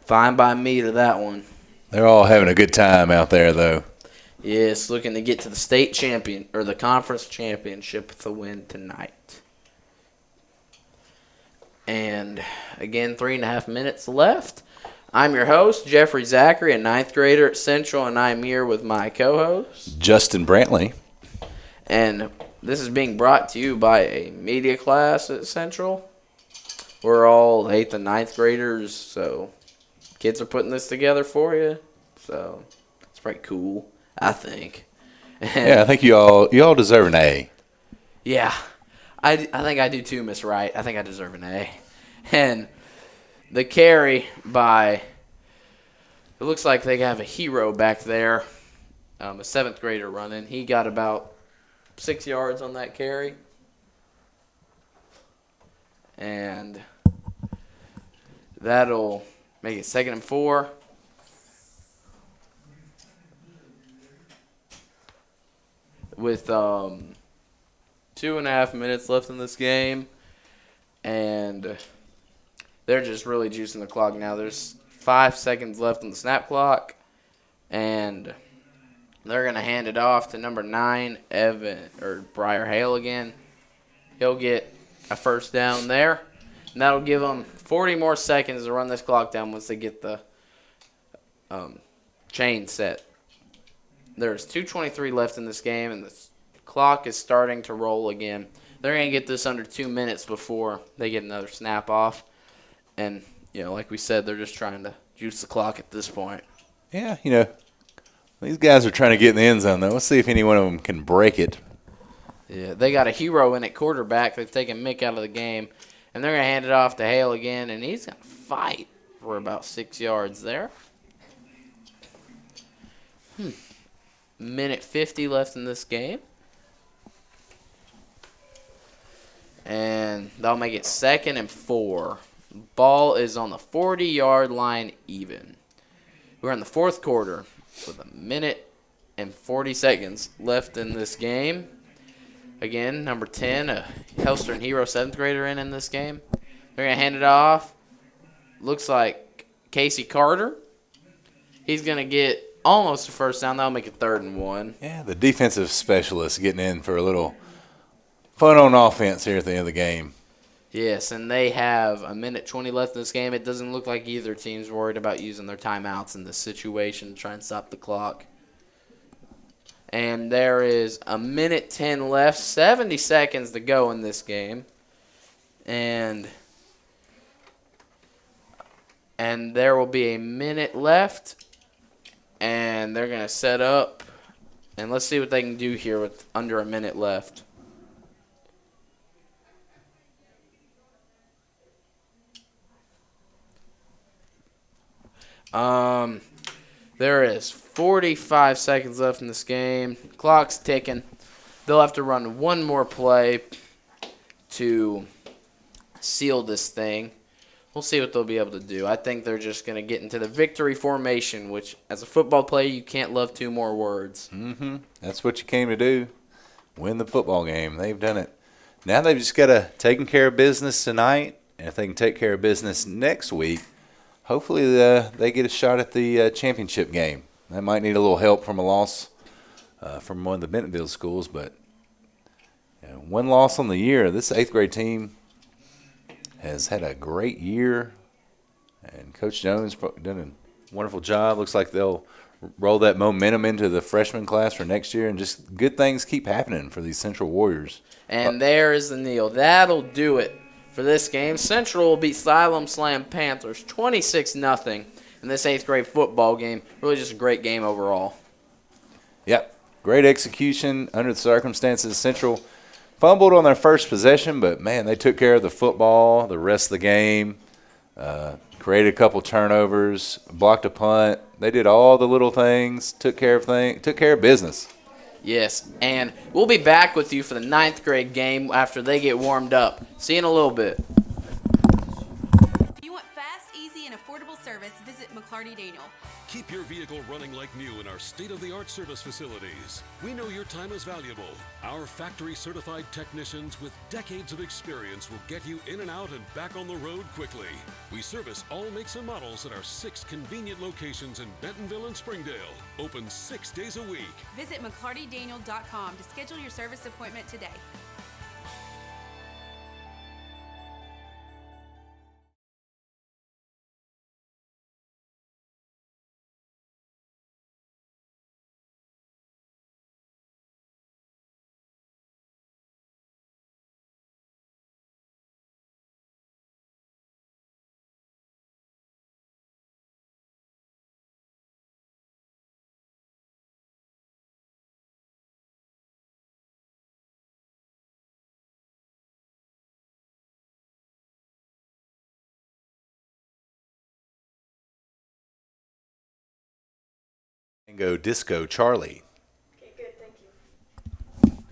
fine by me to that one. They're all having a good time out there, though. Yes, looking to get to the state champion or the conference championship with a win tonight. And again, 3.5 minutes left. I'm your host, Jeffrey Zachary, a 9th grader at Central, and I'm here with my co-host, Justin Brantley. And this is being brought to you by a media class at Central. We're all 8th and 9th graders, so kids are putting this together for you. So it's pretty cool, I think. Yeah, I think you all deserve an A. Yeah, I think I do too, Miss Wright. I think I deserve an A. And the carry by, it looks like they have a hero back there, a 7th grader running. He got about 6 yards on that carry. And that'll make it 2nd and 4. With 2.5 minutes left in this game. And they're just really juicing the clock now. There's 5 seconds left on the snap clock. And they're going to hand it off to number 9, Briar Hale again. He'll get a first down there. And that'll give them 40 more seconds to run this clock down once they get the chain set. There's 2:23 left in this game, and the clock is starting to roll again. They're going to get this under 2 minutes before they get another snap off. And, like we said, they're just trying to juice the clock at this point. Yeah, these guys are trying to get in the end zone, though. Let's see if any one of them can break it. Yeah, they got a hero in at quarterback. They've taken Mick out of the game. And they're going to hand it off to Hale again, and he's going to fight for about 6 yards there. Minute 50 left in this game. And they'll make it 2nd and 4. Ball is on the 40-yard line even. We're in the 4th quarter with 1 minute and 40 seconds left in this game. Again, number 10, a Hellstern Hero 7th grader in this game. They're going to hand it off. Looks like Casey Carter. He's going to get almost a first down. That'll make it 3rd and 1. Yeah, the defensive specialist getting in for a little fun on offense here at the end of the game. Yes, and they have 1 minute 20 left in this game. It doesn't look like either team's worried about using their timeouts in this situation to try and stop the clock. And there is 1 minute 10 left, 70 seconds to go in this game. And there will be 1 minute left. And they're going to set up. And let's see what they can do here with under 1 minute left. There is 45 seconds left in this game. Clock's ticking. They'll have to run one more play to seal this thing. We'll see what they'll be able to do. I think they're just going to get into the victory formation, which, as a football player, you can't love 2 more words. Mm-hmm. That's what you came to do, win the football game. They've done it. Now they've just got to take care of business tonight, and if they can take care of business next week, hopefully they get a shot at the championship game. They might need a little help from a loss from one of the Bentonville schools, but one loss on the year. This 8th grade team has had a great year, and Coach Jones done a wonderful job. Looks like they'll roll that momentum into the freshman class for next year, and just good things keep happening for these Central Warriors. And there is the kneel. That'll do it for this game. Central will beat Siloam Panthers 26-0 in this 8th grade football game. Really just a great game overall. Yep, great execution under the circumstances. Central fumbled on their first possession, but, man, they took care of the football the rest of the game, created a couple turnovers, blocked a punt. They did all the little things, took care of business. Yes, and we'll be back with you for the 9th grade game after they get warmed up. See you in a little bit. If you want fast, easy, and affordable service, visit McClarty Daniel. Keep your vehicle running like new in our state-of-the-art service facilities. We know your time is valuable. Our factory-certified technicians with decades of experience will get you in and out and back on the road quickly. We service all makes and models at our 6 convenient locations in Bentonville and Springdale. Open 6 days a week. Visit McClartyDaniel.com to schedule your service appointment today. Tango Disco Charlie. Okay, good, thank you.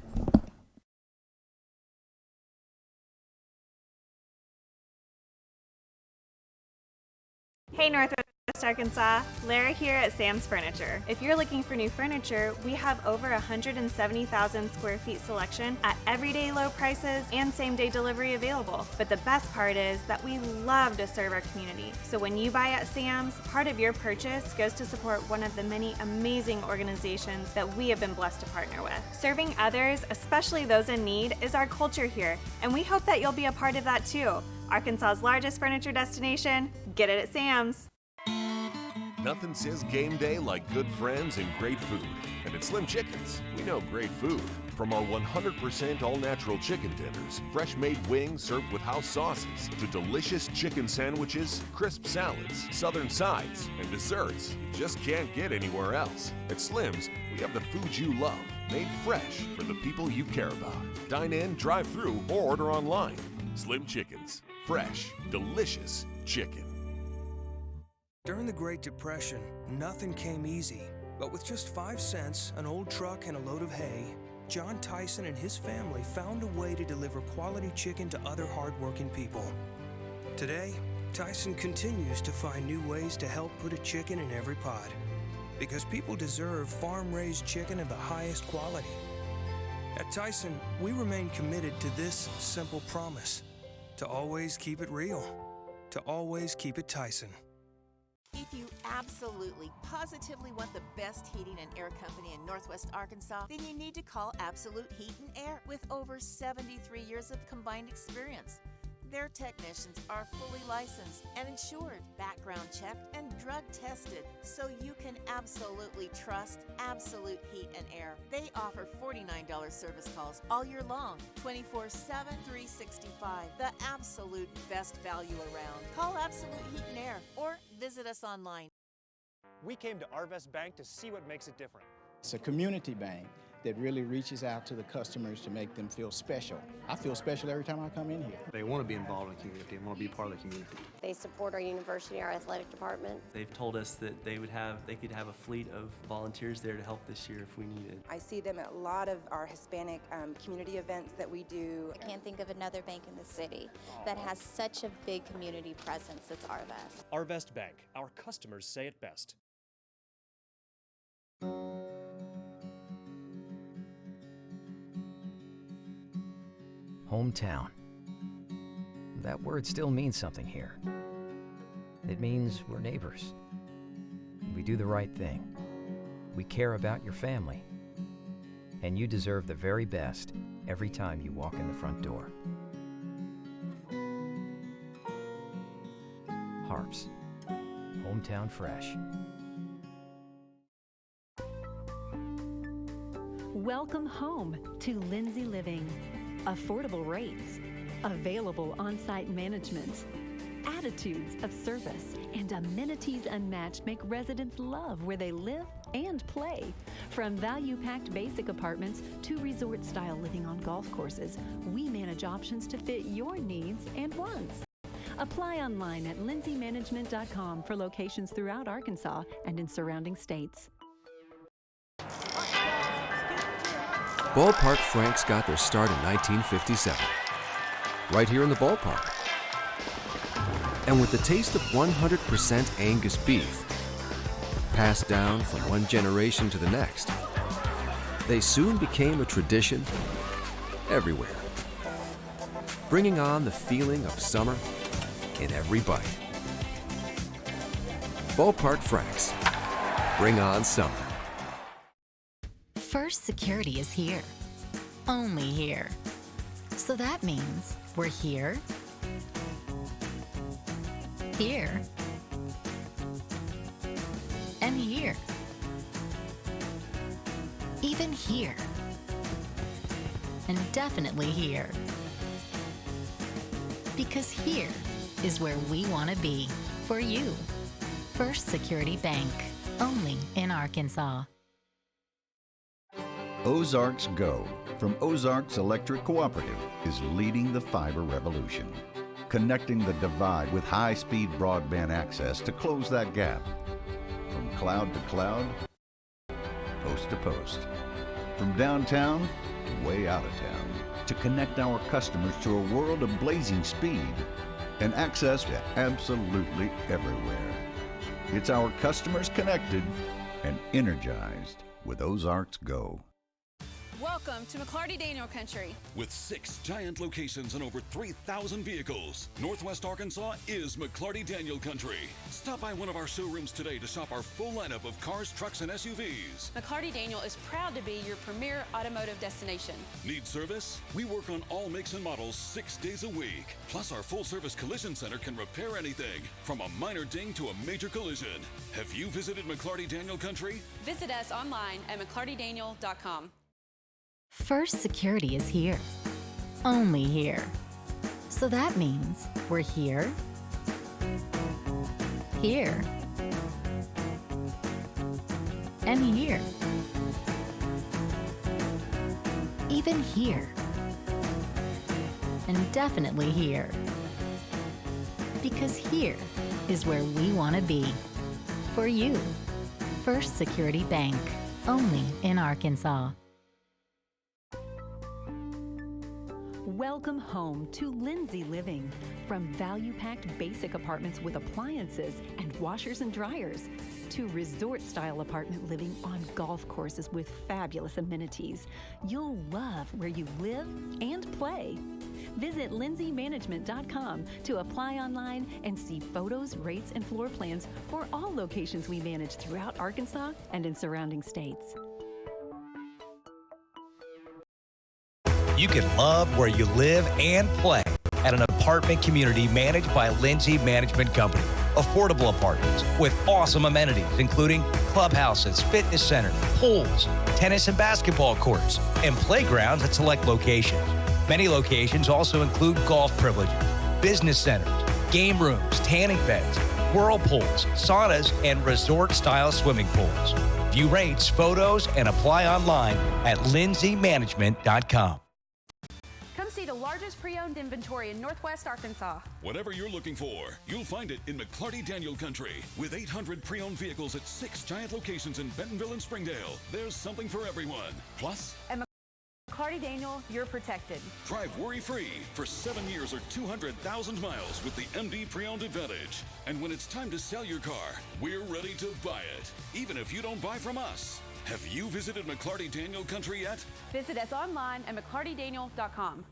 Hey Northwest Arkansas, Lara here at Sam's Furniture. If you're looking for new furniture, we have over 170,000 square feet selection at everyday low prices and same-day delivery available. But the best part is that we love to serve our community. So when you buy at Sam's, part of your purchase goes to support one of the many amazing organizations that we have been blessed to partner with. Serving others, especially those in need, is our culture here, and we hope that you'll be a part of that too. Arkansas's largest furniture destination, get it at Sam's. Nothing says game day like good friends and great food. And at Slim Chickens, we know great food. From our 100% all-natural chicken tenders, fresh-made wings served with house sauces, to delicious chicken sandwiches, crisp salads, southern sides, and desserts you just can't get anywhere else. At Slim's, we have the food you love, made fresh for the people you care about. Dine in, drive through, or order online. Slim Chickens. Fresh, delicious chicken. During the Great Depression, nothing came easy. But with just 5 cents, an old truck, and a load of hay, John Tyson and his family found a way to deliver quality chicken to other hardworking people. Today, Tyson continues to find new ways to help put a chicken in every pot. Because people deserve farm-raised chicken of the highest quality. At Tyson, we remain committed to this simple promise: to always keep it real, to always keep it Tyson. If you absolutely, positively want the best heating and air company in Northwest Arkansas, then you need to call Absolute Heat and Air with over 73 years of combined experience. Their technicians are fully licensed and insured, background checked, and drug tested, so you can absolutely trust Absolute Heat and Air. They offer $49 service calls all year long, 24/7, 365. The absolute best value around. Call Absolute Heat and Air or visit us online. We came to Arvest Bank to see what makes it different. It's a community bank that really reaches out to the customers to make them feel special. I feel special every time I come in here. They want to be involved in the community and want to be part of the community. They support our university, our athletic department. They've told us that they could have a fleet of volunteers there to help this year if we needed. I see them at a lot of our Hispanic community events that we do. I can't think of another bank in the city that has such a big community presence as Arvest. Arvest Bank, our customers say it best. Hometown. That word still means something here. It means we're neighbors. We do the right thing. We care about your family. And you deserve the very best every time you walk in the front door. HAR-BER. Hometown Fresh. Welcome home to Lindsay Living. Affordable rates, available on-site management, attitudes of service, and amenities unmatched make residents love where they live and play. From value-packed basic apartments to resort-style living on golf courses, we manage options to fit your needs and wants. Apply online at lindsaymanagement.com for locations throughout Arkansas and in surrounding states. Ballpark Franks got their start in 1957, right here in the ballpark. And with the taste of 100% Angus beef, passed down from one generation to the next, they soon became a tradition everywhere, bringing on the feeling of summer in every bite. Ballpark Franks, bring on summer. First Security is here. Only here. So that means we're here, here, and here. Even here. And definitely here. Because here is where we want to be for you. First Security Bank. Only in Arkansas. Ozarks Go from Ozarks Electric Cooperative is leading the fiber revolution, connecting the divide with high-speed broadband access to close that gap. From cloud to cloud, coast to post. From downtown to way out of town, to connect our customers to a world of blazing speed and access to absolutely everywhere. It's our customers connected and energized with Ozarks Go. Welcome to McClarty Daniel Country. With 6 giant locations and over 3,000 vehicles, Northwest Arkansas is McClarty Daniel Country. Stop by one of our showrooms today to shop our full lineup of cars, trucks, and SUVs. McClarty Daniel is proud to be your premier automotive destination. Need service? We work on all makes and models 6 days a week. Plus, our full-service collision center can repair anything, from a minor ding to a major collision. Have you visited McClarty Daniel Country? Visit us online at mcclartydaniel.com. First Security is here. Only here. So that means we're here, here, and here. Even here. And definitely here. Because here is where we want to be. For you. First Security Bank. Only in Arkansas. Welcome home to Lindsay Living. From value-packed basic apartments with appliances and washers and dryers to resort-style apartment living on golf courses with fabulous amenities. You'll love where you live and play. Visit lindsaymanagement.com to apply online and see photos, rates, and floor plans for all locations we manage throughout Arkansas and in surrounding states. You can love where you live and play at an apartment community managed by Lindsay Management Company. Affordable apartments with awesome amenities, including clubhouses, fitness centers, pools, tennis and basketball courts, and playgrounds at select locations. Many locations also include golf privileges, business centers, game rooms, tanning beds, whirlpools, saunas, and resort-style swimming pools. View rates, photos, and apply online at lindsaymanagement.com. Come see the largest pre-owned inventory in Northwest Arkansas. Whatever you're looking for, you'll find it in McClarty Daniel Country. With 800 pre-owned vehicles at 6 giant locations in Bentonville and Springdale, there's something for everyone. Plus, At McClarty Daniel, you're protected. drive worry-free for 7 years or 200,000 miles with the MD Pre-Owned Advantage. And when it's time to sell your car, we're ready to buy it, even if you don't buy from us. Have you visited McClarty Daniel Country yet? Visit us online at mcclartydaniel.com.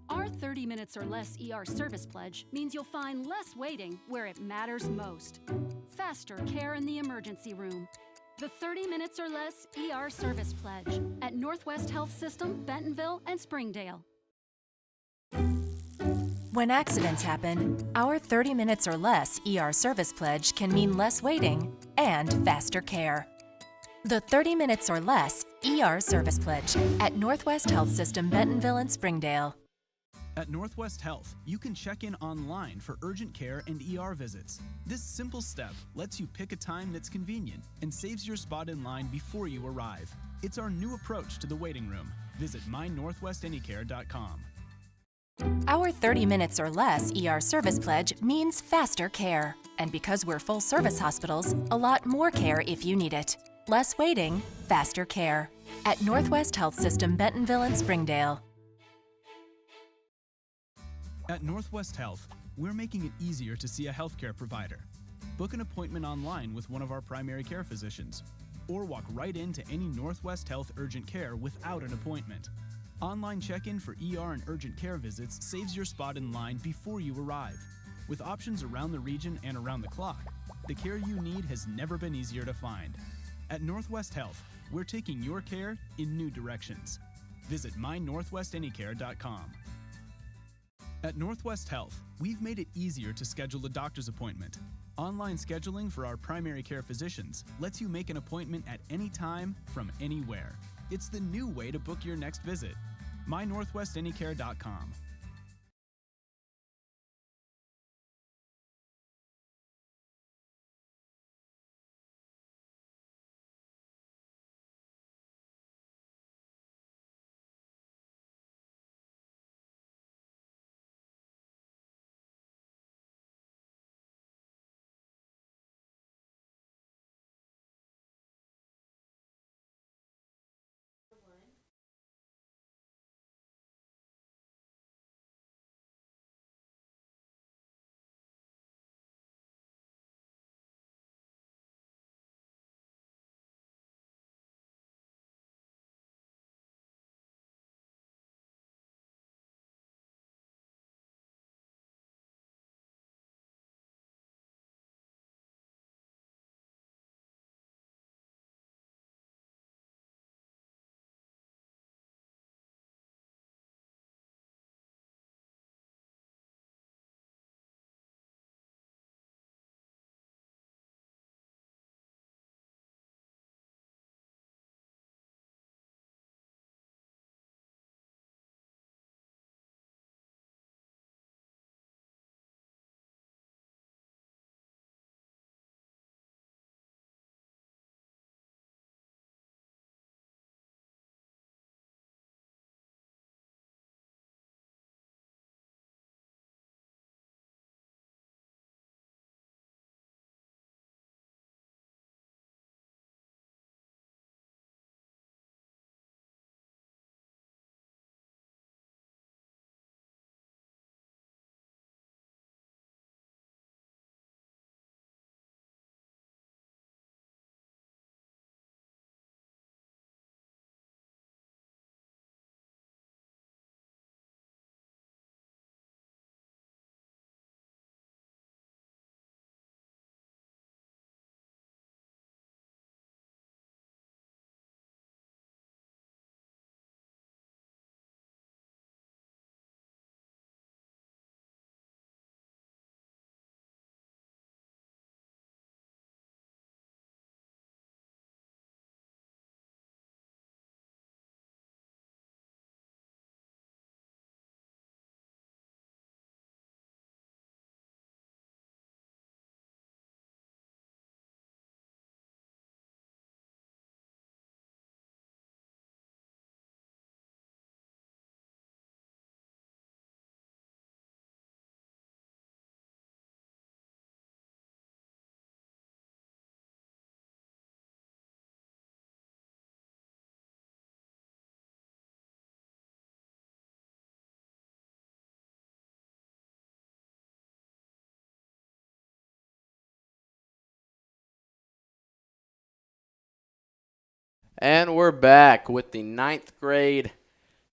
Our 30 minutes or less ER service pledge means you'll find less waiting where it matters most. Faster care in the emergency room. The 30 minutes or less ER service pledge at Northwest Health System, Bentonville, and Springdale. When accidents happen, our 30 minutes or less ER service pledge can mean less waiting and faster care. The 30 minutes or less ER service pledge at Northwest Health System, Bentonville, and Springdale. At Northwest Health, you can check in online for urgent care and ER visits. This simple step lets you pick a time that's convenient and saves your spot in line before you arrive. It's our new approach to the waiting room. Visit mynorthwestanycare.com. Our 30 minutes or less ER service pledge means faster care. And because we're full service hospitals, a lot more care if you need it. Less waiting, faster care. At Northwest Health System, Bentonville, and Springdale. At Northwest Health, we're making it easier to see a healthcare provider. Book an appointment online with one of our primary care physicians, or walk right into any Northwest Health urgent care without an appointment. Online check-in for ER and urgent care visits saves your spot in line before you arrive. With options around the region and around the clock, the care you need has never been easier to find. At Northwest Health, we're taking your care in new directions. Visit mynorthwestanycare.com. At Northwest Health, we've made it easier to schedule a doctor's appointment. Online scheduling for our primary care physicians lets you make an appointment at any time from anywhere. It's the new way to book your next visit. mynorthwestanycare.com. And we're back with the 9th grade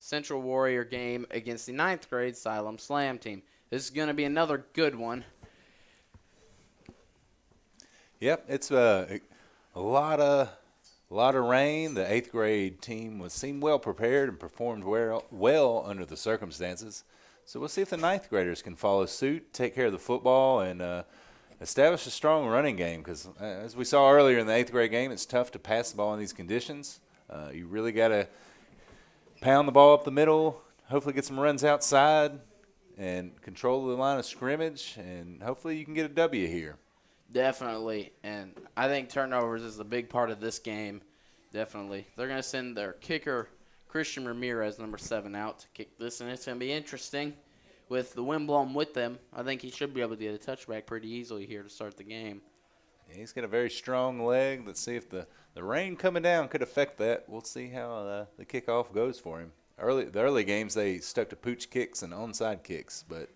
Central Warrior game against the 9th grade Siloam Slam team. This is going to be another good one. Yep, it's a lot of rain. The 8th grade team seemed well prepared and performed well under the circumstances. So we'll see if the 9th graders can follow suit, take care of the football, and establish a strong running game, because as we saw earlier in the 8th grade game, it's tough to pass the ball in these conditions. You really got to pound the ball up the middle, hopefully get some runs outside, and control the line of scrimmage, and hopefully you can get a W here. Definitely, and I think turnovers is a big part of this game. Definitely. They're going to send their kicker, Christian Ramirez, number 7, out to kick this, and it's going to be interesting. With the wind blowing with them, I think he should be able to get a touchback pretty easily here to start the game. Yeah, he's got a very strong leg. Let's see if the rain coming down could affect that. We'll see how the kickoff goes for him. The early games, they stuck to pooch kicks and onside kicks, but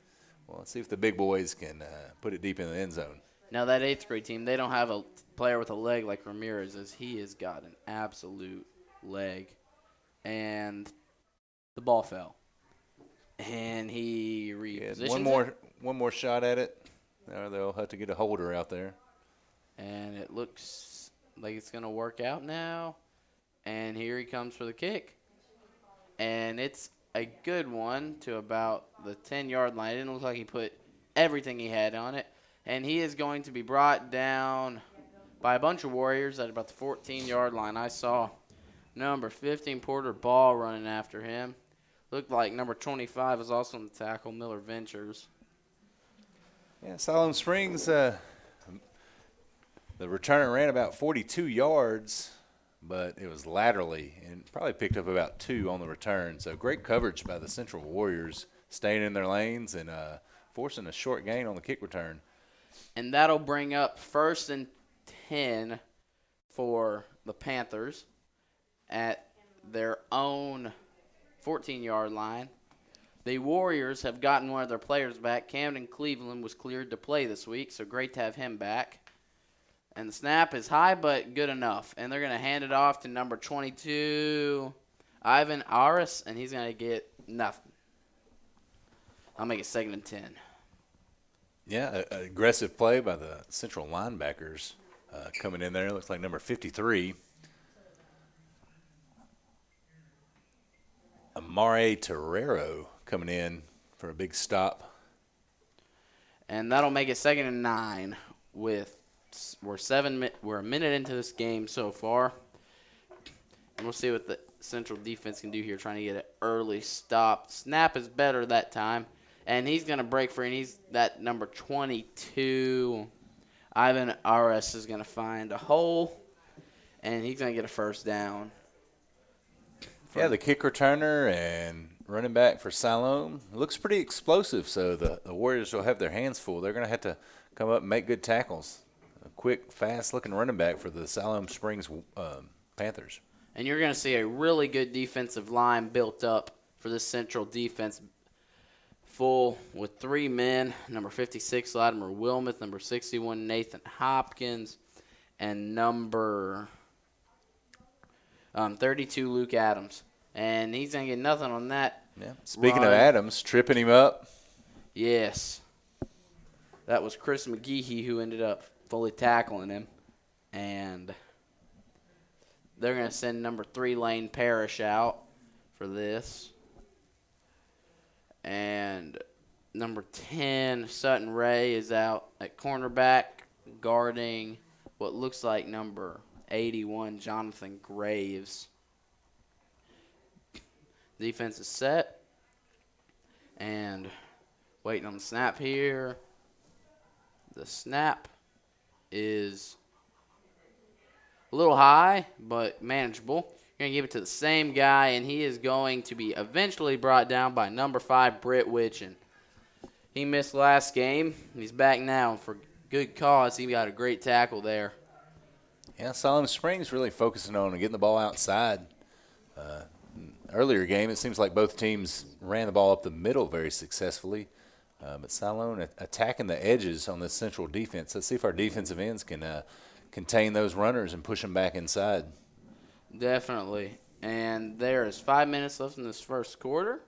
let's see if the big boys can put it deep in the end zone. Now, that 8th grade team, they don't have a player with a leg like Ramirez, as he has got an absolute leg. And the ball fell. And he repositions one more shot at it. They'll have to get a holder out there. And it looks like it's going to work out now. And here he comes for the kick. And it's a good one to about the 10-yard line. It didn't look like he put everything he had on it. And he is going to be brought down by a bunch of Warriors at about the 14-yard line. I saw number 15, Porter Ball, running after him. Looked like number 25 was also on the tackle, Miller Ventures. Yeah, Siloam Springs, the returner ran about 42 yards, but it was laterally and probably picked up about 2 on the return. So great coverage by the Central Warriors, staying in their lanes and forcing a short gain on the kick return. And that'll bring up 1st and 10 for the Panthers at their own 14-yard line. The Warriors have gotten one of their players back. Camden Cleveland was cleared to play this week, so great to have him back. And the snap is high, but good enough. And they're going to hand it off to number 22, Ivan Aris, and he's going to get nothing. I'll make it 2nd and 10. Yeah, an aggressive play by the Central linebackers coming in there. Looks like number 53. Amare Terrero coming in for a big stop. And that'll make it 2nd and 9 we're a minute into this game so far. And we'll see what the Central defense can do here, trying to get an early stop. Snap is better that time. And he's going to break free, and he's that number 22. Ivan Aris is going to find a hole, and he's going to get a 1st down. Yeah, the kick returner and running back for Siloam looks pretty explosive, so the Warriors will have their hands full. They're going to have to come up and make good tackles. A quick, fast-looking running back for the Siloam Springs Panthers. And you're going to see a really good defensive line built up for this Central defense, full with 3 men, number 56, Latimer Wilmuth, number 61, Nathan Hopkins, and number 32, Luke Adams. And he's going to get nothing on that. Yeah. Speaking of Adams, tripping him up. Yes. That was Chris McGehee who ended up fully tackling him. And they're going to send number 3, Lane Parrish, out for this. And number 10, Sutton Ray, is out at cornerback, guarding what looks like number 81, Jonathan Graves. Defense is set. And waiting on the snap here. The snap is a little high, but manageable. You're going to give it to the same guy, and he is going to be eventually brought down by number 5, Britt Witchen. He missed last game. He's back now for good cause. He got a great tackle there. Yeah, Siloam Springs really focusing on getting the ball outside. Earlier game, it seems like both teams ran the ball up the middle very successfully. But Siloam attacking the edges on this Central defense. Let's see if our defensive ends can contain those runners and push them back inside. Definitely. And there is 5 minutes left in this first quarter.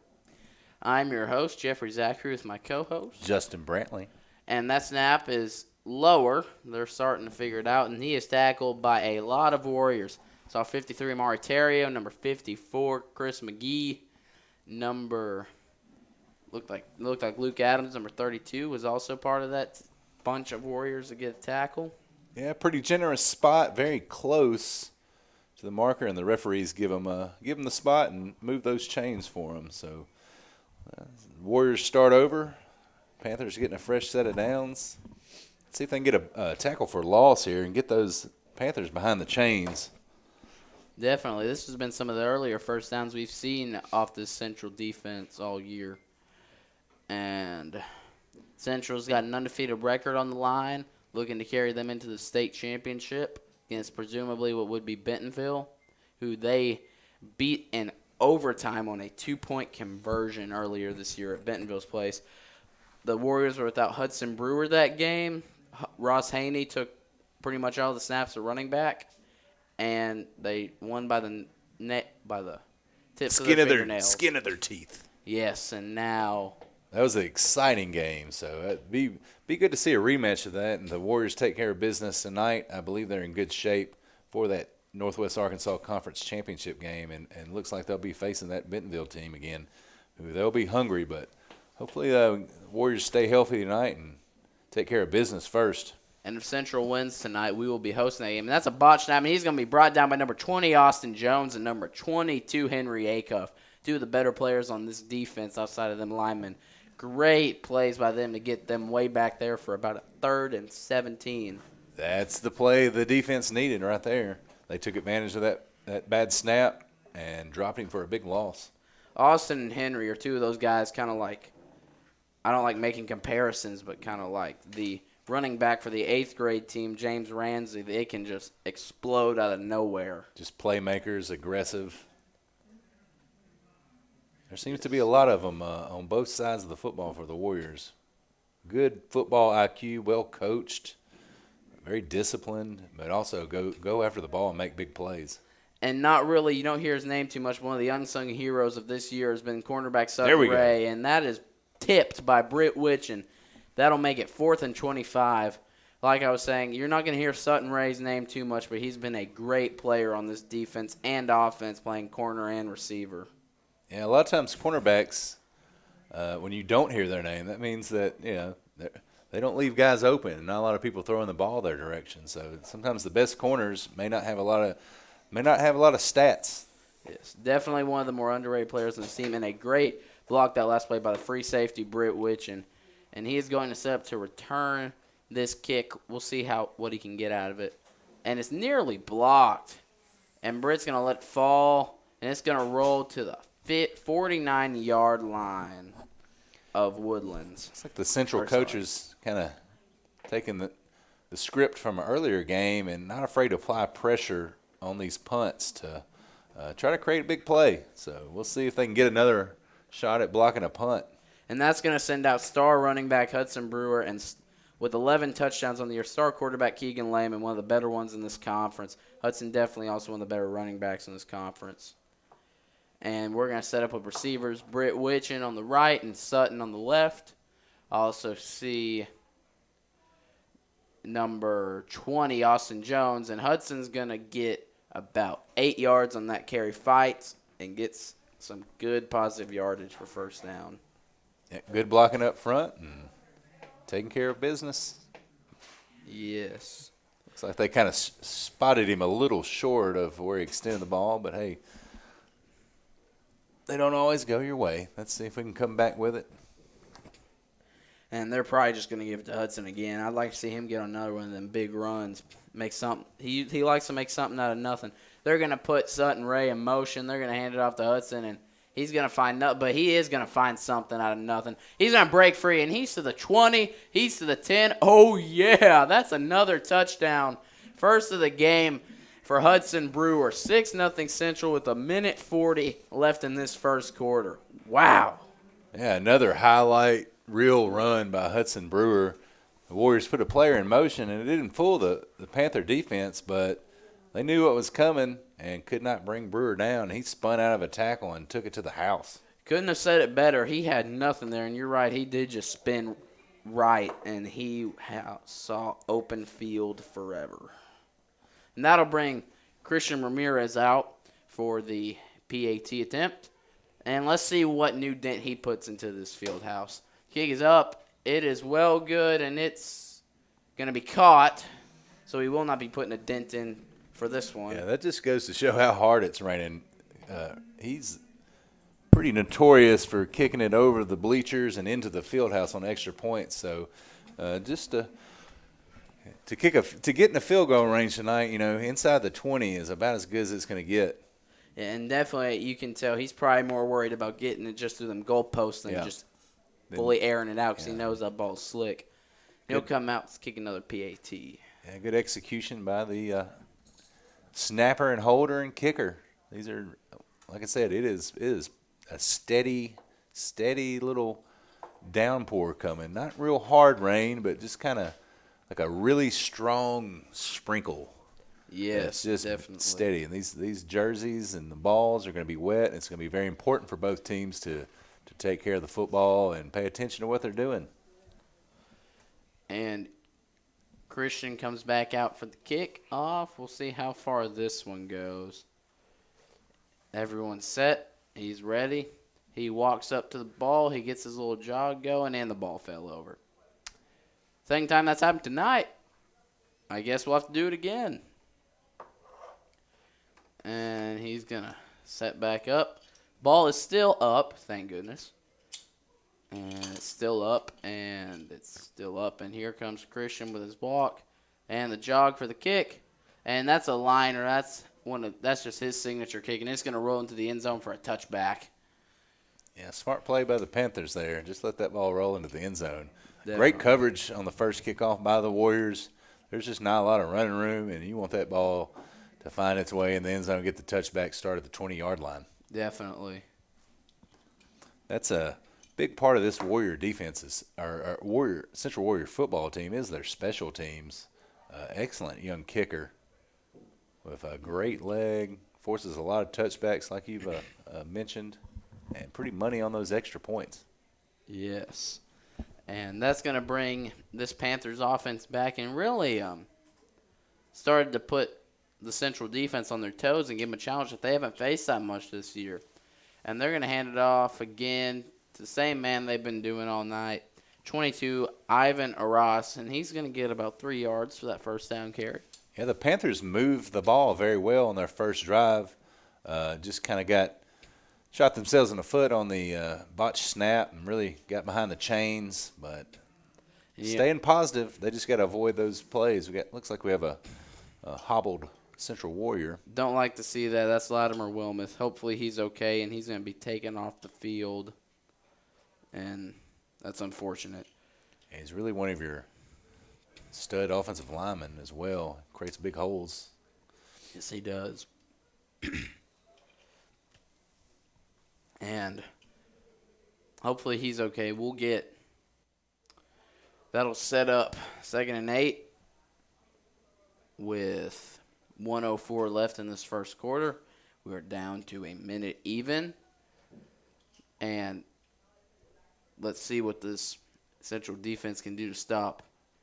I'm your host, Jeffrey Zachary, with my co-host, Justin Brantley. And that snap is lower. They're starting to figure it out. And he is tackled by a lot of Warriors. Saw 53, Amari Terrio. Number 54, Chris McGee. Looked like Luke Adams, number 32, was also part of that bunch of Warriors to get a tackle. Yeah, pretty generous spot, very close to the marker, and the referees give him the spot and move those chains for him. So Warriors start over. Panthers getting a fresh set of downs. Let's see if they can get a tackle for loss here and get those Panthers behind the chains. Definitely. This has been some of the earlier first downs we've seen off this Central defense all year. And Central's got an undefeated record on the line, looking to carry them into the state championship against presumably what would be Bentonville, who they beat in overtime on a 2-point conversion earlier this year at Bentonville's place. The Warriors were without Hudson Brewer that game. Ross Haney took pretty much all the snaps of running back, and they won by the tips of their fingernails. Skin of their teeth. Yes, and now that was an exciting game. So it'd be good to see a rematch of that, and the Warriors take care of business tonight. I believe they're in good shape for that Northwest Arkansas Conference Championship game, and looks like they'll be facing that Bentonville team again, who they'll be hungry, but hopefully the Warriors stay healthy tonight and take care of business first. And if Central wins tonight, we will be hosting that game. And that's a botch snap. I mean, he's going to be brought down by number 20, Austin Jones, and number 22, Henry Acuff. Two of the better players on this defense outside of them linemen. Great plays by them to get them way back there for about a 3rd and 17. That's the play the defense needed right there. They took advantage of that bad snap and dropped him for a big loss. Austin and Henry are two of those guys kind of like, I don't like making comparisons, but kind of like the running back for the 8th grade team, James Ramsey. They can just explode out of nowhere. Just playmakers, aggressive. There seems to be a lot of them on both sides of the football for the Warriors. Good football IQ, well coached, very disciplined, but also go after the ball and make big plays. And not really, you don't hear his name too much. One of the unsung heroes of this year has been cornerback Sutton Ray, and that is tipped by Britt Witch, and that'll make it 4th and 25. Like I was saying, you're not going to hear Sutton Ray's name too much, but he's been a great player on this defense and offense, playing corner and receiver. Yeah, a lot of times cornerbacks, when you don't hear their name, that means that they don't leave guys open, and not a lot of people throwing the ball their direction. So sometimes the best corners may not have a lot of stats. Yes, definitely one of the more underrated players on the team, and a great block that last play by the free safety Britt Witch, and he is going to set up to return this kick. We'll see what he can get out of it, and it's nearly blocked, and Britt's going to let it fall, and it's going to roll to the 49-yard line of Woodlands. It's like the Central coaches kind of taking the script from an earlier game and not afraid to apply pressure on these punts to try to create a big play. So we'll see if they can get another shot at blocking a punt. And that's going to send out star running back Hudson Brewer, and with 11 touchdowns on the year, star quarterback Keegan Lehman, one of the better ones in this conference. Hudson definitely also one of the better running backs in this conference. And we're going to set up with receivers, Britt Witchen on the right and Sutton on the left. I also see number 20, Austin Jones, and Hudson's going to get about 8 yards on that carry, fights, and gets some good positive yardage for first down. Yeah, good blocking up front and taking care of business. Yes. Looks like they kind of spotted him a little short of where he extended the ball, but hey, they don't always go your way. Let's see if we can come back with it. And they're probably just going to give it to Hudson again. I'd like to see him get on another one of them big runs. Make something. He likes to make something out of nothing. They're going to put Sutton Ray in motion. They're going to hand it off to Hudson, and he's going to find nothing. But he is going to find something out of nothing. He's going to break free, and he's to the 20. He's to the 10. Oh, yeah, that's another touchdown. First of the game for Hudson Brewer. 6-0 Central with 1:40 left in this first quarter. Wow. Yeah, another highlight reel run by Hudson Brewer. The Warriors put a player in motion, and it didn't fool the Panther defense, but they knew what was coming and could not bring Brewer down. He spun out of a tackle and took it to the house. Couldn't have said it better. He had nothing there, and you're right. He did just spin right, and he saw open field forever. And that'll bring Christian Ramirez out for the PAT attempt. And let's see what new dent he puts into this field house. Kick is up. It is well good, and it's going to be caught. So he will not be putting a dent in for this one. Yeah, that just goes to show how hard it's raining. He's pretty notorious for kicking it over the bleachers and into the field house on extra points. So just to get in the field goal range tonight, inside the 20 is about as good as it's going to get. Yeah, and definitely you can tell he's probably more worried about getting it just through them goalposts than just fully airing it out because he knows that ball's slick. He'll come out and kick another PAT. Yeah, good execution by the snapper and holder and kicker. These are, like I said, it is a steady little downpour coming. Not real hard rain, but just kind of like a really strong sprinkle. Yes, just definitely steady. And these jerseys and the balls are going to be wet. And it's going to be very important for both teams to take care of the football and pay attention to what they're doing. And Christian comes back out for the kick off. We'll see how far this one goes. Everyone's set. He's ready. He walks up to the ball. He gets his little jog going, and the ball fell over. Second time that's happened tonight. I guess we'll have to do it again. And he's going to set back up. Ball is still up, thank goodness. And it's still up, and it's still up. And here comes Christian with his block and the jog for the kick. And that's a liner. That's just his signature kick, and it's going to roll into the end zone for a touchback. Yeah, smart play by the Panthers there. Just let that ball roll into the end zone. Definitely. Great coverage on the first kickoff by the Warriors. There's just not a lot of running room, and you want that ball to find its way in the end zone and get the touchback start at the 20-yard line. Definitely. That's a big part of this Warrior defense. Our Central Warrior football team is their special teams. Excellent young kicker with a great leg, forces a lot of touchbacks like you've mentioned, and pretty money on those extra points. Yes. And that's going to bring this Panthers offense back and really started to put the Central defense on their toes and give them a challenge that they haven't faced that much this year. And they're going to hand it off again to the same man they've been doing all night, 22, Ivan Arras, and he's going to get about 3 yards for that first down carry. Yeah, the Panthers moved the ball very well on their first drive. Just kind of shot themselves in the foot on the botched snap and really got behind the chains. But staying positive, they just got to avoid those plays. Looks like we have a hobbled Central Warrior. Don't like to see that. That's Latimer Wilmoth. Hopefully he's okay, and he's going to be taken off the field. And that's unfortunate. Yeah, he's really one of your stud offensive linemen as well. Creates big holes. Yes, he does. And hopefully he's okay. That'll set up 2nd and 8 with 1:04 left in this first quarter. We are down to a minute even. And let's see what this Central defense can do to stop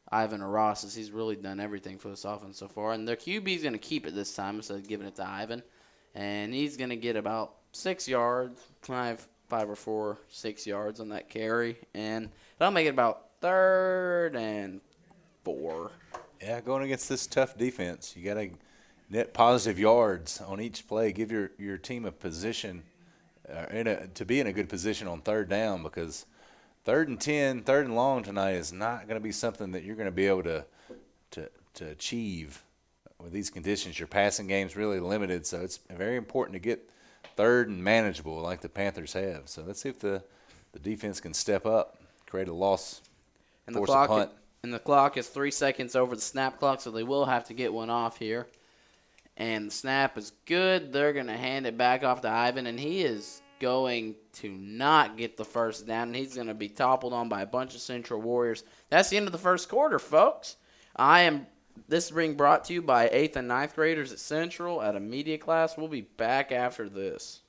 Ivan Arras, as he's really done everything for this offense so far. And their QB's going to keep it this time instead of giving it to Ivan. And he's going to get about 6 yards, 5 or 6 yards on that carry. And that'll make it about 3rd and 4. Yeah, going against this tough defense, you got to net positive yards on each play. Give your team a position to be in a good position on 3rd down, because 3rd and 10, 3rd and long tonight is not going to be something that you're going to be able to achieve with these conditions. Your passing game's really limited, so it's very important to get 3rd and manageable like the Panthers have. So let's see if the defense can step up, create a loss, force a punt. And the clock is 3 seconds over the snap clock, so they will have to get one off here. And the snap is good. They're going to hand it back off to Ivan, and he is going to not get the first down, and he's going to be toppled on by a bunch of Central Warriors. That's the end of the first quarter, folks. I am This is being brought to you by 8th and 9th graders at Central at a media class. We'll be back after this.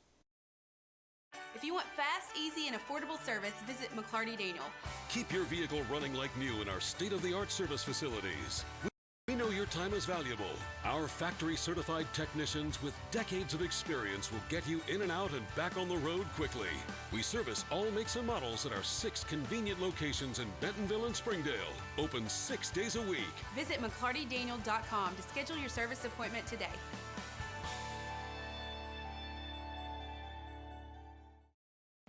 If you want fast, easy, and affordable service, visit McClarty Daniel. Keep your vehicle running like new in our state-of-the-art service facilities. We know your time is valuable. Our factory-certified technicians with decades of experience will get you in and out and back on the road quickly. We service all makes and models at our 6 convenient locations in Bentonville and Springdale. Open 6 days a week. Visit McClartyDaniel.com to schedule your service appointment today.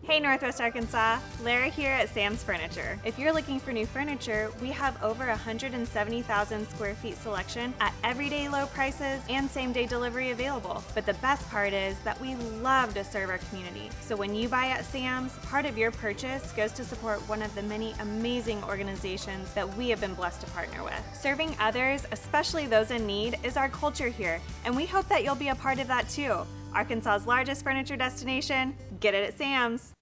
Hey Northwest Arkansas, Lara here at Sam's Furniture. If you're looking for new furniture, we have over 170,000 square feet selection at everyday low prices and same-day delivery available. But the best part is that we love to serve our community. So when you buy at Sam's, part of your purchase goes to support one of the many amazing organizations that we have been blessed to partner with. Serving others, especially those in need, is our culture here, and we hope that you'll be a part of that too. Arkansas's largest furniture destination, get it at Sam's.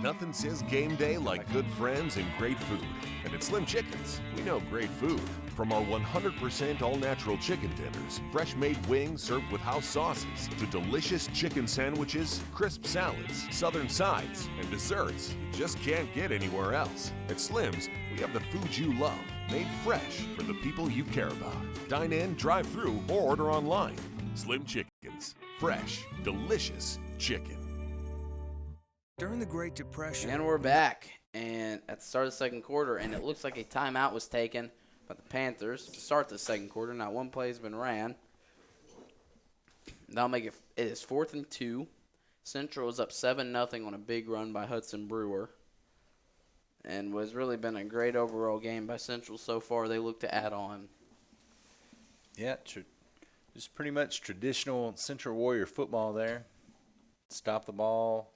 Nothing says game day like good friends and great food. And at Slim Chickens, we know great food. From our 100% all-natural chicken tenders, fresh-made wings served with house sauces, to delicious chicken sandwiches, crisp salads, southern sides, and desserts you just can't get anywhere else. At Slim's, we have the food you love, made fresh for the people you care about. Dine in, drive through, or order online. Slim Chickens. Fresh, delicious chicken. During the Great Depression. And we're back. And at the start of the second quarter, and it looks like a timeout was taken by the Panthers to start the second quarter. Not one play has been ran. That'll make it is 4th and 2. Central is up 7-0 on a big run by Hudson Brewer. And was really been a great overall game by Central so far. They look to add on. Yeah, just pretty much traditional Central Warrior football there. Stop the ball,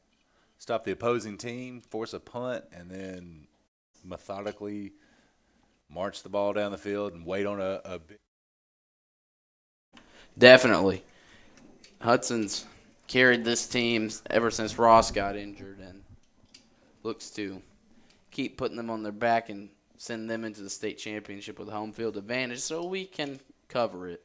stop the opposing team, force a punt, and then methodically march the ball down the field and wait on a big. Definitely. Hudson's carried this team ever since Ross got injured and looks to keep putting them on their back and send them into the state championship with a home field advantage so we can cover it.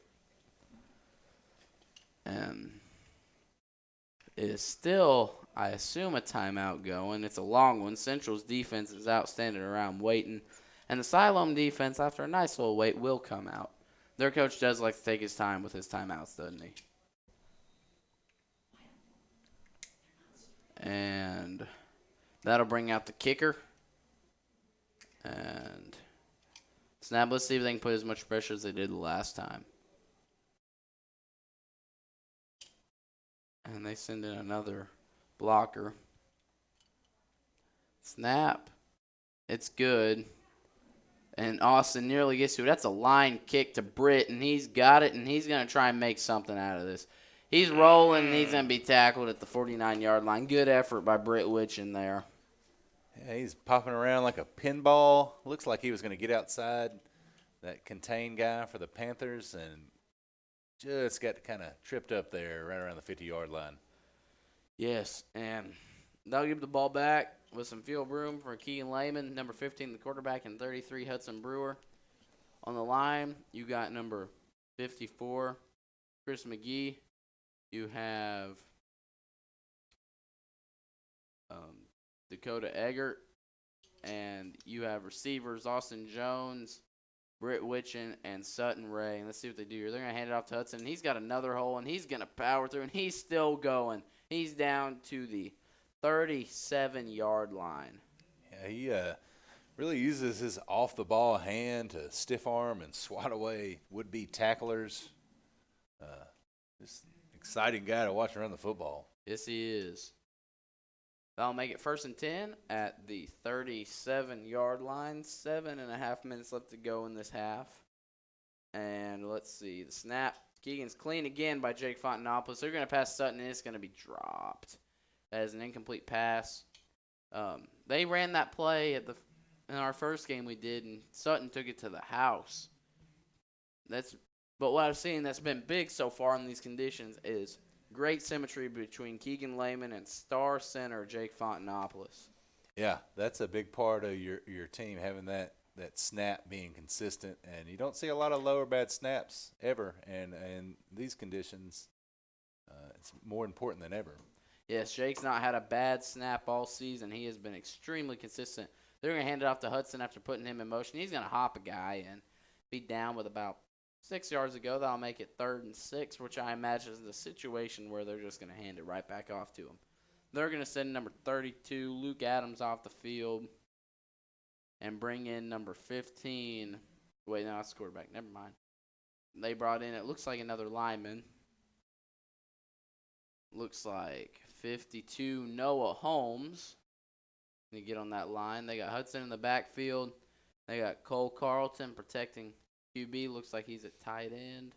It is still, I assume, a timeout going. It's a long one. Central's defense is out standing around waiting. And the Siloam defense, after a nice little wait, will come out. Their coach does like to take his time with his timeouts, doesn't he? And that'll bring out the kicker. And snap, let's see if they can put as much pressure as they did the last time. And they send in another blocker. Snap. It's good. And Austin nearly gets to it. That's a line kick to Britt, and he's got it, and he's going to try and make something out of this. He's rolling, and he's going to be tackled at the 49-yard line. Good effort by Britt Witch in there. Yeah, he's popping around like a pinball. Looks like he was going to get outside that contained guy for the Panthers, and just got kind of tripped up there right around the 50-yard line. Yes, and they'll give the ball back with some field room for Keegan Lehman, number 15, the quarterback, and 33, Hudson Brewer. On the line, you got number 54, Chris McGee. You have Dakota Eggert, and you have receivers Austin Jones, Britt Witchen, and Sutton Ray. And let's see what they do here. They're going to hand it off to Hudson, and he's got another hole, and he's going to power through, and he's still going. He's down to the 37-yard line. Yeah, he really uses his off-the-ball hand to stiff arm and swat away would-be tacklers. Just exciting guy to watch run the football. Yes, he is. That'll make it 1st and 10 at the 37-yard line. 7.5 minutes left to go in this half. And let's see. The snap. Keegan's clean again by Jake Fontanopoulos. They're going to pass Sutton, and it's going to be dropped. That is an incomplete pass. They ran that play in our first game we did, and Sutton took it to the house. But what I've seen that's been big so far in these conditions is great symmetry between Keegan Lehman and star center Jake Fontanopoulos. Yeah, that's a big part of your team, having that that snap being consistent, and you don't see a lot of lower bad snaps ever, and in these conditions, it's more important than ever. Yes, Jake's not had a bad snap all season. He has been extremely consistent. They're going to hand it off to Hudson after putting him in motion. He's going to hop a guy and be down with about 6 yards to go. That'll make it 3rd and 6, which I imagine is the situation where they're just going to hand it right back off to him. They're going to send number 32, Luke Adams, off the field and bring in number 15. Wait, no, that's the quarterback. Never mind. They brought in, it looks like another lineman. Looks like 52, Noah Holmes. To get on that line. They got Hudson in the backfield. They got Cole Carlton protecting QB. Looks like he's at tight end.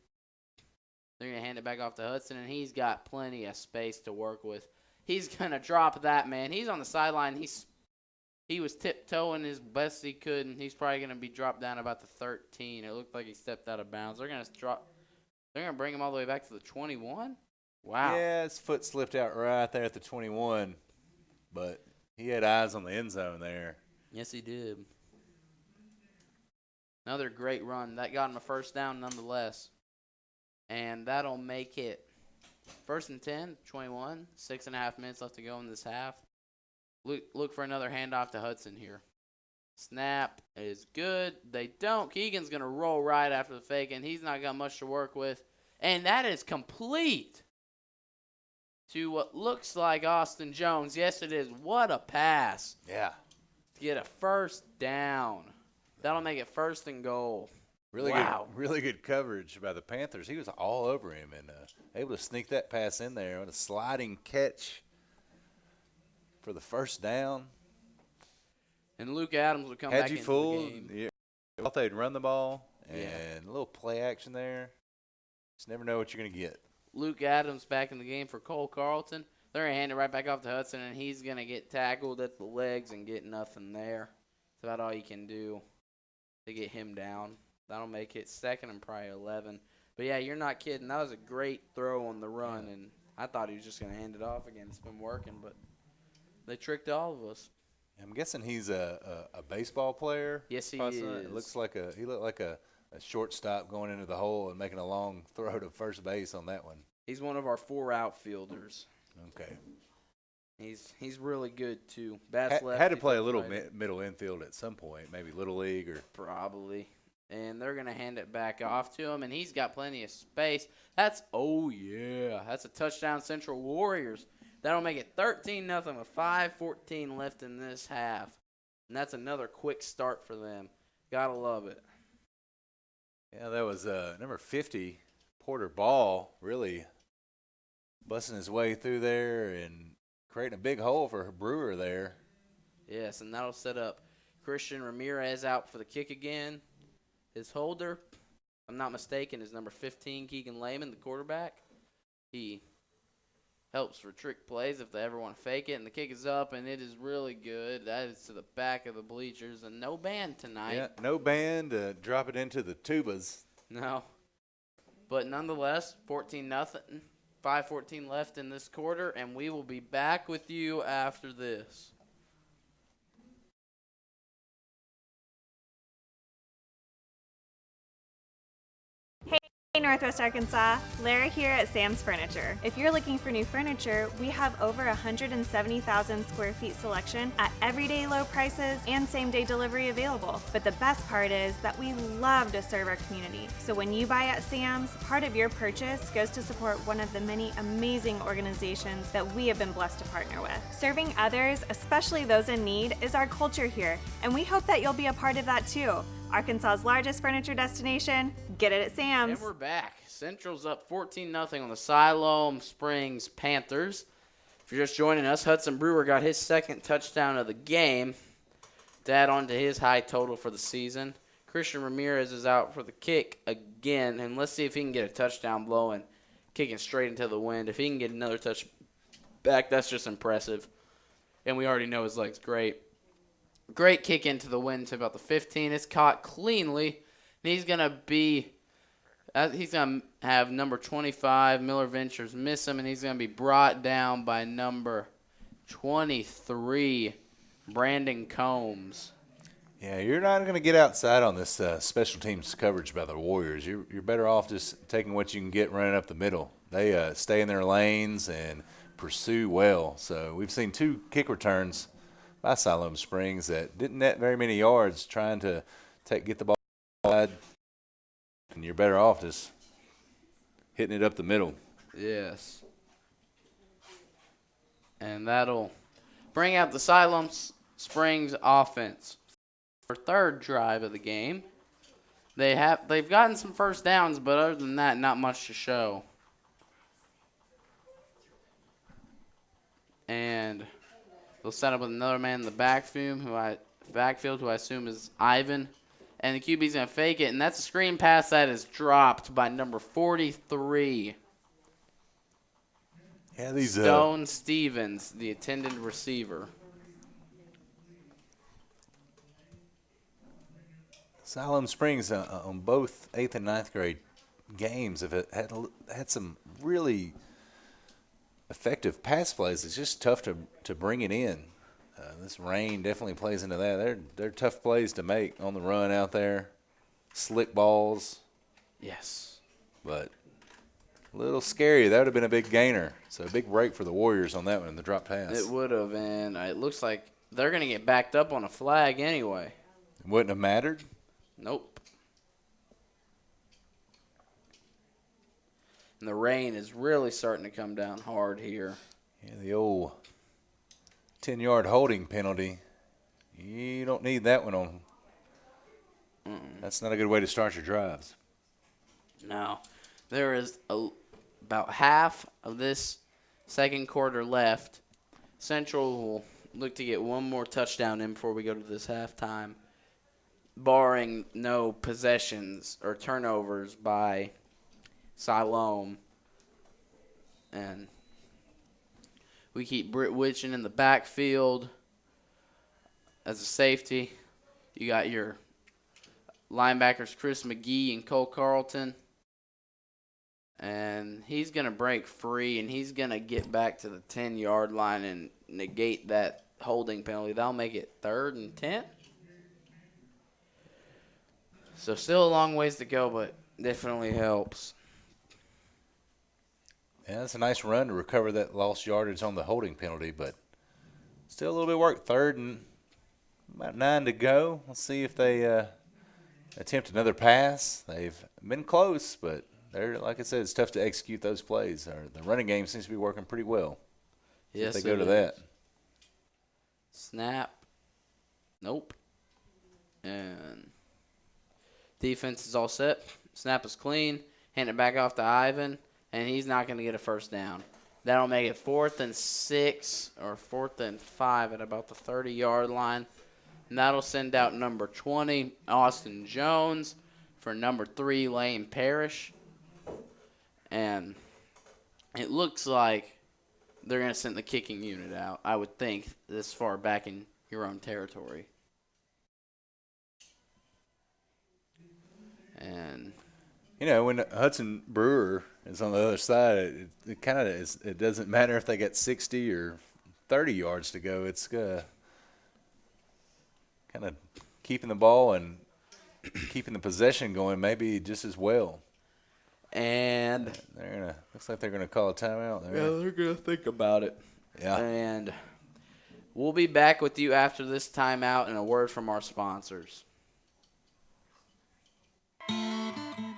They're going to hand it back off to Hudson, and he's got plenty of space to work with. He's going to drop that, man. He's on the sideline. He was tiptoeing as best he could, and he's probably going to be dropped down about the 13. It looked like he stepped out of bounds. They're going to bring him all the way back to the 21. Wow. Yeah, his foot slipped out right there at the 21, but he had eyes on the end zone there. Yes, he did. Another great run. That got him a first down nonetheless. And that'll make it 1st and 10, 21, 6.5 minutes left to go in this half. Look for another handoff to Hudson here. Snap is good. They don't. Keegan's going to roll right after the fake, and he's not got much to work with. And that is complete to what looks like Austin Jones. Yes, it is. What a pass. Yeah. To get a first down. That'll make it 1st and goal. Really good coverage by the Panthers. He was all over him and able to sneak that pass in there on a sliding catch for the first down. And Luke Adams would come back into the game. Yeah. I thought they'd run the ball and a little play action there. Just never know what you're going to get. Luke Adams back in the game for Cole Carlton. They're going to hand it right back off to Hudson, and he's going to get tackled at the legs and get nothing there. That's about all you can do to get him down. That'll make it 2nd and probably 11. But, yeah, you're not kidding. That was a great throw on the run, and I thought he was just going to hand it off again. It's been working, but they tricked all of us. I'm guessing he's a baseball player. Yes, he possibly. is. It looks like he looked like a shortstop going into the hole and making a long throw to first base on that one. He's one of our 4 outfielders. Okay. He's really good, too. Bats left. Had to play a little middle infield at some point, maybe Little League or. Probably. And they're going to hand it back off to him, and he's got plenty of space. That's a touchdown, Central Warriors. That'll make it 13-0 with 5:14 left in this half. And that's another quick start for them. Gotta love it. Yeah, that was number 50, Porter Ball, really busting his way through there and creating a big hole for Brewer there. Yes, and that'll set up Christian Ramirez out for the kick again. His holder, if I'm not mistaken, is number 15, Keegan Lehman, the quarterback. He helps for trick plays if they ever want to fake it. And the kick is up, and it is really good. That is to the back of the bleachers. And no band tonight. Yeah, no band. Drop it into the tubas. No. But nonetheless, 14-0. 5:14 left in this quarter, and we will be back with you after this. Hey Northwest Arkansas, Lara here at Sam's Furniture. If you're looking for new furniture, we have over 170,000 square feet selection at everyday low prices and same-day delivery available. But the best part is that we love to serve our community. So when you buy at Sam's, part of your purchase goes to support one of the many amazing organizations that we have been blessed to partner with. Serving others, especially those in need, is our culture here, and we hope that you'll be a part of that too. Arkansas's largest furniture destination. Get it at Sam's. And we're back. Central's up 14-0 on the Siloam Springs Panthers. If you're just joining us, Hudson Brewer got his 2nd touchdown of the game to add on to his high total for the season. Christian Ramirez is out for the kick again, and let's see if he can get a touchdown blowing, kicking straight into the wind. If he can get another touch back, that's just impressive. And we already know his leg's great. Great kick into the wind to about the 15. It's caught cleanly. And he's going to have number 25, Miller Ventures, miss him, and he's going to be brought down by number 23, Brandon Combs. Yeah, you're not going to get outside on this special teams coverage by the Warriors. You're better off just taking what you can get running up the middle. They stay in their lanes and pursue well. So we've seen 2 kick returns by Siloam Springs that didn't net very many yards trying to get the ball wide. And you're better off just hitting it up the middle. Yes. And that'll bring out the Siloam Springs offense. For third drive of the game. They've gotten some first downs, but other than that, not much to show. And they'll set up with another man in the backfield, who I assume is Ivan. And the QB's going to fake it, and that's a screen pass that is dropped by number 43. Yeah, these Stone Stevens, the intended receiver. Siloam Springs on both 8th and 9th grade games have had some really effective pass plays. It's just tough to bring it in. This rain definitely plays into that. They're tough plays to make on the run out there. Slick balls. Yes. But a little scary. That would have been a big gainer. So a big break for the Warriors on that one, the drop pass. It would have, and it looks like they're going to get backed up on a flag anyway. It wouldn't have mattered? Nope. And the rain is really starting to come down hard here. Yeah, the old 10-yard holding penalty. You don't need that one on. That's not a good way to start your drives. No. There is about half of this second quarter left. Central will look to get one more touchdown in before we go to this halftime, barring no possessions or turnovers by Siloam. And we keep Britt Witchen in the backfield as a safety. You got your linebackers Chris McGee and Cole Carlton. And he's going to break free, and he's going to get back to the 10-yard line and negate that holding penalty. That'll make it 3rd and 10. So still a long ways to go, but definitely helps. Yeah, that's a nice run to recover that lost yardage on the holding penalty, but still a little bit of work. 3rd and about 9 to go. Let's see if they attempt another pass. They've been close, but they're, like I said, it's tough to execute those plays. The running game seems to be working pretty well. Yes, if they go to that. Snap. Nope. And defense is all set. Snap is clean. Hand it back off to Ivan, and he's not going to get a first down. That'll make it 4th and 6 or 4th and 5 at about the 30-yard line. And that'll send out number 20, Austin Jones, for number 3, Lane Parrish. And it looks like they're going to send the kicking unit out, I would think, this far back in your own territory. And you know, when Hudson Brewer is on the other side, it kind of is. It doesn't matter if they get 60 or 30 yards to go. It's kind of keeping the ball and keeping the possession going, maybe just as well. And looks like they're gonna call a timeout there. Yeah, they're gonna think about it. Yeah. And we'll be back with you after this timeout and a word from our sponsors.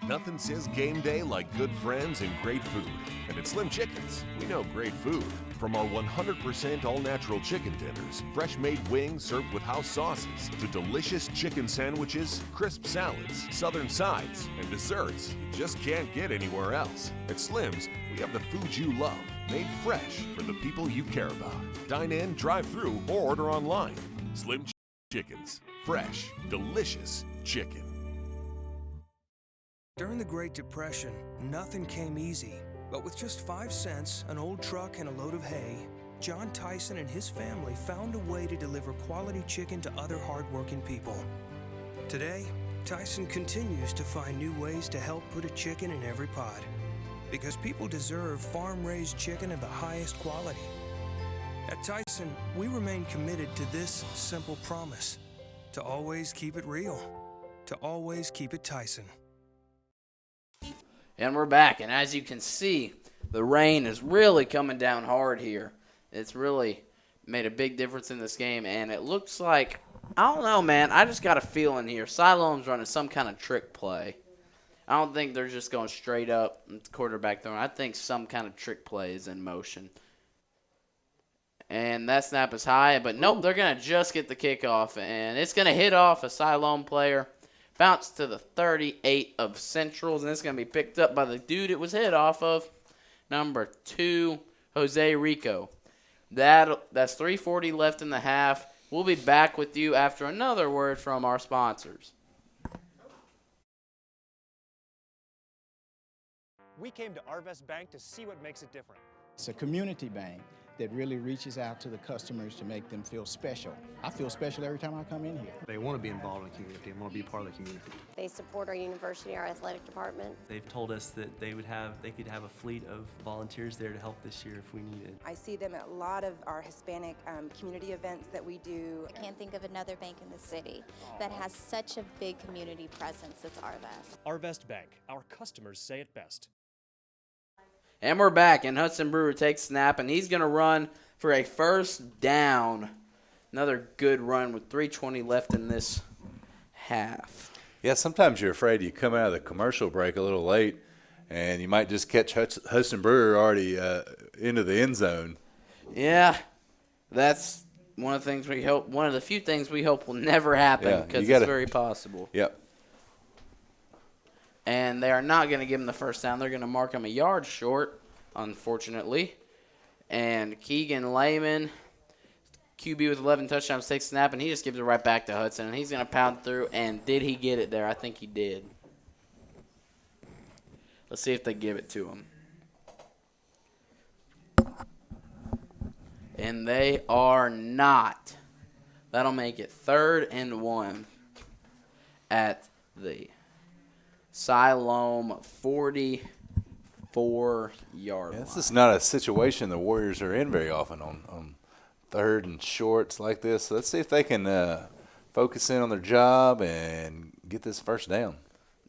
Nothing says game day like good friends and great food. And at Slim Chickens, we know great food. From our 100% all-natural chicken tenders, fresh-made wings served with house sauces, to delicious chicken sandwiches, crisp salads, southern sides, and desserts you just can't get anywhere else. At Slim's, we have the food you love, made fresh for the people you care about. Dine in, drive through, or order online. Slim Chickens. Fresh, delicious chicken. During the Great Depression, nothing came easy. But with just 5 cents, an old truck, and a load of hay, John Tyson and his family found a way to deliver quality chicken to other hardworking people. Today, Tyson continues to find new ways to help put a chicken in every pot. Because people deserve farm-raised chicken of the highest quality. At Tyson, we remain committed to this simple promise. to always keep it real, to always keep it Tyson. And we're back, and as you can see, the rain is really coming down hard here. It's really made a big difference in this game, and it looks like, I don't know, man, I just got a feeling here. Siloam's running some kind of trick play. I don't think they're just going straight up quarterback throwing. I think some kind of trick play is in motion. And that snap is high, but nope, they're going to just get the kickoff, and it's going to hit off a Siloam player. Bounce to the 38 of Centrals, and it's going to be picked up by the dude it was hit off of, number 2, Jose Rico. That's 3:40 left in the half. We'll be back with you after another word from our sponsors. We came to Arvest Bank to see what makes it different. It's a community bank that really reaches out to the customers to make them feel special. I feel special every time I come in here. They want to be involved in the community and want to be part of the community. They support our university, our athletic department. They've told us that they could have a fleet of volunteers there to help this year if we needed. I see them at a lot of our Hispanic community events that we do. I can't think of another bank in the city that has such a big community presence as Arvest. Arvest Bank, our customers say it best. And we're back, and Hudson Brewer takes snap, and he's going to run for a first down. Another good run with 3:20 left in this half. Yeah, sometimes you're afraid you come out of the commercial break a little late, and you might just catch Hudson Brewer already into the end zone. Yeah, that's one of the things we hope. One of the few things we hope will never happen because it's very possible. Yep. And they are not going to give him the first down. They're going to mark him a yard short, unfortunately. And Keegan Lehman, QB with 11 touchdowns, takes snap, and he just gives it right back to Hudson. And he's going to pound through. And did he get it there? I think he did. Let's see if they give it to him. And they are not. That'll make it 3rd and 1 at the Siloam 44-yard line. This is not a situation the Warriors are in very often on 3rd and shorts like this. So let's see if they can focus in on their job and get this first down.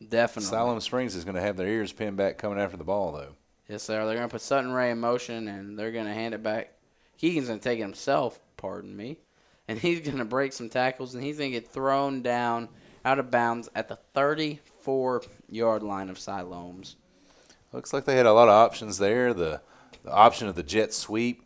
Definitely. Siloam Springs is going to have their ears pinned back coming after the ball, though. Yes, they are. They're going to put Sutton Ray in motion, and they're going to hand it back. Keegan's going to take it himself, pardon me, and he's going to break some tackles, and he's going to get thrown down out of bounds at the 34-yard line of Siloam's. Looks like they had a lot of options there. The option of the jet sweep,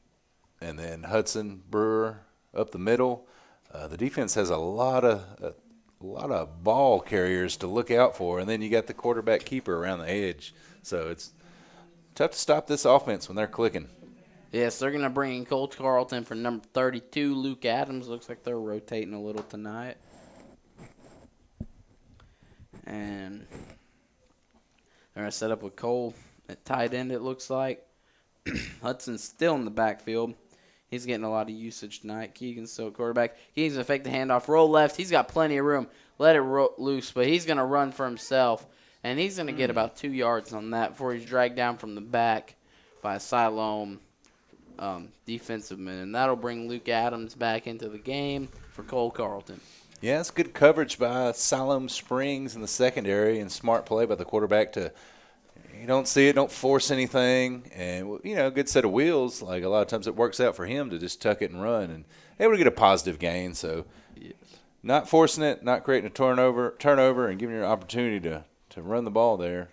and then Hudson Brewer up the middle. The defense has a lot of ball carriers to look out for, and then you got the quarterback keeper around the edge. So it's tough to stop this offense when they're clicking. Yes, they're going to bring in Colt Carlton for number 32. Luke Adams looks like they're rotating a little tonight. And they're going to set up with Cole at tight end, it looks like. Hudson's still in the backfield. He's getting a lot of usage tonight. Keegan's still quarterback. Keegan's going to fake the handoff. Roll left. He's got plenty of room. Let it loose, but he's going to run for himself. And he's going to get about 2 yards on that before he's dragged down from the back by a Siloam defensive man. And that'll bring Luke Adams back into the game for Cole Carlton. Yeah, it's good coverage by Siloam Springs in the secondary and smart play by the quarterback to – you don't see it, don't force anything. And, you know, a good set of wheels. Like a lot of times it works out for him to just tuck it and run and able to get a positive gain. So not forcing it, not creating a turnover and giving you an opportunity to run the ball there.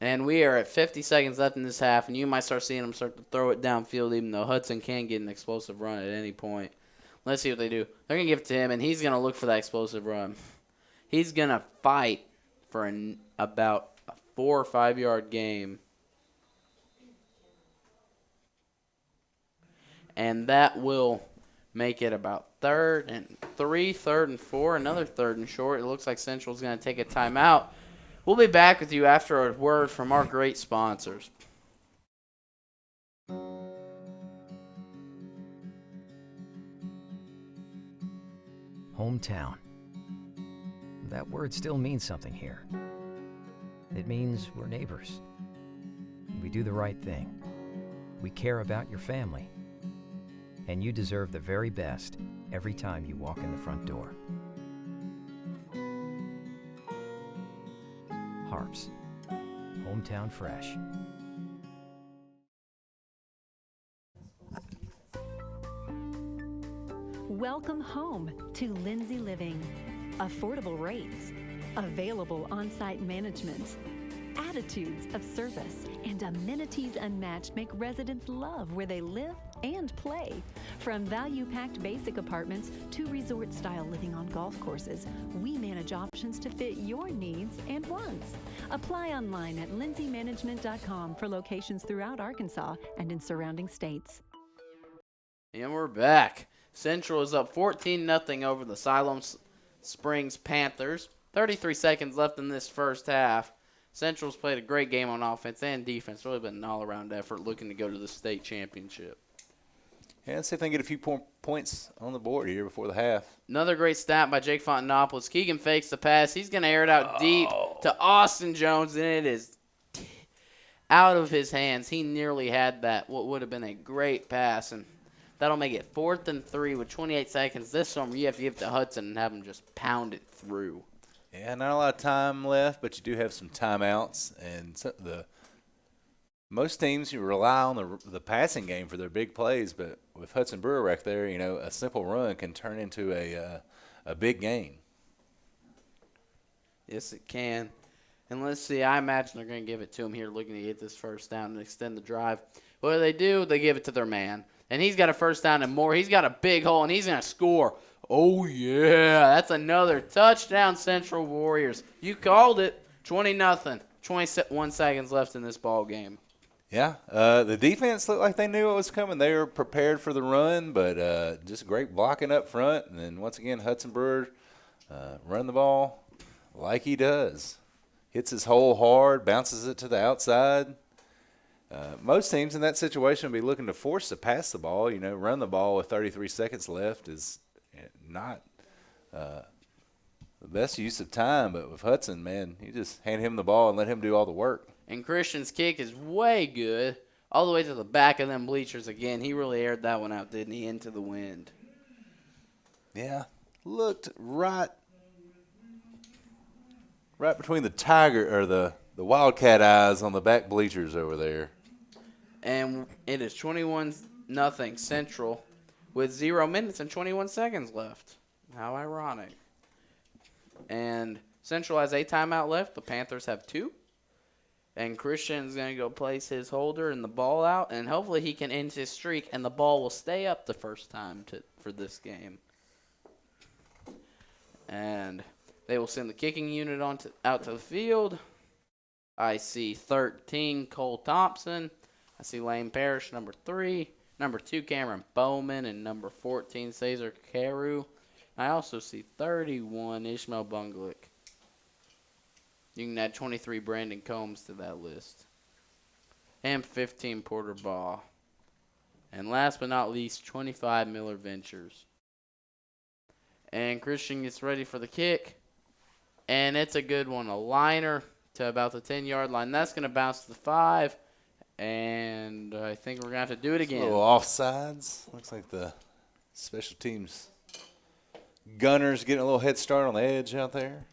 And we are at 50 seconds left in this half, and you might start seeing them start to throw it downfield, even though Hudson can get an explosive run at any point. Let's see what they do. They're going to give it to him, and he's going to look for that explosive run. He's going to fight for about a 4 or 5 yard game. And that will make it about 3rd and 3, 3rd and 4, another 3rd and short. It looks like Central's going to take a timeout. We'll be back with you after a word from our great sponsors. Hometown. That word still means something here. It means we're neighbors. We do the right thing. We care about your family. And you deserve the very best every time you walk in the front door. Farms. Hometown fresh. Welcome home to Lindsay Living. Affordable rates, available on-site management, attitudes of service, and amenities unmatched make residents love where they live and play. From value-packed basic apartments to resort-style living on golf courses, we manage options to fit your needs and wants. Apply online at lindsaymanagement.com for locations throughout Arkansas and in surrounding states. And we're back. Central is up 14-0 over the Siloam Springs Panthers. 33 seconds left in this first half. Central's played a great game on offense and defense. Really been an all-around effort looking to go to the state championship. Yeah, let's see if they can get a few points on the board here before the half. Another great stat by Jake Fontenopoulos. Keegan fakes the pass. He's going to air it out deep to Austin Jones, and it is out of his hands. He nearly had that, what would have been a great pass, and that'll make it 4th and 3 with 28 seconds. This one, you have to give it to Hudson and have him just pound it through. Yeah, not a lot of time left, but you do have some timeouts. And most teams, you rely on the passing game for their big plays, but with Hudson Brewer right there, a simple run can turn into a big gain. Yes, it can. And let's see, I imagine they're going to give it to him here looking to get this first down and extend the drive. What do? They give it to their man. And he's got a first down and more. He's got a big hole, and he's going to score. Oh, yeah. That's another touchdown, Central Warriors. You called it. 20-0. 21 seconds left in this ball game. Yeah, the defense looked like they knew what was coming. They were prepared for the run, but just great blocking up front. And then once again, Hudson Brewer run the ball like he does. Hits his hole hard, bounces it to the outside. Most teams in that situation will be looking to force to pass the ball. Run the ball with 33 seconds left is not the best use of time. But with Hudson, man, you just hand him the ball and let him do all the work. And Christian's kick is way good, all the way to the back of them bleachers again. He really aired that one out, didn't he, into the wind. Yeah, looked right between the tiger or the Wildcat eyes on the back bleachers over there. And it is 21-0 Central with 0 minutes and 21 seconds left. How ironic. And Central has a timeout left. The Panthers have 2. And Christian's going to go place his holder and the ball out, and hopefully he can end his streak, and the ball will stay up the first time for this game. And they will send the kicking unit out to the field. I see 13, Cole Thompson. I see Lane Parrish, number 3. Number 2, Cameron Bowman. And number 14, Cesar Carew. I also see 31, Ishmael Bungalick. You can add 23, Brandon Combs, to that list. And 15, Porter Baugh. And last but not least, 25, Miller Ventures. And Christian gets ready for the kick. And it's a good one. A liner to about the 10-yard line. That's going to bounce to the 5. And I think we're going to have to do it again. A little offsides. Looks like the special teams gunners getting a little head start on the edge out there.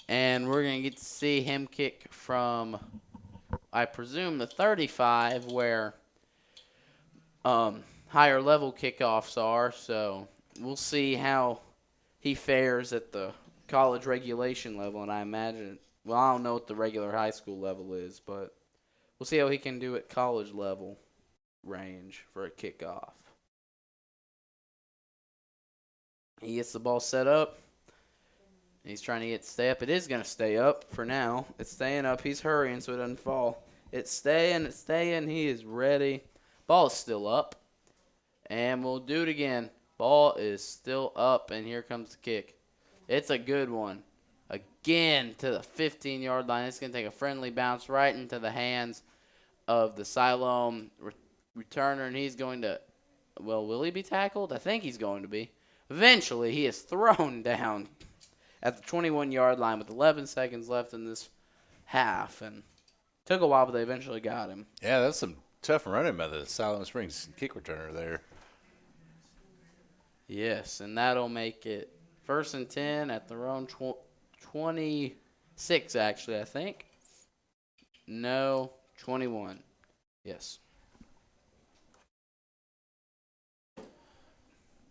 And we're going to get to see him kick from, I presume, the 35, where higher level kickoffs are. So we'll see how he fares at the college regulation level. And I imagine, well, I don't know what the regular high school level is, but we'll see how he can do at college level range for a kickoff. He gets the ball set up. He's trying to get it to stay up. It is going to stay up for now. It's staying up. He's hurrying so it doesn't fall. It's staying. It's staying. He is ready. Ball is still up. And we'll do it again. Ball is still up, and here comes the kick. It's a good one. Again to the 15-yard line. It's going to take a friendly bounce right into the hands of the Siloam returner, and he's going to, well, will he be tackled? I think he's going to be. Eventually, he is thrown down at the 21-yard line with 11 seconds left in this half. And took a while, but they eventually got him. Yeah, that's some tough running by the Siloam Springs kick returner there. Yes, and that'll make it 1st and 10 at their own 20. 6 actually, I think. No, 21. Yes.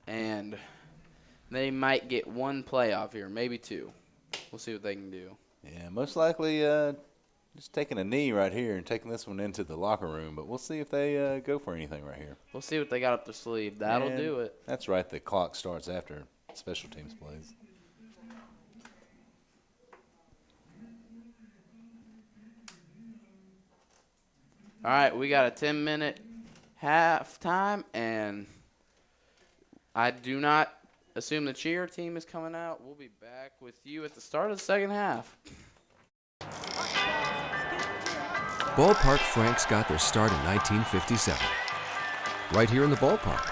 And they might get one playoff here, maybe 2. We'll see what they can do. Yeah, most likely just taking a knee right here and taking this one into the locker room. But we'll see if they go for anything right here. We'll see what they got up their sleeve. That'll do it. That's right. The clock starts after special teams plays. All right, we got a 10-minute halftime, and I do not assume the cheer team is coming out. We'll be back with you at the start of the second half. Ballpark Franks got their start in 1957, right here in the ballpark.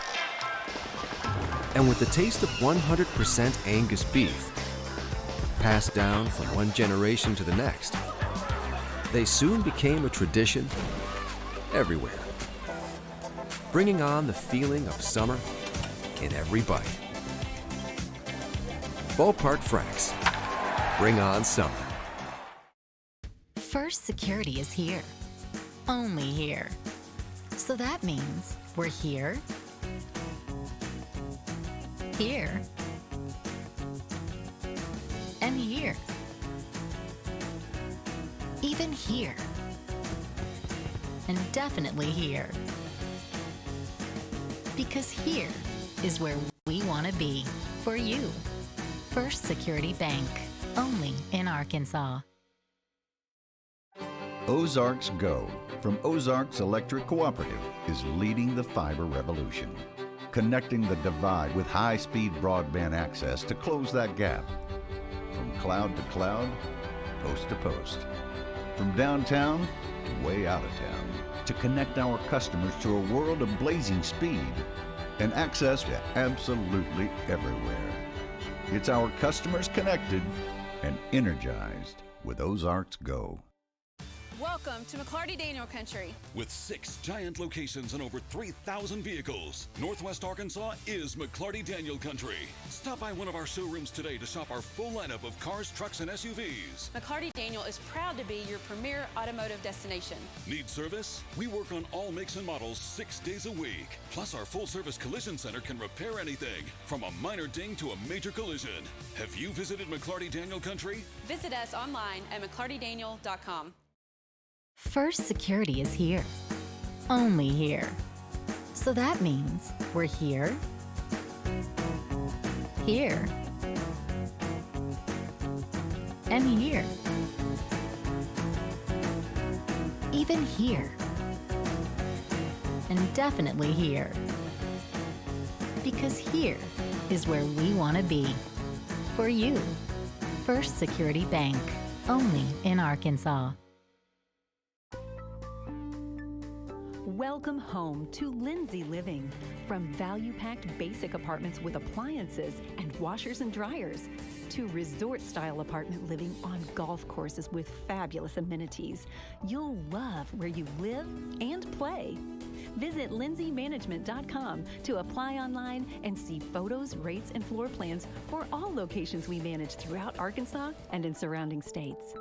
And with the taste of 100% Angus beef, passed down from one generation to the next, they soon became a tradition everywhere, bringing on the feeling of summer in every bite. Ballpark Franks, bring on summer. First Security is here. Only here. So that means we're here, here, and here. Even here. And definitely here. Because here is where we want to be for you. First Security Bank. Only in Arkansas. Ozarks Go from Ozarks Electric Cooperative is leading the fiber revolution, connecting the divide with high-speed broadband access to close that gap. From cloud to cloud, post to post. From downtown to way out of town, to connect our customers to a world of blazing speed and access to absolutely everywhere. It's our customers connected and energized with Ozarks Go. Welcome to McClarty Daniel Country. With 6 giant locations and over 3,000 vehicles, Northwest Arkansas is McClarty Daniel Country. Stop by one of our showrooms today to shop our full lineup of cars, trucks, and SUVs. McClarty Daniel is proud to be your premier automotive destination. Need service? We work on all makes and models 6 days a week. Plus, our full-service collision center can repair anything, from a minor ding to a major collision. Have you visited McClarty Daniel Country? Visit us online at McClartyDaniel.com. First Security is here. Only here. So that means we're here, here, and here. Even here. And definitely here. Because here is where we want to be. For you. First Security Bank. Only in Arkansas. Welcome home to Lindsay Living. From value-packed basic apartments with appliances and washers and dryers to resort-style apartment living on golf courses with fabulous amenities, you'll love where you live and play. Visit lindsaymanagement.com to apply online and see photos, rates, and floor plans for all locations we manage throughout Arkansas and in surrounding states.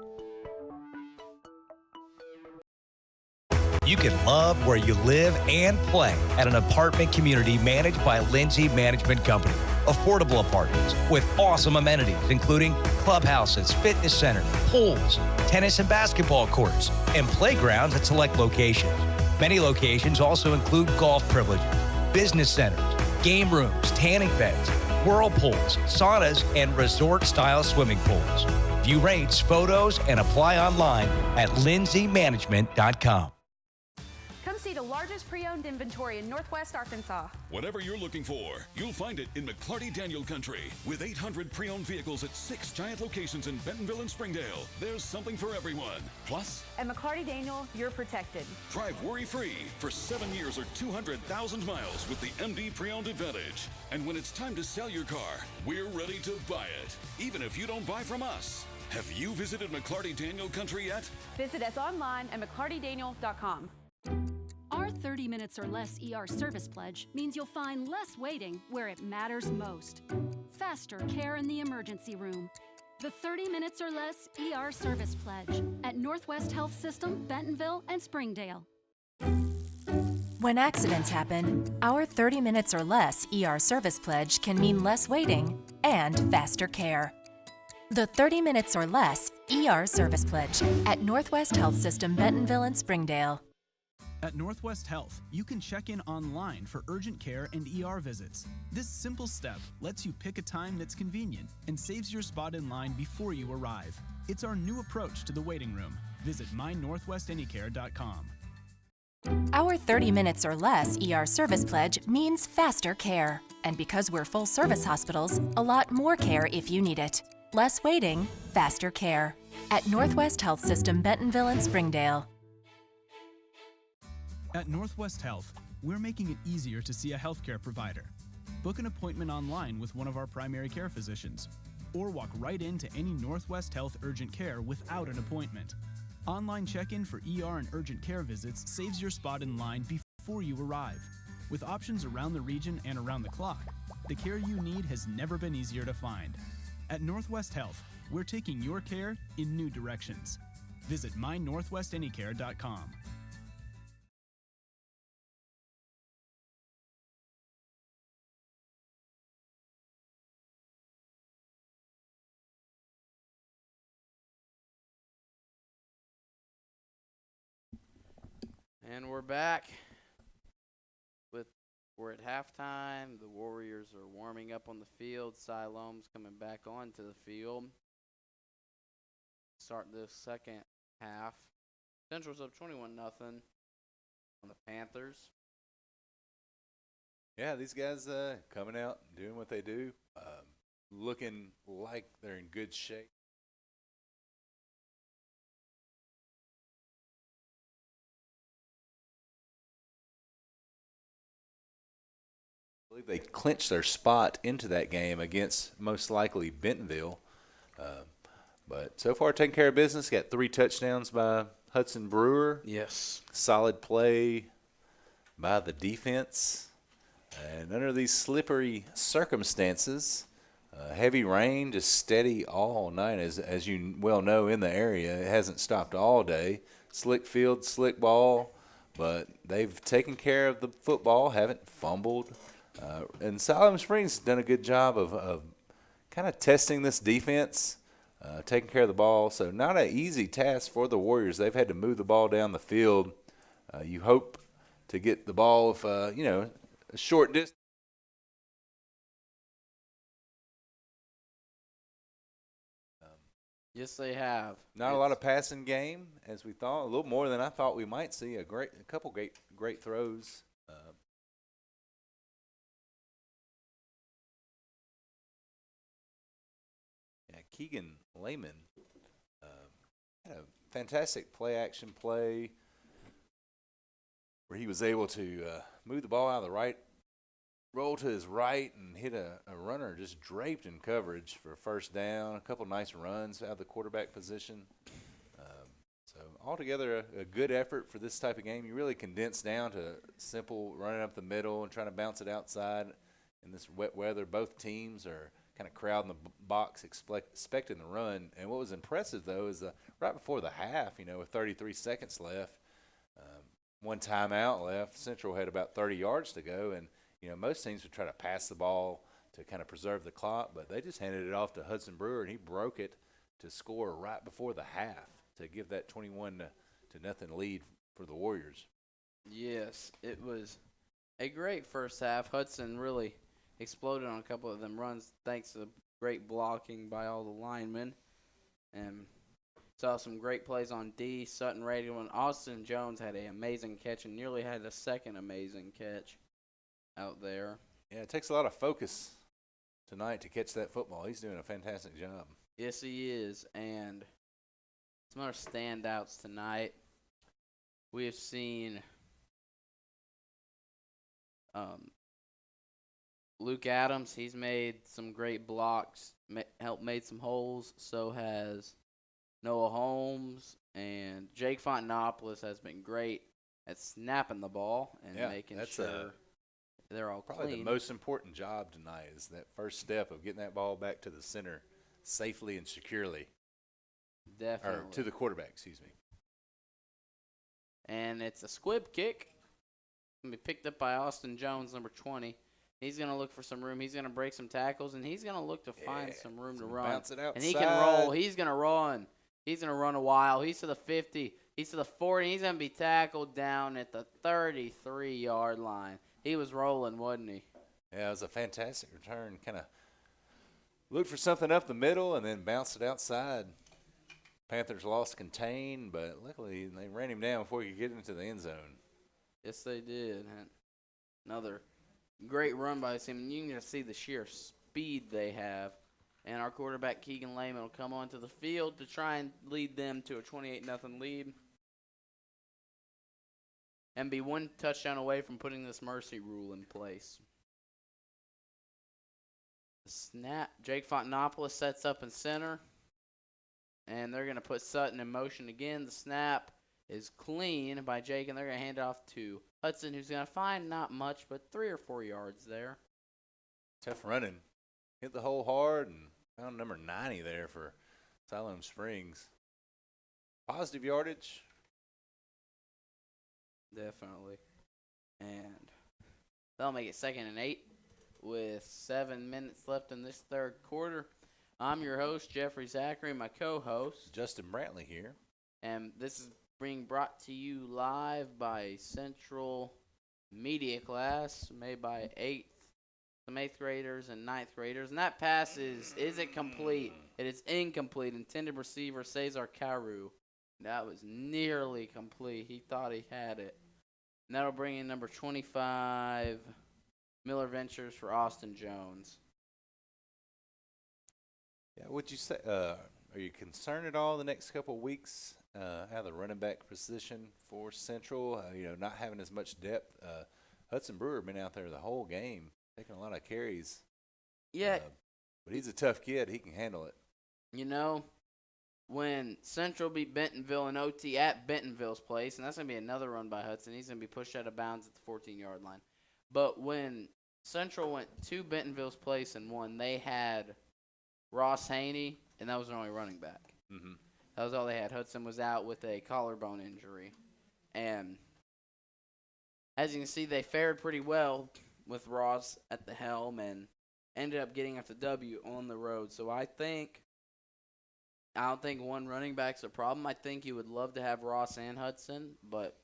You can love where you live and play at an apartment community managed by Lindsay Management Company. Affordable apartments with awesome amenities, including clubhouses, fitness centers, pools, tennis and basketball courts, and playgrounds at select locations. Many locations also include golf privileges, business centers, game rooms, tanning beds, whirlpools, saunas, and resort-style swimming pools. View rates, photos, and apply online at lindsaymanagement.com. Come see the largest pre-owned inventory in Northwest Arkansas. Whatever you're looking for, you'll find it in McClarty Daniel Country. With 800 pre-owned vehicles at 6 giant locations in Bentonville and Springdale, there's something for everyone. Plus, At McClarty Daniel, you're protected. drive worry-free for 7 years or 200,000 miles with the MD Pre-Owned Advantage. And when it's time to sell your car, we're ready to buy it, even if you don't buy from us. Have you visited McClarty Daniel Country yet? Visit us online at McClartyDaniel.com. Our 30 minutes or less ER service pledge means you'll find less waiting where it matters most. Faster care in the emergency room. The 30 minutes or less ER service pledge at Northwest Health System, Bentonville, and Springdale. When accidents happen, our 30 minutes or less ER service pledge can mean less waiting and faster care. The 30 minutes or less ER service pledge at Northwest Health System, Bentonville, and Springdale. At Northwest Health, you can check in online for urgent care and ER visits. This simple step lets you pick a time that's convenient and saves your spot in line before you arrive. It's our new approach to the waiting room. Visit mynorthwestanycare.com. Our 30 minutes or less ER service pledge means faster care. And because we're full service hospitals, a lot more care if you need it. Less waiting, faster care. At Northwest Health System, Bentonville, and Springdale. At Northwest Health, we're making it easier to see a healthcare provider. Book an appointment online with one of our primary care physicians, or walk right into any Northwest Health urgent care without an appointment. Online check-in for ER and urgent care visits saves your spot in line before you arrive. With options around the region and around the clock, the care you need has never been easier to find. At Northwest Health, we're taking your care in new directions. Visit mynorthwestanycare.com. And we're back. We're at halftime. The Warriors are warming up on the field. Siloam's coming back onto the field. Start this second half. Central's up 21-0 on the Panthers. Yeah, these guys coming out, doing what they do, looking like they're in good shape. I believe they clinched their spot into that game against most likely Bentonville. But so far taking care of business. Got 3 touchdowns by Hudson Brewer. Yes. Solid play by the defense. And under these slippery circumstances, heavy rain, just steady all night. As you well know in the area, it hasn't stopped all day. Slick field, slick ball. But they've taken care of the football, haven't fumbled. And Siloam Springs has done a good job of kind of testing this defense, taking care of the ball. So not an easy task for the Warriors. They've had to move the ball down the field. You hope to get the ball if, a short distance. Yes, they have. Not a lot of passing game, as we thought. A little more than I thought we might see. A couple great throws. Keegan Lehman had a fantastic play-action play where he was able to move the ball out of the right, roll to his right, and hit a runner just draped in coverage for a first down. A couple nice runs out of the quarterback position. So altogether, a good effort for this type of game. You really condense down to simple running up the middle and trying to bounce it outside in this wet weather. Both teams are kind of crowding the box, expecting the run. And what was impressive, though, is right before the half, with 33 seconds left, 1 timeout left, Central had about 30 yards to go. And, most teams would try to pass the ball to kind of preserve the clock, but they just handed it off to Hudson Brewer, and he broke it to score right before the half to give that 21-0 lead for the Warriors. Yes, it was a great first half. Hudson really exploded on a couple of them runs thanks to great blocking by all the linemen. And saw some great plays on D. Sutton Radio and Austin Jones had an amazing catch and nearly had a second amazing catch out there. Yeah, it takes a lot of focus tonight to catch that football. He's doing a fantastic job. Yes, he is. And some other standouts tonight. We have seen Luke Adams. He's made some great blocks, helped made some holes. So has Noah Holmes. And Jake Fontanopoulos has been great at snapping the ball and making sure they're all probably clean. The most important job tonight is that first step of getting that ball back to the center safely and securely. Definitely. Or to the quarterback, excuse me. And it's a squib kick. Going to be picked up by Austin Jones, number 20. He's going to look for some room. He's going to break some tackles, and he's going to look to find some room to run. Bounce it outside. And he can roll. He's going to run. He's going to run a while. He's to the 50. He's to the 40. He's going to be tackled down at the 33-yard line. He was rolling, wasn't he? Yeah, it was a fantastic return. Kind of looked for something up the middle and then bounced it outside. Panthers lost contain, but luckily they ran him down before he could get into the end zone. Yes, they did. Another great run by this team. You can just see the sheer speed they have. And our quarterback, Keegan Lehman, will come onto the field to try and lead them to a 28-0 lead. And be one touchdown away from putting this mercy rule in place. The snap. Jake Fontanopoulos sets up in center. And they're going to put Sutton in motion again. The snap is clean by Jake, and they're going to hand it off to Hudson, who's going to find not much, but 3 or 4 yards there. Tough running. Hit the hole hard and found number 90 there for Siloam Springs. Positive yardage. Definitely. And they'll make it 2nd and 8 with 7 minutes left in this third quarter. I'm your host, Jeffrey Zachary, my co-host, Justin Brantley here. And this is being brought to you live by Central Media Class, made by some 8th graders and 9th graders. And that pass isn't complete. It is incomplete. Intended receiver, Cesar Caru. That was nearly complete. He thought he had it. And that'll bring in number 25, Miller Ventures, for Austin Jones. Yeah, would you say, are you concerned at all the next couple of weeks how the running back position for Central, not having as much depth? Hudson Brewer been out there the whole game, taking a lot of carries. Yeah. But he's a tough kid. He can handle it. When Central beat Bentonville in OT at Bentonville's place, and that's going to be another run by Hudson, he's going to be pushed out of bounds at the 14-yard line. But when Central went to Bentonville's place and won, they had Ross Haney, and that was their only running back. Mm-hmm. That was all they had. Hudson was out with a collarbone injury. And as you can see, they fared pretty well with Ross at the helm and ended up getting up the W on the road. So I don't think one running back's a problem. I think you would love to have Ross and Hudson, but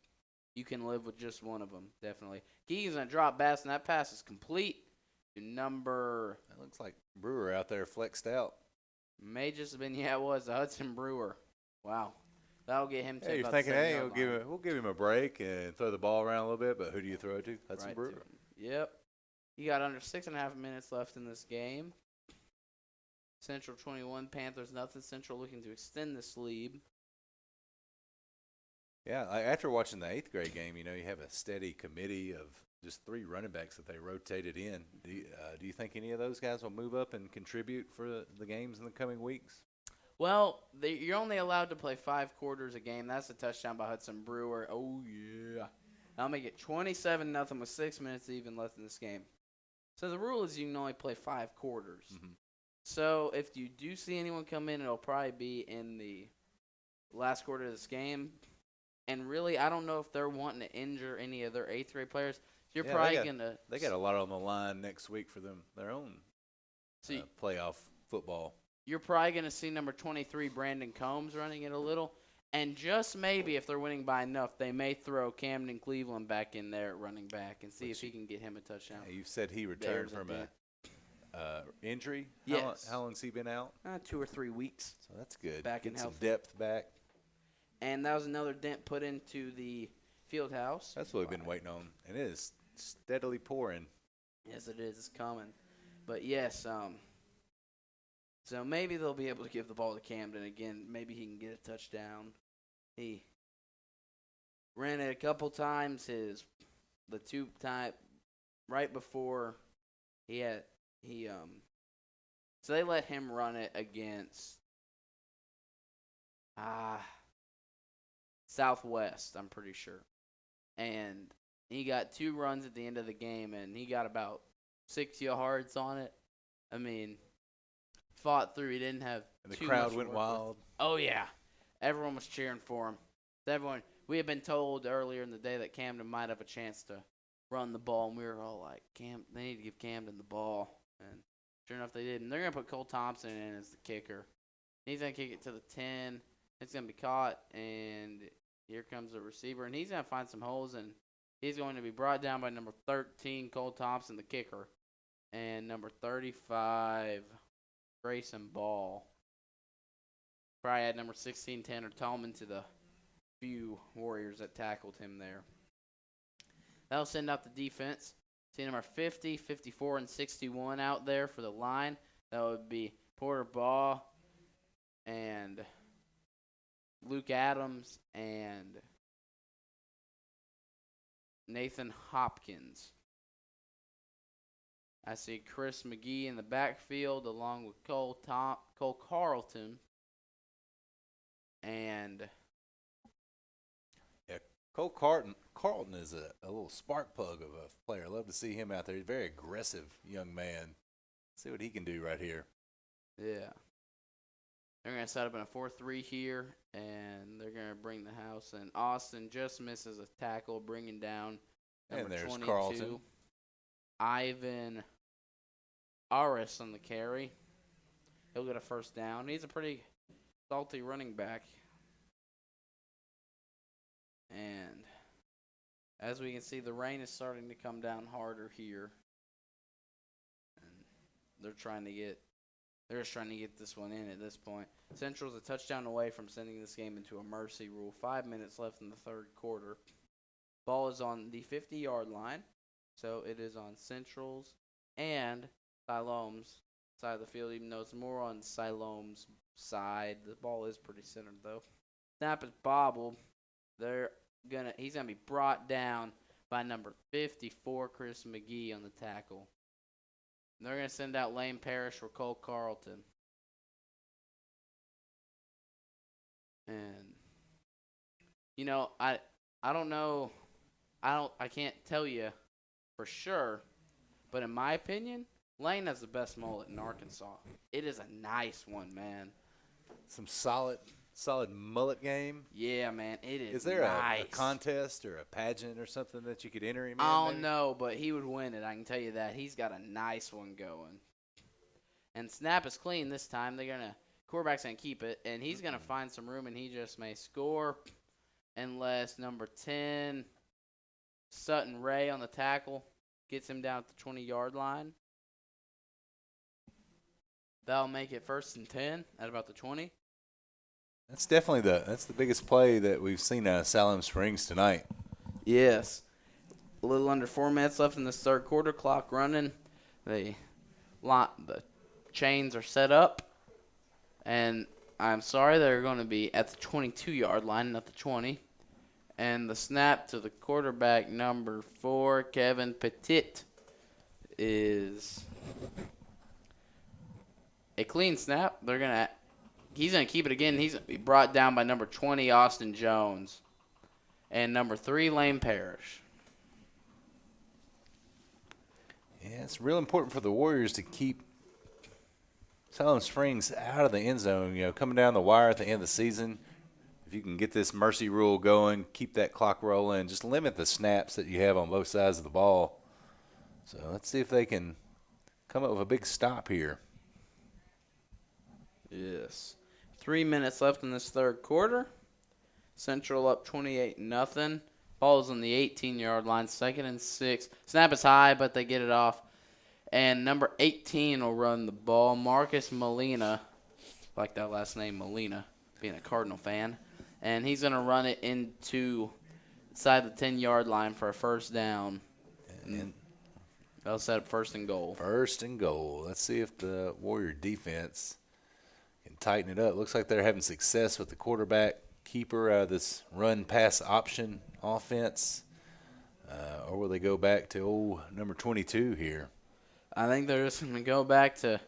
you can live with just one of them, definitely. Keegan's going to drop pass, and that pass is complete. Number. That looks like Brewer out there flexed out. May just have been, it was Hudson Brewer. Wow. That'll get him to you're about thinking, the 7 hey, yard line. we'll give him a break and throw the ball around a little bit, but who do you throw it to? Hudson Right Brewer. to him. Yep. You got under 6.5 minutes left in this game. Central 21, Panthers nothing. Central looking to extend this lead. Yeah, after watching the 8th grade game, you have a steady committee of just 3 running backs that they rotated in. Do you think any of those guys will move up and contribute for the games in the coming weeks? Well, you're only allowed to play 5 quarters a game. That's a touchdown by Hudson Brewer. Oh, yeah. I'll make it 27-0 with 6 minutes even left in this game. So the rule is you can only play 5 quarters. Mm-hmm. So if you do see anyone come in, it'll probably be in the last quarter of this game. And really, I don't know if they're wanting to injure any of their 8th grade players. You're probably going to – They got a lot on the line next week for their own playoff football. You're probably going to see number 23, Brandon Combs, running it a little. And just maybe, if they're winning by enough, they may throw Camden Cleveland back in there at running back and see if he can get him a touchdown. Yeah, you said he returned from an injury? Yes. How long's he been out? 2 or 3 weeks. So that's good. Back in some healthy. Depth back. And that was another dent put into the field house. That's what we've been waiting on. And it is steadily pouring. Yes, it is. It's coming. But, yes, so maybe they'll be able to give the ball to Camden again. Maybe he can get a touchdown. He ran it a couple times. The 2 time right before so they let him run it against Southwest, I'm pretty sure. And he got 2 runs at the end of the game, and he got about 6 yards on it. I mean, fought through. He didn't have And the too crowd much went work wild. with. Oh, yeah. Everyone was cheering for him. We had been told earlier in the day that Camden might have a chance to run the ball, and we were all like, they need to give Camden the ball. And sure enough, they did. And they're going to put Cole Thompson in as the kicker. He's going to kick it to the 10. It's going to be caught, and here comes the receiver. And he's going to find some holes, and he's going to be brought down by number 13, Cole Thompson, the kicker, and number 35, Grayson Ball. Probably had number 16, Tanner Tallman, to the few Warriors that tackled him there. That'll send out the defense. See number 50, 54, and 61 out there for the line. That would be Porter Baugh and Luke Adams and Nathan Hopkins. I see Chris McGee in the backfield along with Cole Carlton. And yeah, Cole Carlton is a little spark plug of a player. I love to see him out there. He's a very aggressive young man. See what he can do right here. Yeah. They're going to set up in a 4-3 here, and they're going to bring the house. And Austin just misses a tackle, bringing down number and there's 22. Carlton. Ivan Aris on the carry. He'll get a first down. He's a pretty salty running back. And as we can see, the rain is starting to come down harder here. And they're just trying to get this one in at this point. Central's a touchdown away from sending this game into a mercy rule. 5 minutes left in the third quarter. Ball is on the 50-yard line. So it is on Central's and Siloam's side of the field, even though it's more on Siloam's side. The ball is pretty centered, though. Snap is bobbled. He's gonna be brought down by number 54, Chris McGee, on the tackle. And they're gonna send out Lane Parrish for Cole Carlton. And I don't know. I can't tell you for sure, but in my opinion, Lane has the best mullet in Arkansas. It is a nice one, man. Some solid mullet game. Yeah, man, it is. Is there nice. a contest or a pageant or something that you could enter him in? I don't know, but he would win it. I can tell you that. He's got a nice one going. And snap is clean this time. Quarterback's gonna keep it, and he's gonna find some room, and he just may score, unless number 10, Sutton Ray, on the tackle, gets him down at the 20-yard line. That'll make it 1st and 10 at about the 20. That's definitely the biggest play that we've seen out of Siloam Springs tonight. Yes. A little under 4 minutes left in this third quarter. Clock running. The chains are set up. And I'm sorry, they're going to be at the 22-yard line, not the 20. And the snap to the quarterback, number 4, Kevin Petit, is a clean snap. He's going to keep it again. He's going to be brought down by number 20, Austin Jones, and number 3, Lane Parrish. Yeah, it's real important for the Warriors to keep Siloam Springs out of the end zone. Coming down the wire at the end of the season, if you can get this mercy rule going, keep that clock rolling, just limit the snaps that you have on both sides of the ball. So let's see if they can come up with a big stop here. Yes. 3 minutes left in this third quarter. Central up 28-0. Ball is on the 18-yard line, 2nd and 6. Snap is high, but they get it off. And number 18 will run the ball. Marcus Molina, like that last name, Molina, being a Cardinal fan. And he's going to run it into inside the 10-yard line for a first down. And they'll set up 1st and goal. 1st and goal. Let's see if the Warrior defense can tighten it up. Looks like they're having success with the quarterback keeper out of this run-pass option offense. Or will they go back to number 22 here? I think they're just going to go back to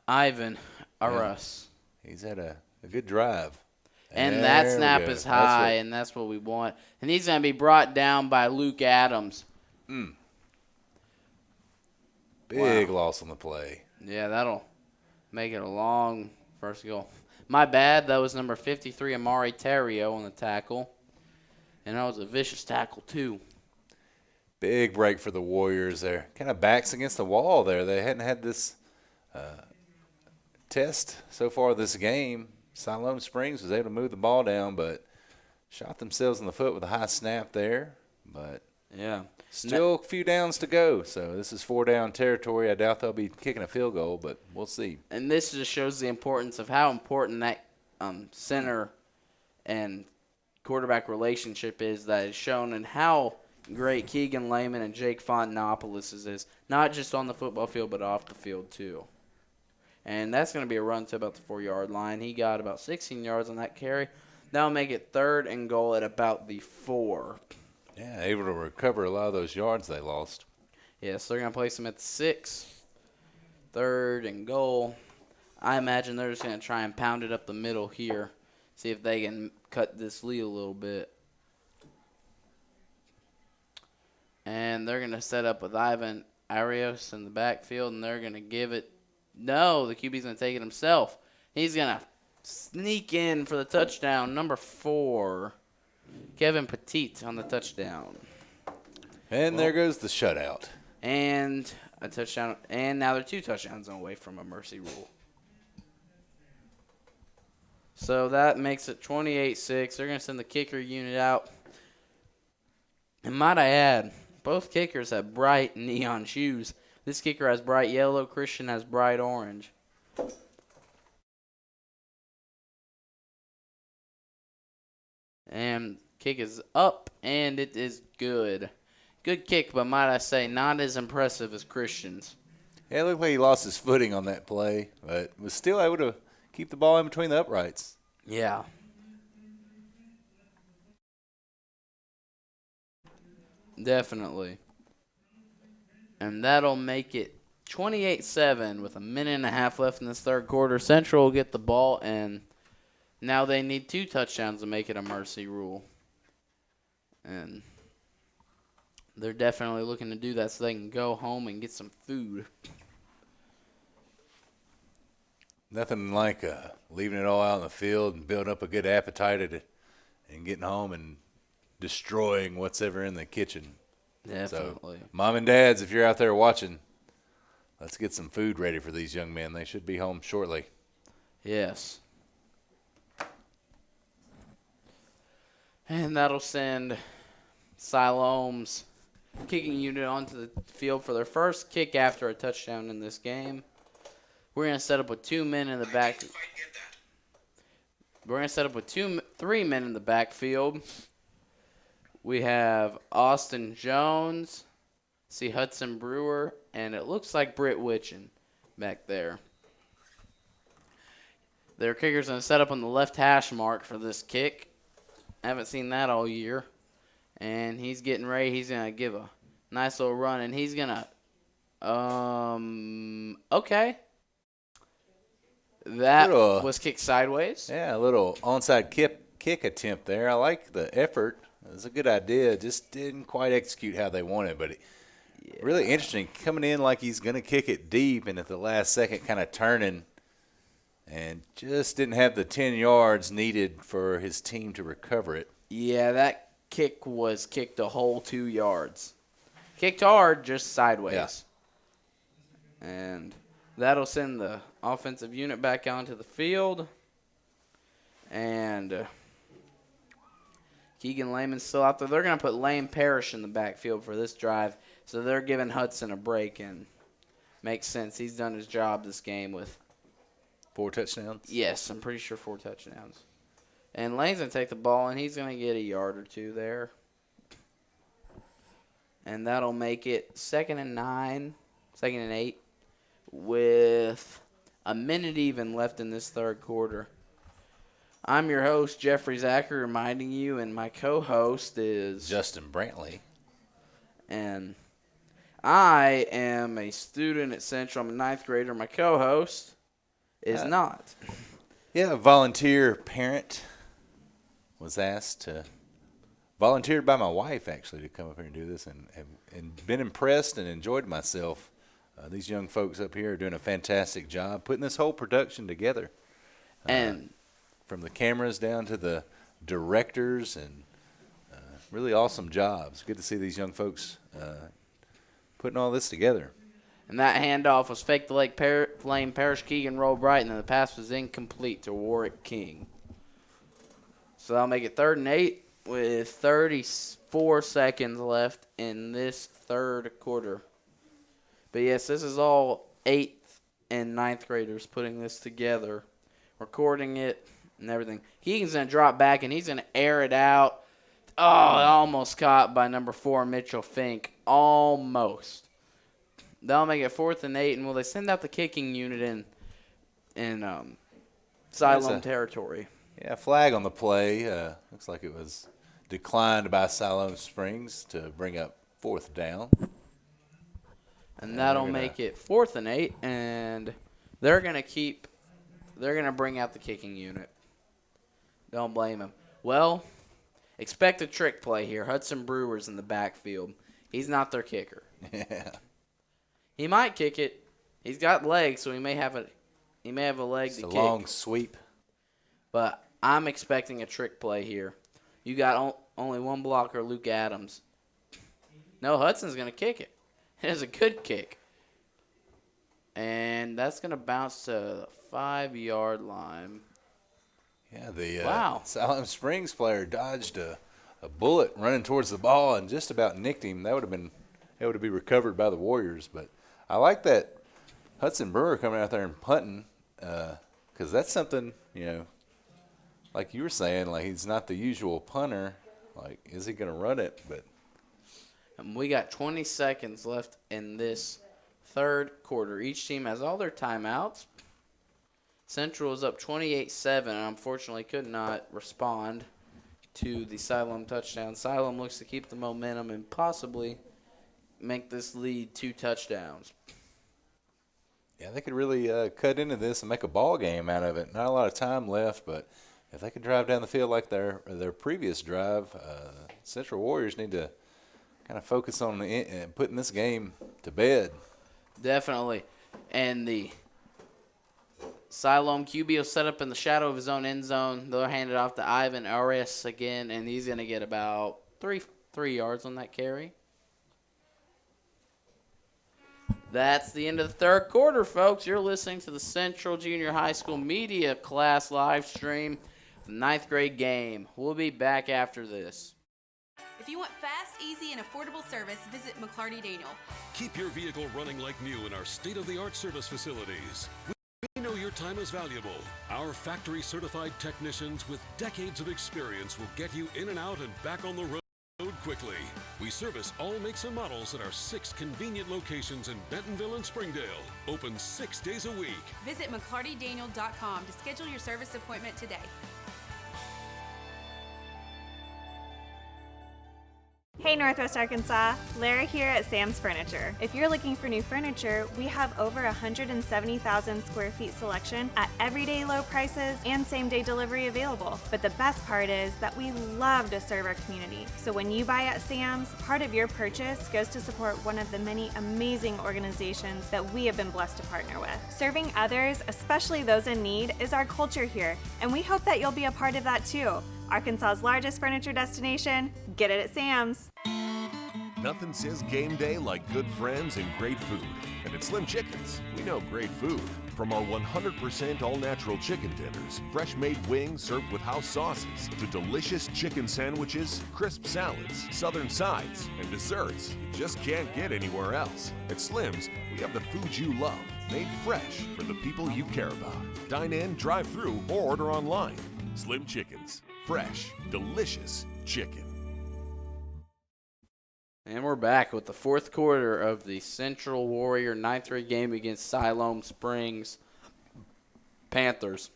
Ivan Aras. Yeah. He's had a good drive. And that snap is high, and that's what we want. And he's going to be brought down by Luke Adams. Big loss on the play. Yeah, that'll make it a long first goal. My bad. That was number 53, Amari Terrio, on the tackle. And that was a vicious tackle, too. Big break for the Warriors there. Kind of backs against the wall there. They hadn't had this test so far this game. Siloam Springs was able to move the ball down, but shot themselves in the foot with a high snap there. But yeah, still a few downs to go. So this is 4-down territory. I doubt they'll be kicking a field goal, but we'll see. And this just shows the importance of how important that center and quarterback relationship is, that is shown in how great Keegan Lehman and Jake Fontanopoulos is, not just on the football field but off the field too. And that's going to be a run to about the 4-yard line. He got about 16 yards on that carry. That'll make it 3rd and goal at about the 4. Yeah, able to recover a lot of those yards they lost. Yeah, so they're going to place him at the 6. 3rd and goal. I imagine they're just going to try and pound it up the middle here, see if they can cut this lead a little bit. And they're going to set up with Ivan Arias in the backfield, and they're going to give it. No, the QB's going to take it himself. He's going to sneak in for the touchdown. Number 4, Kevin Petit on the touchdown. And there goes the shutout. And a touchdown. And now they're 2 touchdowns away from a mercy rule. So that makes it 28-6. They're going to send the kicker unit out. And might I add, both kickers have bright neon shoes. This kicker has bright yellow. Christian has bright orange. And kick is up, and it is good. Good kick, but might I say, not as impressive as Christian's. Yeah, it looked like he lost his footing on that play, but was still able to keep the ball in between the uprights. Yeah. Definitely. And that'll make it 28-7 with a minute and a half left in this third quarter. Central will get the ball, and now they need 2 touchdowns to make it a mercy rule. And they're definitely looking to do that so they can go home and get some food. Nothing like leaving it all out in the field and building up a good appetite and getting home and destroying what's ever in the kitchen. Definitely. So, mom and dads, if you're out there watching, let's get some food ready for these young men. They should be home shortly. Yes. And that'll send Siloam's kicking unit onto the field for their first kick after a touchdown in this game. We're going to set up with 2 men in the back. We're going to set up with 3 men in the backfield. We have Austin Jones, see Hudson Brewer, and it looks like Britt Witchen back there. Their kicker's going to set up on the left hash mark for this kick. I haven't seen that all year. And he's getting ready. He's going to give a nice little run, and he's going to okay. That was kicked sideways. Yeah, a little onside kick attempt there. I like the effort. It was a good idea. Just didn't quite execute how they wanted. But really interesting, coming in like he's going to kick it deep and at the last second kind of turning and just didn't have the 10 yards needed for his team to recover it. Yeah, that kick was kicked a whole 2 yards. Kicked hard, just sideways. Yeah. And that'll send the offensive unit back onto the field. And Keegan Lehman's still out there. They're going to put Lane Parrish in the backfield for this drive. So they're giving Hudson a break, and makes sense. He's done his job this game with 4 touchdowns? Yes, I'm pretty sure 4 touchdowns. And Lane's going to take the ball, and he's going to get a yard or 2 there. And that'll make it 2nd and 9, 2nd and 8, with a minute even left in this third quarter. I'm your host, Jeffrey Zachary, reminding you, and my co-host is Justin Brantley. And I am a student at Central. I'm a 9th grader. My co-host is not. Yeah, a volunteer parent was asked to, volunteered by my wife actually, to come up here and do this, and been impressed and enjoyed myself These young folks up here are doing a fantastic job putting this whole production together. And from the cameras down to the directors, and really awesome jobs. Good to see these young folks putting all this together. And that handoff was fake the leg flame. Parrish Keegan rolled right, and then the pass was incomplete to Warwick King. So that'll make it 3rd and 8 with 34 seconds left in this third quarter. But yes, this is all 8th and 9th graders putting this together, recording it and everything. Keegan's going to drop back, and he's going to air it out. Oh, almost caught by number 4, Mitchell Fink. Almost. They'll make it 4th and 8, and will they send out the kicking unit in Siloam territory? Yeah, flag on the play. Looks like it was declined by Siloam Springs to bring up 4th down. And that'll make it 4th and 8, and they're going to bring out the kicking unit. Don't blame him. Well, expect a trick play here. Hudson Brewer's in the backfield. He's not their kicker. Yeah. He might kick it. He's got legs, so he may have a leg to kick. It's a long sweep. But I'm expecting a trick play here. You got only one blocker, Luke Adams. No, Hudson's going to kick it. It is a good kick. And that's going to bounce to the 5-yard line. Yeah, the wow. Siloam Springs player dodged a bullet running towards the ball and just about nicked him. That would have been able to be recovered by the Warriors. But I like that Hudson Brewer coming out there and punting, because that's something, like you were saying, like he's not the usual punter. Like, is he going to run it? But we got 20 seconds left in this third quarter. Each team has all their timeouts. Central is up 28-7 and unfortunately could not respond to the Siloam touchdown. Siloam looks to keep the momentum and possibly make this lead 2 touchdowns. Yeah, they could really cut into this and make a ball game out of it. Not a lot of time left, but if they could drive down the field like their previous drive, Central Warriors need to kind of focus on putting this game to bed. Definitely. And the Siloam QB will set up in the shadow of his own end zone. They'll hand it off to Ivan Arias again, and he's going to get about 3 yards on that carry. That's the end of the third quarter, folks. You're listening to the Central Junior High School Media Class live stream, the 9th grade game. We'll be back after this. If you want fast, easy, and affordable service, visit McClarty Daniel. Keep your vehicle running like new in our state-of-the-art service facilities. We know your time is valuable. Our factory-certified technicians with decades of experience will get you in and out and back on the road quickly. We service all makes and models at our 6 convenient locations in Bentonville and Springdale. Open 6 days a week. Visit McClartyDaniel.com to schedule your service appointment today. Hey Northwest Arkansas, Lara here at Sam's Furniture. If you're looking for new furniture, we have over 170,000 square feet selection at everyday low prices and same-day delivery available. But the best part is that we love to serve our community. So when you buy at Sam's, part of your purchase goes to support one of the many amazing organizations that we have been blessed to partner with. Serving others, especially those in need, is our culture here, and we hope that you'll be a part of that too. Arkansas's largest furniture destination, get it at Sam's. Nothing says game day like good friends and great food. And at Slim Chickens, we know great food. From our 100% all-natural chicken tenders, fresh-made wings served with house sauces, to delicious chicken sandwiches, crisp salads, southern sides, and desserts you just can't get anywhere else. At Slim's, we have the food you love, made fresh for the people you care about. Dine in, drive through, or order online. Slim Chickens. Fresh, delicious chicken. And we're back with the fourth quarter of the Central Warrior 9th grade game against Siloam Springs Panthers.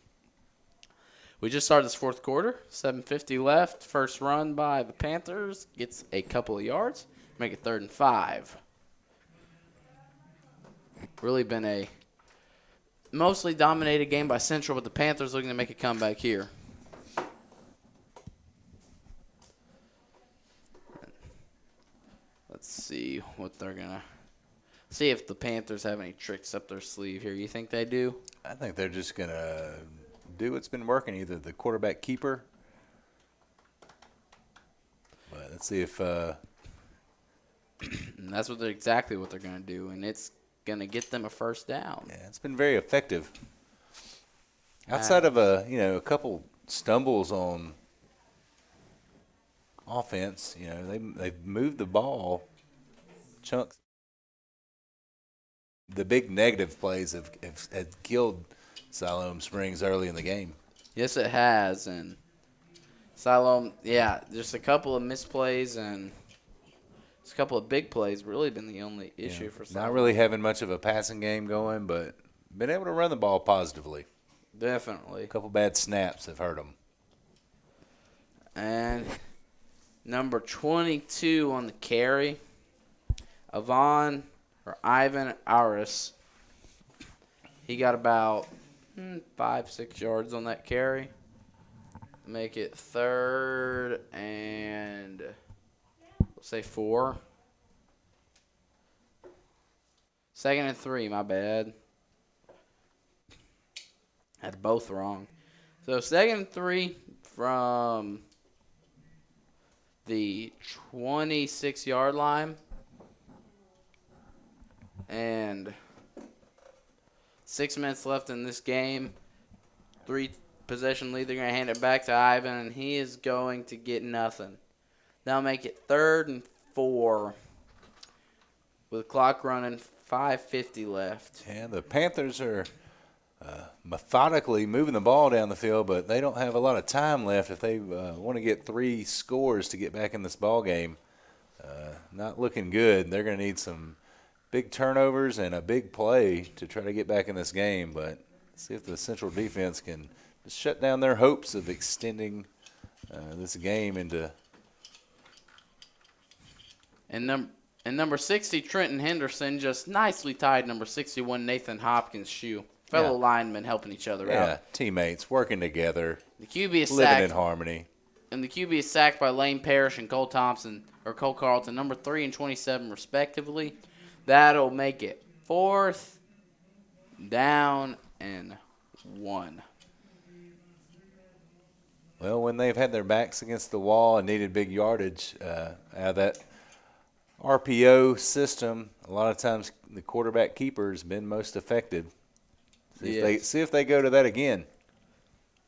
We just started this fourth quarter, 7:50 left. First run by the Panthers gets a couple of yards, make it 3rd and 5. Really been a mostly dominated game by Central, but the Panthers looking to make a comeback here. Let's see what they're going to. See if the Panthers have any tricks up their sleeve here. You think they do? I think they're just going to do what's been working, either the quarterback keeper. But let's see if and that's exactly what they're going to do, and it's going to get them a first down. Yeah, it's been very effective. Outside of a couple stumbles on offense, they've moved the ball chunks. The big negative plays have killed Siloam Springs early in the game. Yes, it has, and Siloam, just a couple of misplays and just a couple of big plays really been the only issue for Siloam. Not really having much of a passing game going, but been able to run the ball positively. Definitely. A couple bad snaps have hurt them. And number 22 on the carry, Ivan Aris. He got about 5-6 yards on that carry. Make it 3rd and let's say 4. 2nd and 3, my bad. Had both wrong. So 2nd and 3 from the 26-yard line. And 6 minutes left in this game. 3-possession lead. They're going to hand it back to Ivan, and he is going to get nothing. That'll make it 3rd and 4 with the clock running, 5:50 left. And the Panthers are methodically moving the ball down the field, but they don't have a lot of time left if they want to get 3 scores to get back in this ball game. Not looking good. They're going to need some big turnovers and a big play to try to get back in this game, but see if the Central defense can just shut down their hopes of extending this game into. And number 60, Trenton Henderson, just nicely tied number 61, Nathan Hopkins' shoe. Fellow linemen helping each other out. Yeah, teammates working together. The QB is living sacked in harmony. And the QB is sacked by Lane Parrish and Cole Carlton, number 3 and 27 respectively. That'll make it 4th down and 1. Well, when they've had their backs against the wall and needed big yardage out of that RPO system, a lot of times the quarterback keeper has been most effective. See if they go to that again.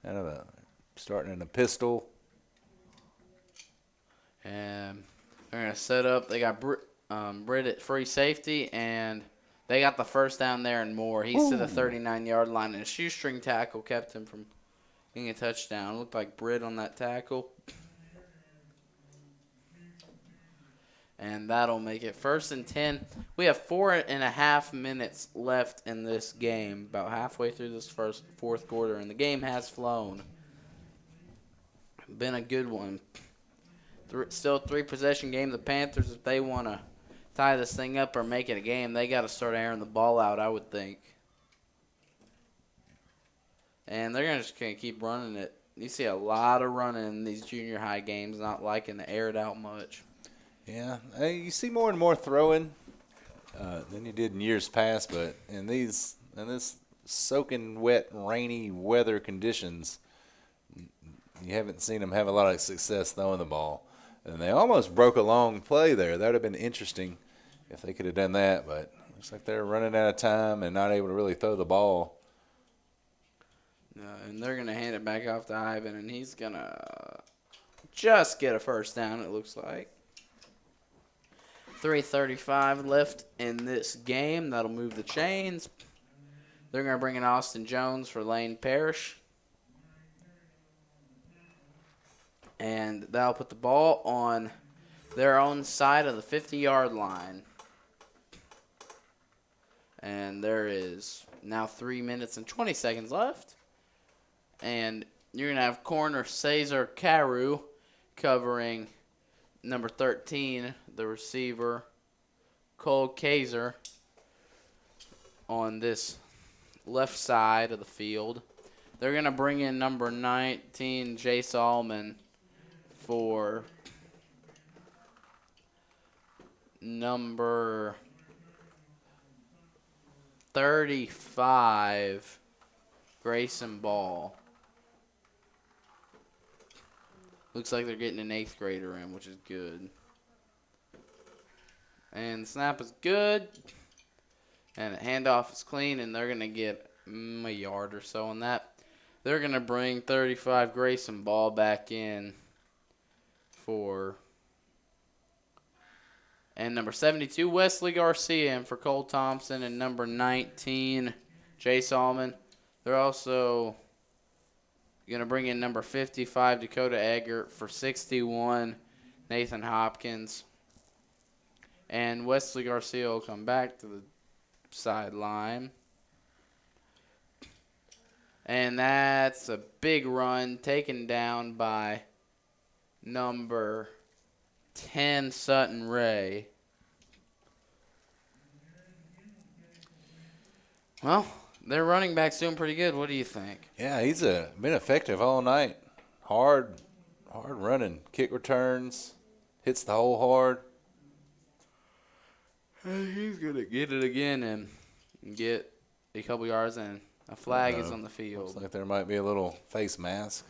Kind of starting in a pistol. And they're going to set up. They got Britt at free safety, and they got the first down there and more. He's to the 39-yard line, and a shoestring tackle kept him from getting a touchdown. Looked like Britt on that tackle. And that'll make it 1st and 10. We have 4.5 minutes left in this game, about halfway through this fourth quarter, and the game has flown. Been a good one. Still a 3-possession game. The Panthers, if they want to tie this thing up or make it a game, they got to start airing the ball out, I would think. And they're just going to keep running it. You see a lot of running in these junior high games, not liking to air it out much. Yeah, you see more and more throwing than you did in years past, but in this soaking wet, rainy weather conditions, you haven't seen them have a lot of success throwing the ball. And they almost broke a long play there. That would have been interesting if they could have done that, but looks like they're running out of time and not able to really throw the ball. And they're going to hand it back off to Ivan, and he's going to just get a first down, it looks like. 3:35 left in this game. That'll move the chains. They're going to bring in Austin Jones for Lane Parrish. And that'll put the ball on their own side of the 50-yard line. And there is now 3 minutes and 20 seconds left. And you're going to have corner Cesar Carew covering number 13, the receiver, Cole Kaiser, on this left side of the field. They're going to bring in number 19, Jay Solomon, for number 35 Grayson ball. Looks like they're getting an 8th grader in, which is good. And the snap is good. And the handoff is clean, and they're going to get a yard or so on that. They're going to bring 35 Grayson ball back in for... And number 72, Wesley Garcia, in for Cole Thompson. And number 19, Jay Solomon. They're also going to bring in number 55, Dakota Eggert, for 61, Nathan Hopkins. And Wesley Garcia will come back to the sideline. And that's a big run taken down by number 10, Sutton Ray. Well, their running back's doing pretty good. What do you think? Yeah, he's been effective all night. Hard running. Kick returns. Hits the hole hard. He's going to get it again and get a couple yards, and a flag is on the field. Looks like there might be a little face mask.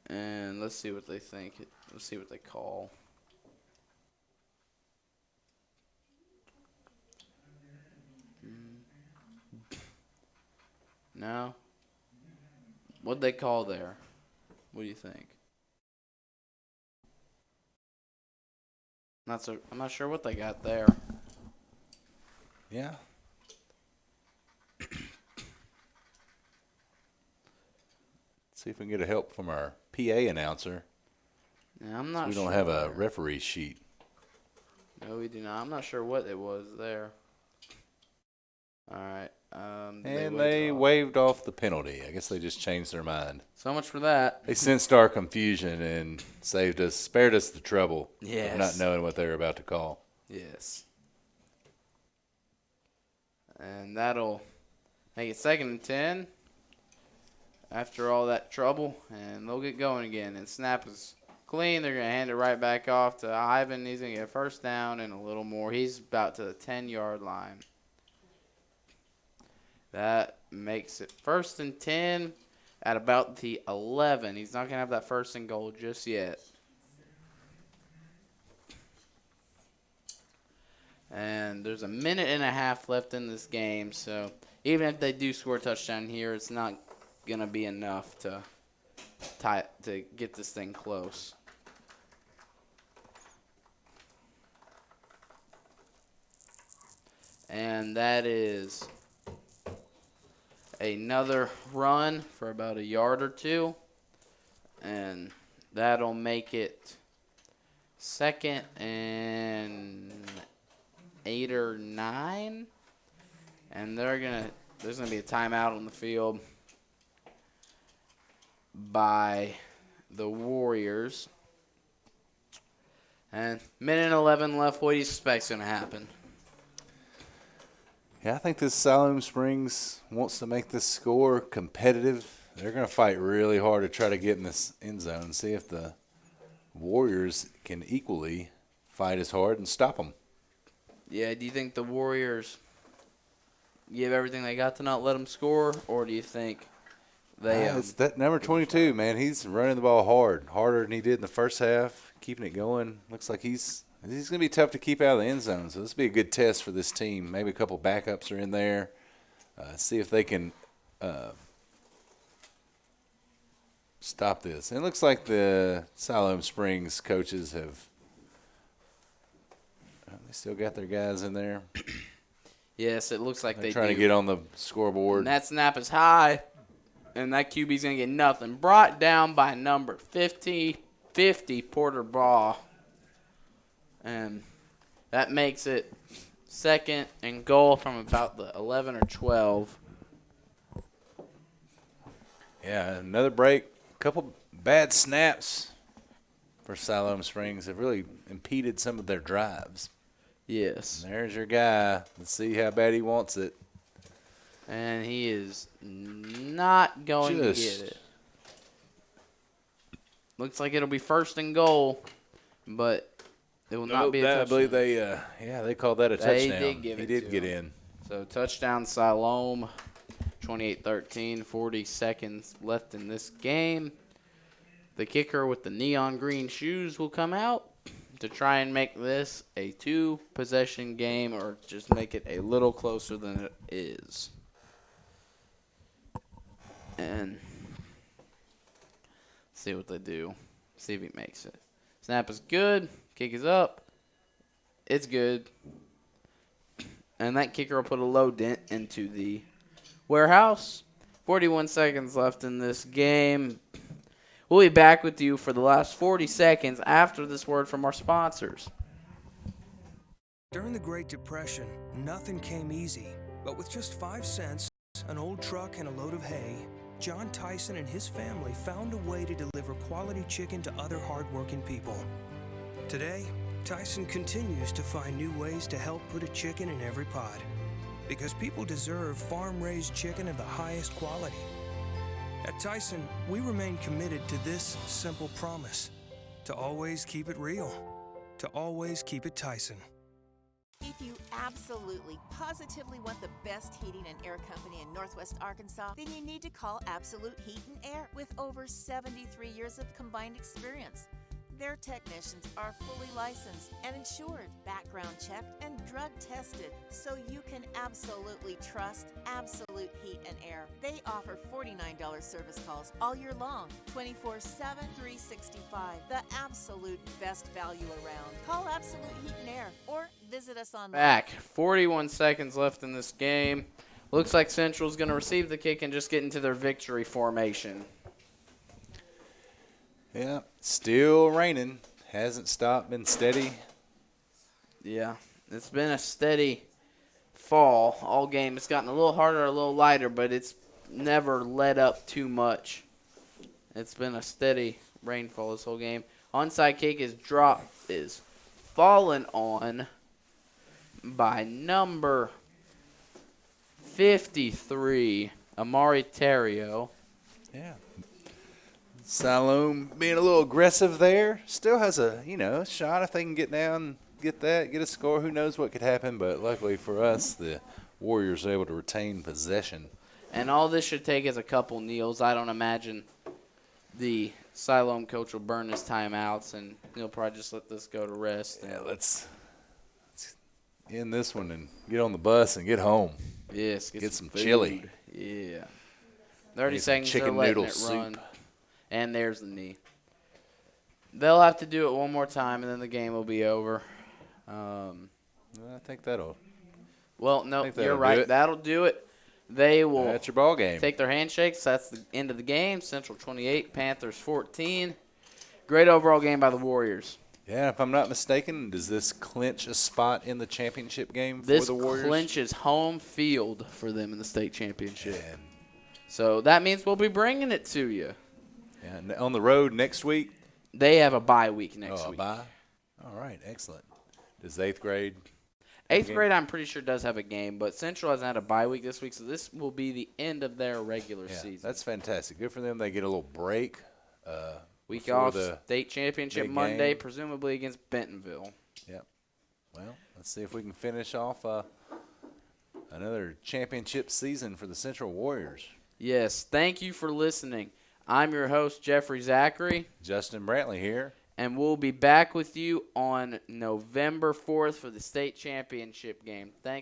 And let's see what they think. Let's see what they call. No. What'd they call there? What do you think? I'm not sure what they got there. Yeah. See if we can get a help from our PA announcer. Yeah, I'm not we sure. don't have a referee sheet. No, we do not. I'm not sure what it was there. All right. And they waved off the penalty. I guess they just changed their mind. So much for that. They sensed our confusion and spared us the trouble of not knowing what they were about to call. Yes. And that'll make it 2nd and 10 after all that trouble. And they'll get going again. And snap is clean. They're going to hand it right back off to Ivan. He's going to get a 1st down and a little more. He's about to the 10-yard line. That makes it 1st and 10 at about the 11. He's not going to have that 1st and goal just yet. And there's a minute and a half left in this game, so even if they do score a touchdown here, it's not going to be enough to get this thing close. And that is another run for about a yard or two, and that'll make it 2nd and 8 or 9, and there's gonna be a timeout on the field by the Warriors, and minute and 11 left. What do you expect's gonna happen? Yeah, I think this Siloam Springs wants to make this score competitive. They're going to fight really hard to try to get in this end zone and see if the Warriors can equally fight as hard and stop them. Yeah, do you think the Warriors give everything they got to not let them score, or do you think they it's that number 22, man. He's running the ball harder than he did in the first half, keeping it going. Looks like he's going to be tough to keep out of the end zone, so this will be a good test for this team. Maybe a couple backups are in there. See if they can stop this. And it looks like the Siloam Springs coaches have they still got their guys in there. Yes, it looks like They're they trying do. to get on the scoreboard. And that snap is high, and that QB's going to get nothing. Brought down by number 50, Porter Baugh. And that makes it 2nd and goal from about the 11 or 12. Yeah, another break. A couple bad snaps for Siloam Springs have really impeded some of their drives. Yes. And there's your guy. Let's see how bad he wants it. And he is not going to get it. Looks like it'll be 1st and goal, but It will not be a touchdown. I believe they called that a touchdown. They did give he it did to get him. in. So touchdown Siloam, 28-13, 40 seconds left in this game. The kicker with the neon green shoes will come out to try and make this a 2-possession game or just make it a little closer than it is. And see what they do. See if he makes it. Snap is good. Kick is up. It's good. And that kicker will put a low dent into the warehouse. 41 seconds left in this game. We'll be back with you for the last 40 seconds after this word from our sponsors. During the Great Depression, nothing came easy. But with just 5 cents, an old truck, and a load of hay, John Tyson and his family found a way to deliver quality chicken to other hardworking people. Today, Tyson continues to find new ways to help put a chicken in every pot. Because people deserve farm-raised chicken of the highest quality. At Tyson, we remain committed to this simple promise: to always keep it real, to always keep it Tyson. If you absolutely, positively want the best heating and air company in Northwest Arkansas, then you need to call Absolute Heat and Air with over 73 years of combined experience. Their technicians are fully licensed and insured, background checked, and drug tested, so you can absolutely trust Absolute Heat and Air. They offer $49 service calls all year long, 24/7, 365. The absolute best value around. Call Absolute Heat and Air or visit us online. Back. 41 seconds left in this game. Looks like Central's going to receive the kick and just get into their victory formation. Yeah, still raining. Hasn't stopped, been steady. Yeah, it's been a steady fall all game. It's gotten a little harder, a little lighter, but it's never let up too much. It's been a steady rainfall this whole game. Onside kick is fallen on by number 53, Amari Terrio. Yeah. Siloam being a little aggressive there. Still has a, shot if they can get down, get a score. Who knows what could happen, but luckily for us, the Warriors are able to retain possession. And all this should take is a couple kneels. I don't imagine the Siloam coach will burn his timeouts, and he'll probably just let this go to rest. Yeah, let's end this one and get on the bus and get home. Yes, get some food. chili. Yeah. 30 seconds, chicken they're noodle letting it run. soup. And there's the knee. They'll have to do it one more time, and then the game will be over. I think that'll. Well, no, that'll you're right. do it. That'll do it. They will. That's your ball game. Take their handshakes. That's the end of the game. Central 28, Panthers 14. Great overall game by the Warriors. Yeah, if I'm not mistaken, does this clinch a spot in the championship game for This the Warriors? clinches home field for them in the state championship. So that means we'll be bringing it to you. Yeah, and on the road next week? They have a bye week next week. A bye? All right, excellent. Does the 8th grade? Eighth grade, I'm pretty sure, does have a game, but Central hasn't had a bye week this week, so this will be the end of their regular season. That's fantastic. Good for them. They get a little break. Week off, state championship Monday, presumably against Bentonville. Yep. Well, let's see if we can finish off another championship season for the Central Warriors. Yes, thank you for listening. I'm your host, Jeffrey Zachary. Justin Brantley here. And we'll be back with you on November 4th for the state championship game. Thanks.